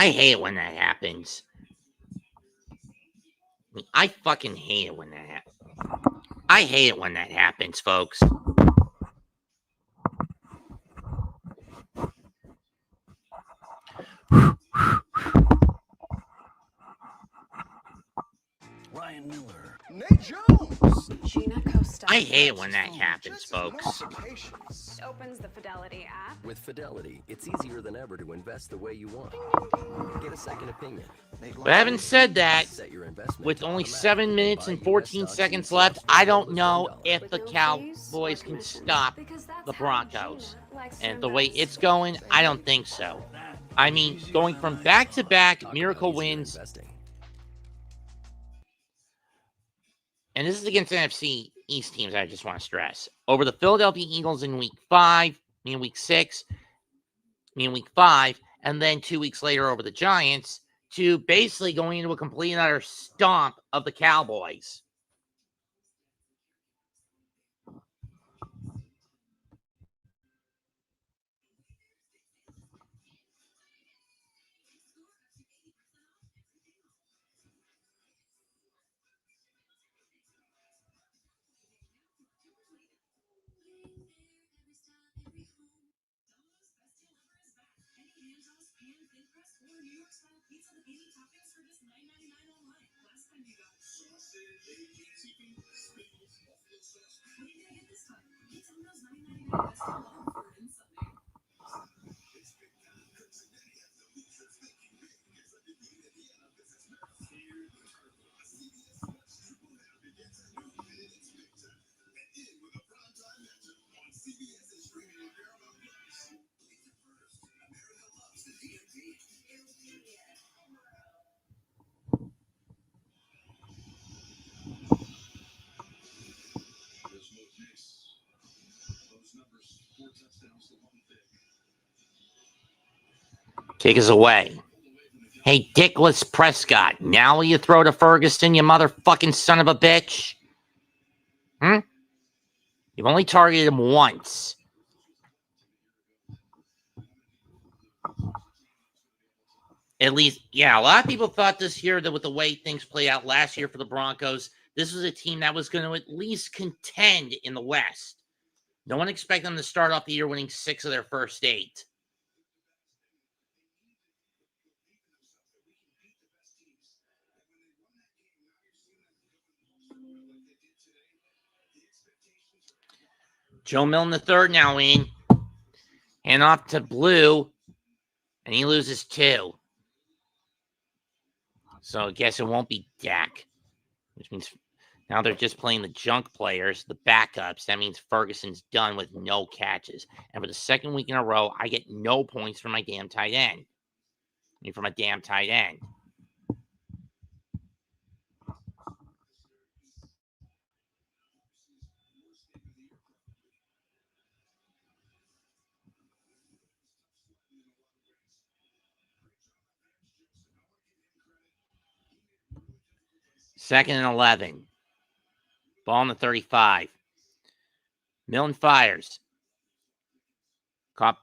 I hate it when that happens. I fucking hate it when that happens. I hate it when that happens, folks. Ryan Miller. Nate Jones. Gina Costa. I hate it when that happens, folks. It opens the Fidelity app. With Fidelity, it's easier than ever to invest the way you want. Get a second opinion. But having said that, Set your investment with to only automatic 7 minutes and 14 seconds left, I don't know if the Cowboys can stop the Broncos. And the way it's going, I don't think so. I mean, going from back-to-back miracle wins, and this is against NFC East teams, I just want to stress, over the Philadelphia Eagles in week 6, week 5, and then 2 weeks later over the Giants, to basically going into a complete and utter stomp of the Cowboys. Kick us away. Hey, Dickless Prescott, now will you throw to Ferguson, you motherfucking son of a bitch? You've only targeted him once. At least, yeah, a lot of people thought this year that with the way things played out last year for the Broncos, this was a team that was going to at least contend in the West. No one expected them to start off the year winning 6 of their first 8. Joe Milton III now in. Hand off to Blue, and he loses 2. So I guess it won't be Dak, which means now they're just playing the junk players, the backups. That means Ferguson's done with no catches. And for the second week in a row, I get no points for my damn tight end. I mean, for my damn tight end. Second and 11. Ball on the 35. Milton fires. Caught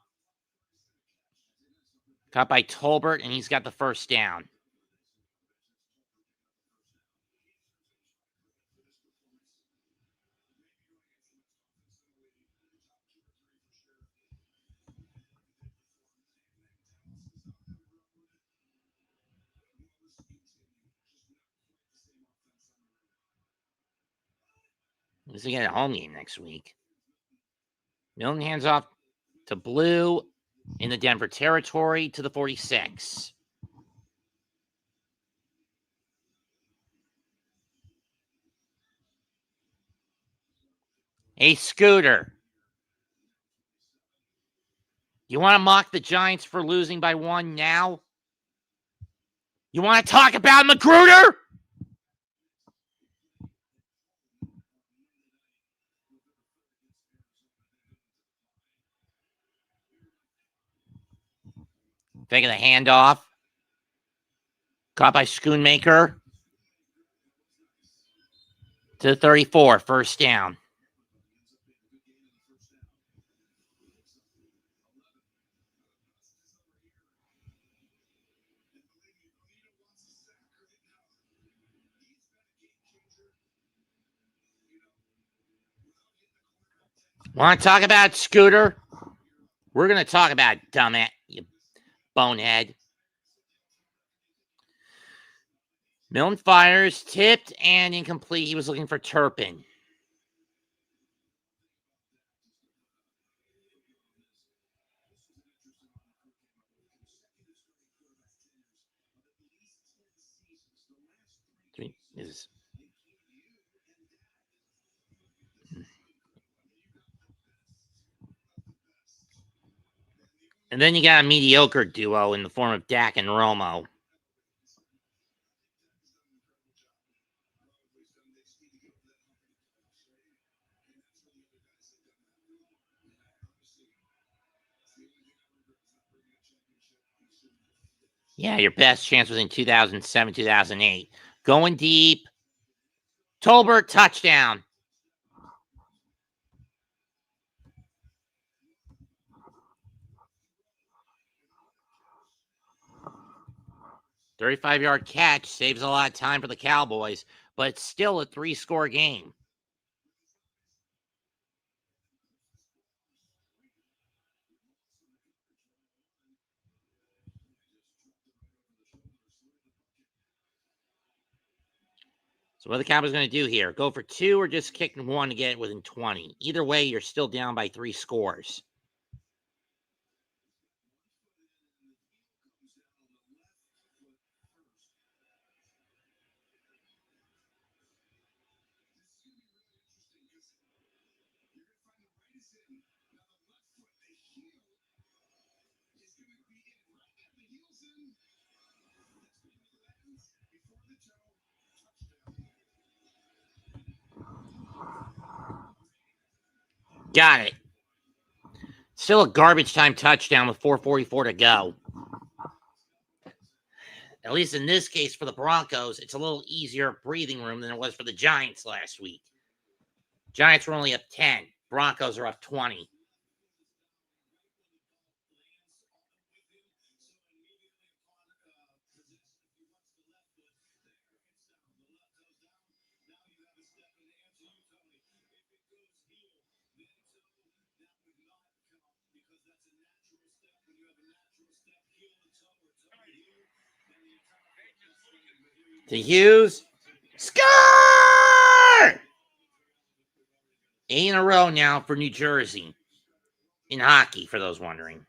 by Tolbert, and he's got the first down. This is again a home game next week. Milton hands off to Blue in the Denver territory to the 46. Hey, Scooter. You want to mock the Giants for losing by 1 now? You want to talk about Magruder? Taking the handoff. Caught by Schoonmaker. To the 34. First down. Want to talk about Scooter? We're going to talk about dumbass, you bonehead. Milton fires, tipped and incomplete. He was looking for Turpin. And then you got a mediocre duo in the form of Dak and Romo. Yeah, your best chance was in 2007, 2008. Going deep. Tolbert, touchdown. "35-yard catch saves a lot of time for the Cowboys, but it's still a 3-score game. So what are the Cowboys going to do here? Go for 2 or just kick 1 to get it within 20? Either way, you're still down by 3 scores. Got it. Still a garbage time touchdown with 4:44 to go. At least in this case for the Broncos, it's a little easier breathing room than it was for the Giants last week. Giants were only up 10. Broncos are up 20. To Hughes. Score! 8 in a row now for New Jersey. In hockey, for those wondering.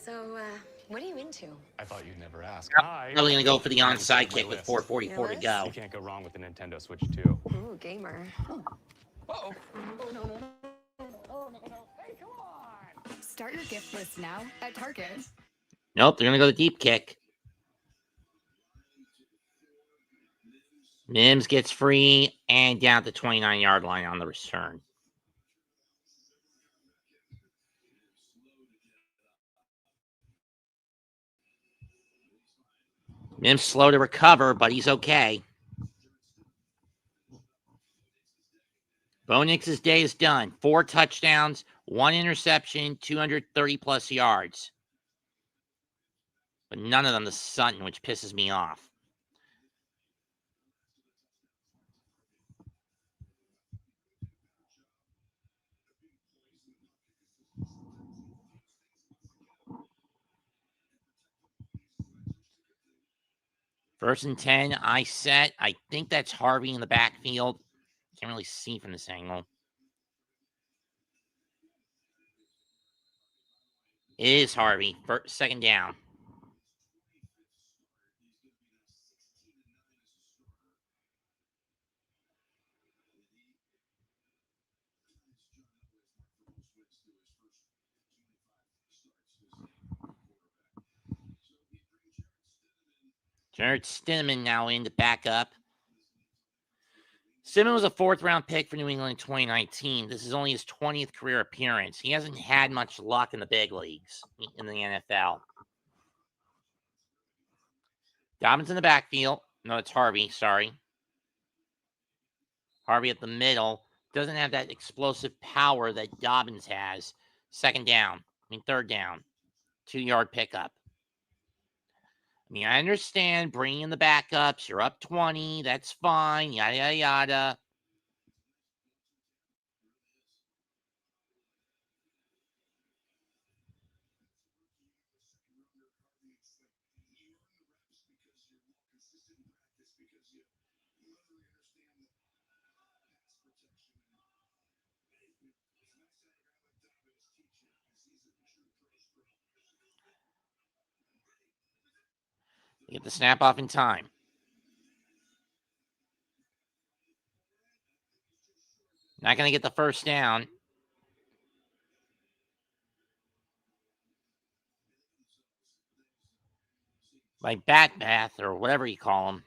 So, what are you into? I thought you'd never ask. Probably going to go for the onside kick with 4:44 to go. You can't go wrong with the Nintendo Switch 2. Ooh, gamer. Uh-oh. Oh, no. Hey, come on! Start your gift list now at Target. Nope, they're going to go the deep kick. Mims gets free and down at the 29-yard line on the return. Mims slow to recover, but he's okay. Bo Nix's day is done. 4 touchdowns, 1 interception, 230-plus yards. But none of them to Sutton, which pisses me off. First and 10, I set. I think that's Harvey in the backfield. Can't really see from this angle. It is Harvey. Second down. Jared Stinneman now in to back up. Stinneman was a 4th-round pick for New England in 2019. This is only his 20th career appearance. He hasn't had much luck in the big leagues in the NFL. Dobbins in the backfield. No, it's Harvey. Sorry. Harvey at the middle. Doesn't have that explosive power that Dobbins has. Third down. 2-yard pickup. I mean, I understand bringing in the backups. You're up 20. That's fine. Yada, yada, yada. Get the snap off in time. Not going to get the first down. By Bat Bath or whatever you call them.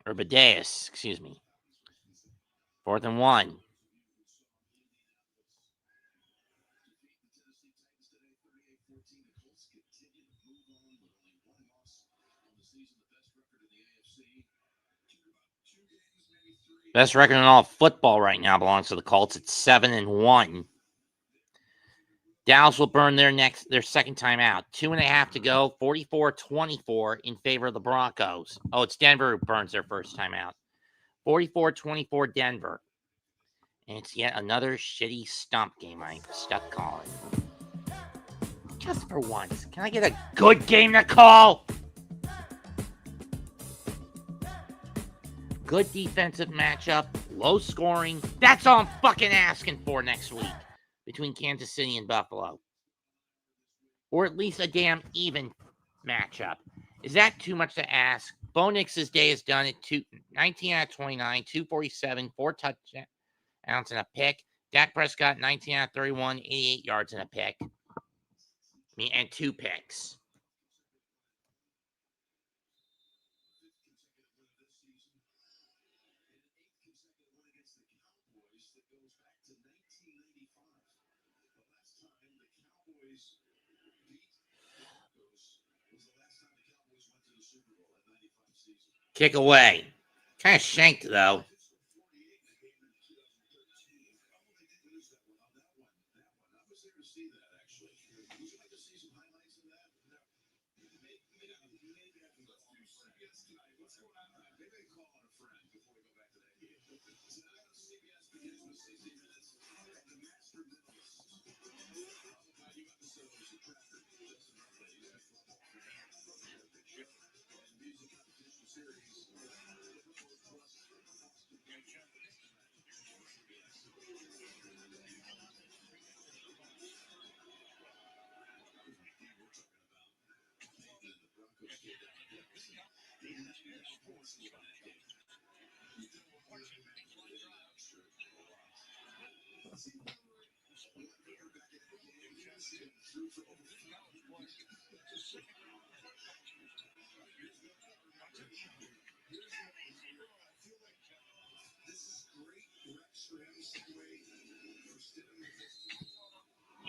Or Badeas, excuse me. 4th and 1. Best record in all football right now belongs to the Colts. It's 7-1. Dallas will burn their second time out. 2.5 to go. 44-24 in favor of the Broncos. Oh, it's Denver who burns their first time out. 44-24 Denver. And it's yet another shitty stump game I'm stuck calling. Just for once. Can I get a good game to call? Good defensive matchup. Low scoring. That's all I'm fucking asking for next week. Between Kansas City and Buffalo. Or at least a damn even matchup. Is that too much to ask? Bo Nix's day is done at 19 out of 29, 247, 4 touchdowns and a pick. Dak Prescott, 19 out of 31, 88 yards and a pick. And 2 picks. Kick away. Kind of shanked, though.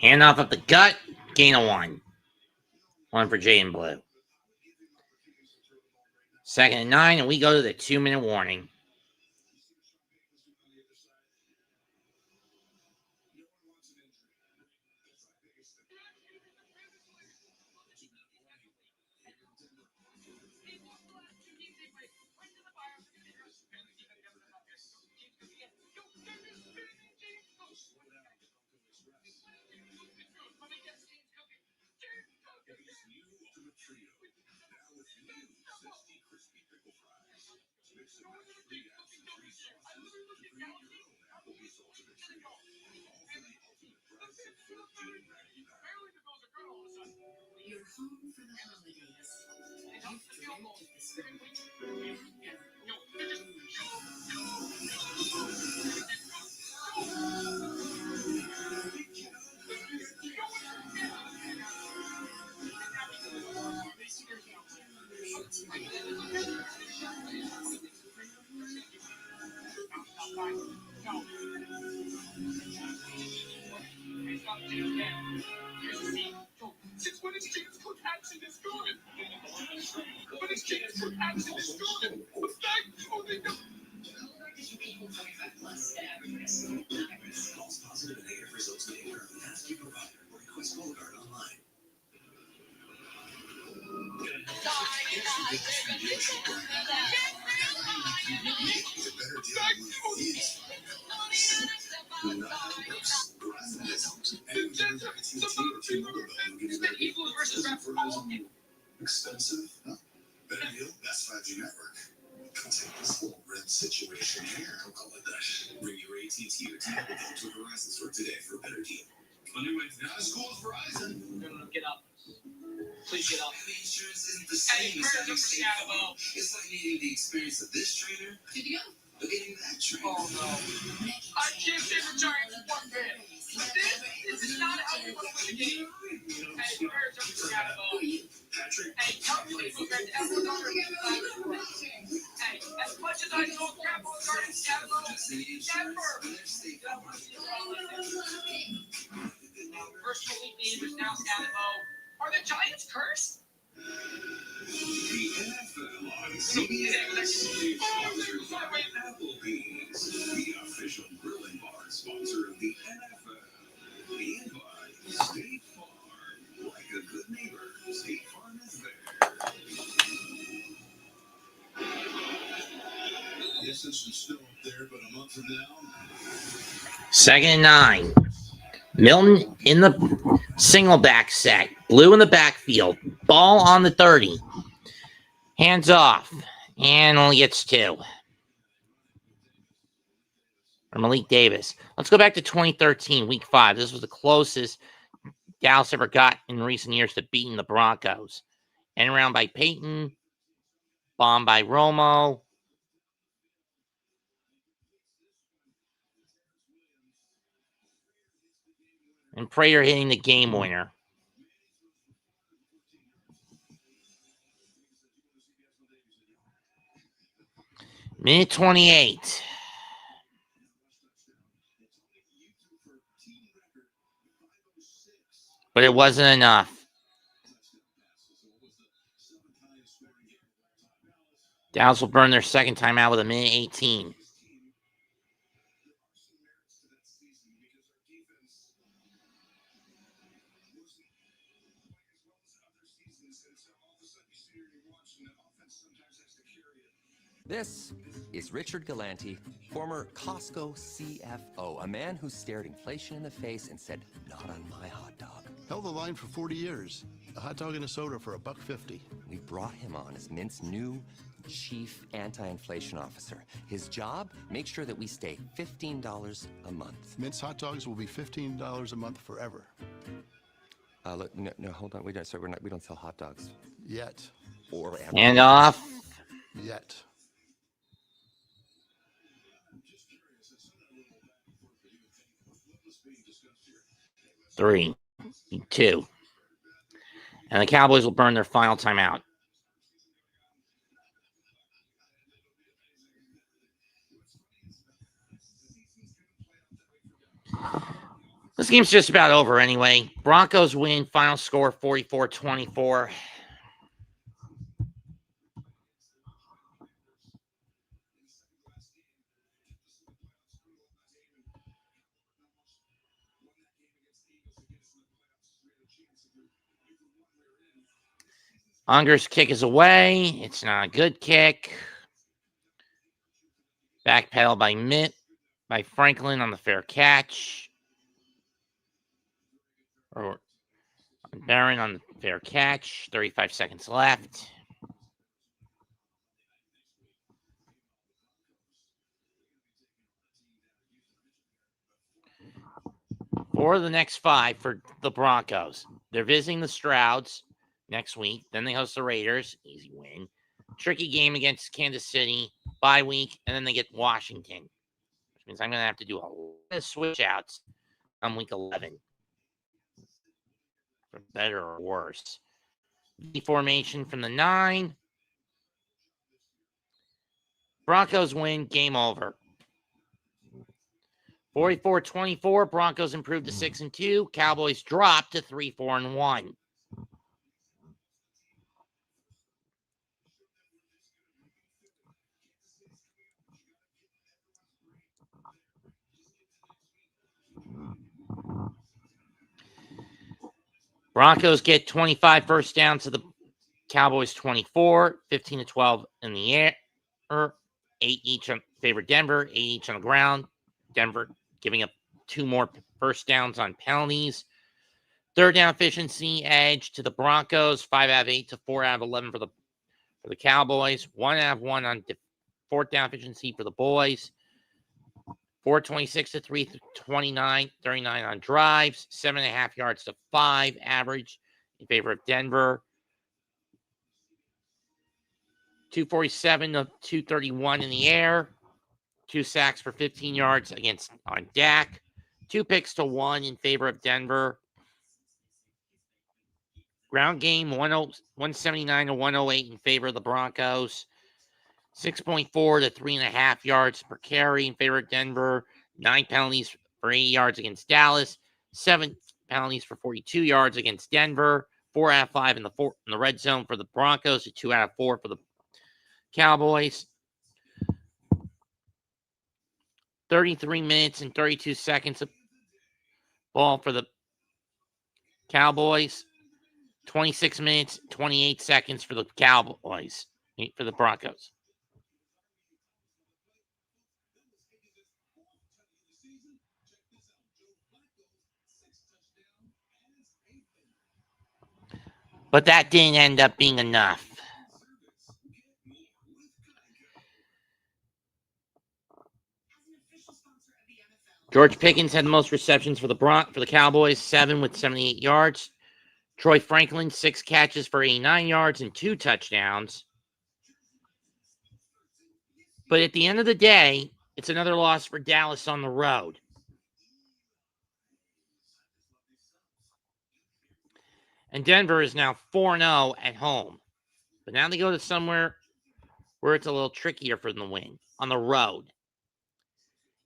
Handoff up the gut. Gain of 1. 1 for Jay and Blue. 2nd and 9, and we go to the 2-minute warning. You're home for the holidays. You've dreamt of this moment. Since when is James Cook action is good? When is James Cook action is good? What's that? Oh, they don't. False positive and negative results may occur. Ask your provider or request Cologuard online. Expensive? No. Better deal? That's 5G network. Come take this little red situation here. Don't call it that. Bring your AT&T or tablet down to a Verizon store today for a better deal. Anyways, not as cool as Verizon. No, get up. Please get up. Having insurance isn't the same as having State Farm. It's like needing the experience of this trainer or getting that trainer. Oh no. I can't save the Giants one bit. This is not how we want to win the game. Hey, Bears are Seattle. Patrick. Hey, tell me people that everyone under Hey, as much as I told Grandpa Garden Seattle, never. First League name is now Seattle. Are the Giants cursed? The NFL on CBS. Sponsored by Applebee's, the official grilling bar sponsor of the NFL. And by State Farm. Like a good neighbor, State Farm is there. Yes, this is still up there, but a month from now. 2nd and 9. Milton in the single back set. Blue in the backfield. Ball on the 30. Hands off. And only gets 2. Or Malik Davis. Let's go back to 2013, week 5. This was the closest Dallas ever got in recent years to beating the Broncos. End around by Peyton. Bomb by Romo. And Prater hitting the game winner. Minute 28. But it wasn't enough. Dallas will burn their second time out with a minute 18. This is Richard Galanti, former Costco CFO, a man who stared inflation in the face and said, "Not on my hot dog." Held the line for 40 years. A hot dog and a soda for $1.50. We brought him on as Mint's new chief anti-inflation officer. His job, make sure that we stay $15 a month. Mint's hot dogs will be $15 a month forever. Look, no, hold on. We don't sell hot dogs Yet. or And off. Yet. 3, 2. And the Cowboys will burn their final timeout. This game's just about over anyway. Broncos win. Final score 44-24. Unger's kick is away. It's not a good kick. Backpedal by Franklin on the fair catch. Or Barron on the fair catch. 35 seconds left. For the next 5 for the Broncos. They're visiting the Strouds next week. Then they host the Raiders. Easy win. Tricky game against Kansas City. Bye week. And then they get Washington. Which means I'm going to have to do a lot of switch outs on week 11. For better or worse. V formation from the 9. Broncos win. Game over. 44-24. Broncos improved to 6-2. Cowboys dropped to 3-4-1. Broncos get 25 first downs to the Cowboys 24, 15-12 in the air, 8 each on favor Denver, 8 each on the ground. Denver giving up 2 more first downs on penalties. Third down efficiency edge to the Broncos, 5 out of 8 to 4 out of 11 for the Cowboys. 1 out of 1 on fourth down efficiency for the boys. 426 to 329, 39 on drives, 7.5 yards to 5 average in favor of Denver. 247 to 231 in the air. 2 sacks for 15 yards on Dak. 2 picks to 1 in favor of Denver. Ground game 179 to 108 in favor of the Broncos. 6.4 to 3.5 yards per carry in favor of Denver. 9 penalties for 80 yards against Dallas. 7 penalties for 42 yards against Denver. 4 out of 5 in the red zone for the Broncos. 2 out of 4 for the Cowboys. 33 minutes and 32 seconds of ball for the Cowboys. 26 minutes, 28 seconds for the Cowboys, for the Broncos. But that didn't end up being enough. George Pickens had the most receptions for the Cowboys, 7 with 78 yards. Troy Franklin, 6 catches for 89 yards and 2 touchdowns. But at the end of the day, it's another loss for Dallas on the road. And Denver is now 4-0 at home. But now they go to somewhere where it's a little trickier for them to win, on the road.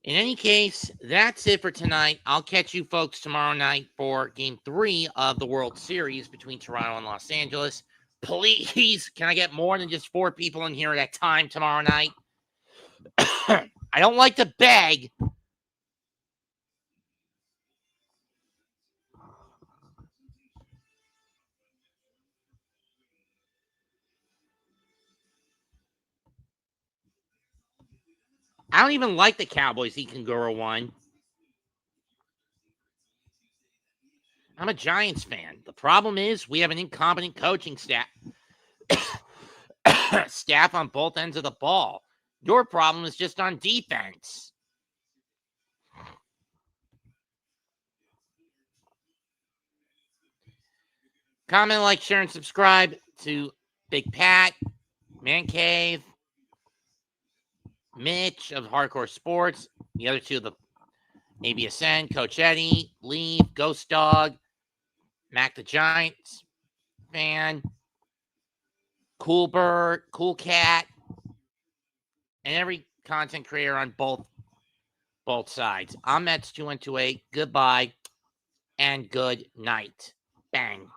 In any case, that's it for tonight. I'll catch you folks tomorrow night for Game 3 of the World Series between Toronto and Los Angeles. Please, can I get more than just 4 people in here at a time tomorrow night? I don't like to beg. I don't even like the Cowboys. He can go 1. I'm a Giants fan. The problem is we have an incompetent coaching staff on both ends of the ball. Your problem is just on defense. Comment, like, share, and subscribe to Big Pat, Man Cave, Mitch of Hardcore Sports, the other 2 of the ABSN, Coach Eddie, Leave, Ghost Dog, Mac the Giants fan, Cool Bird, Cool Cat, and every content creator on both sides. I'm Mets2128. Goodbye and good night. Bang.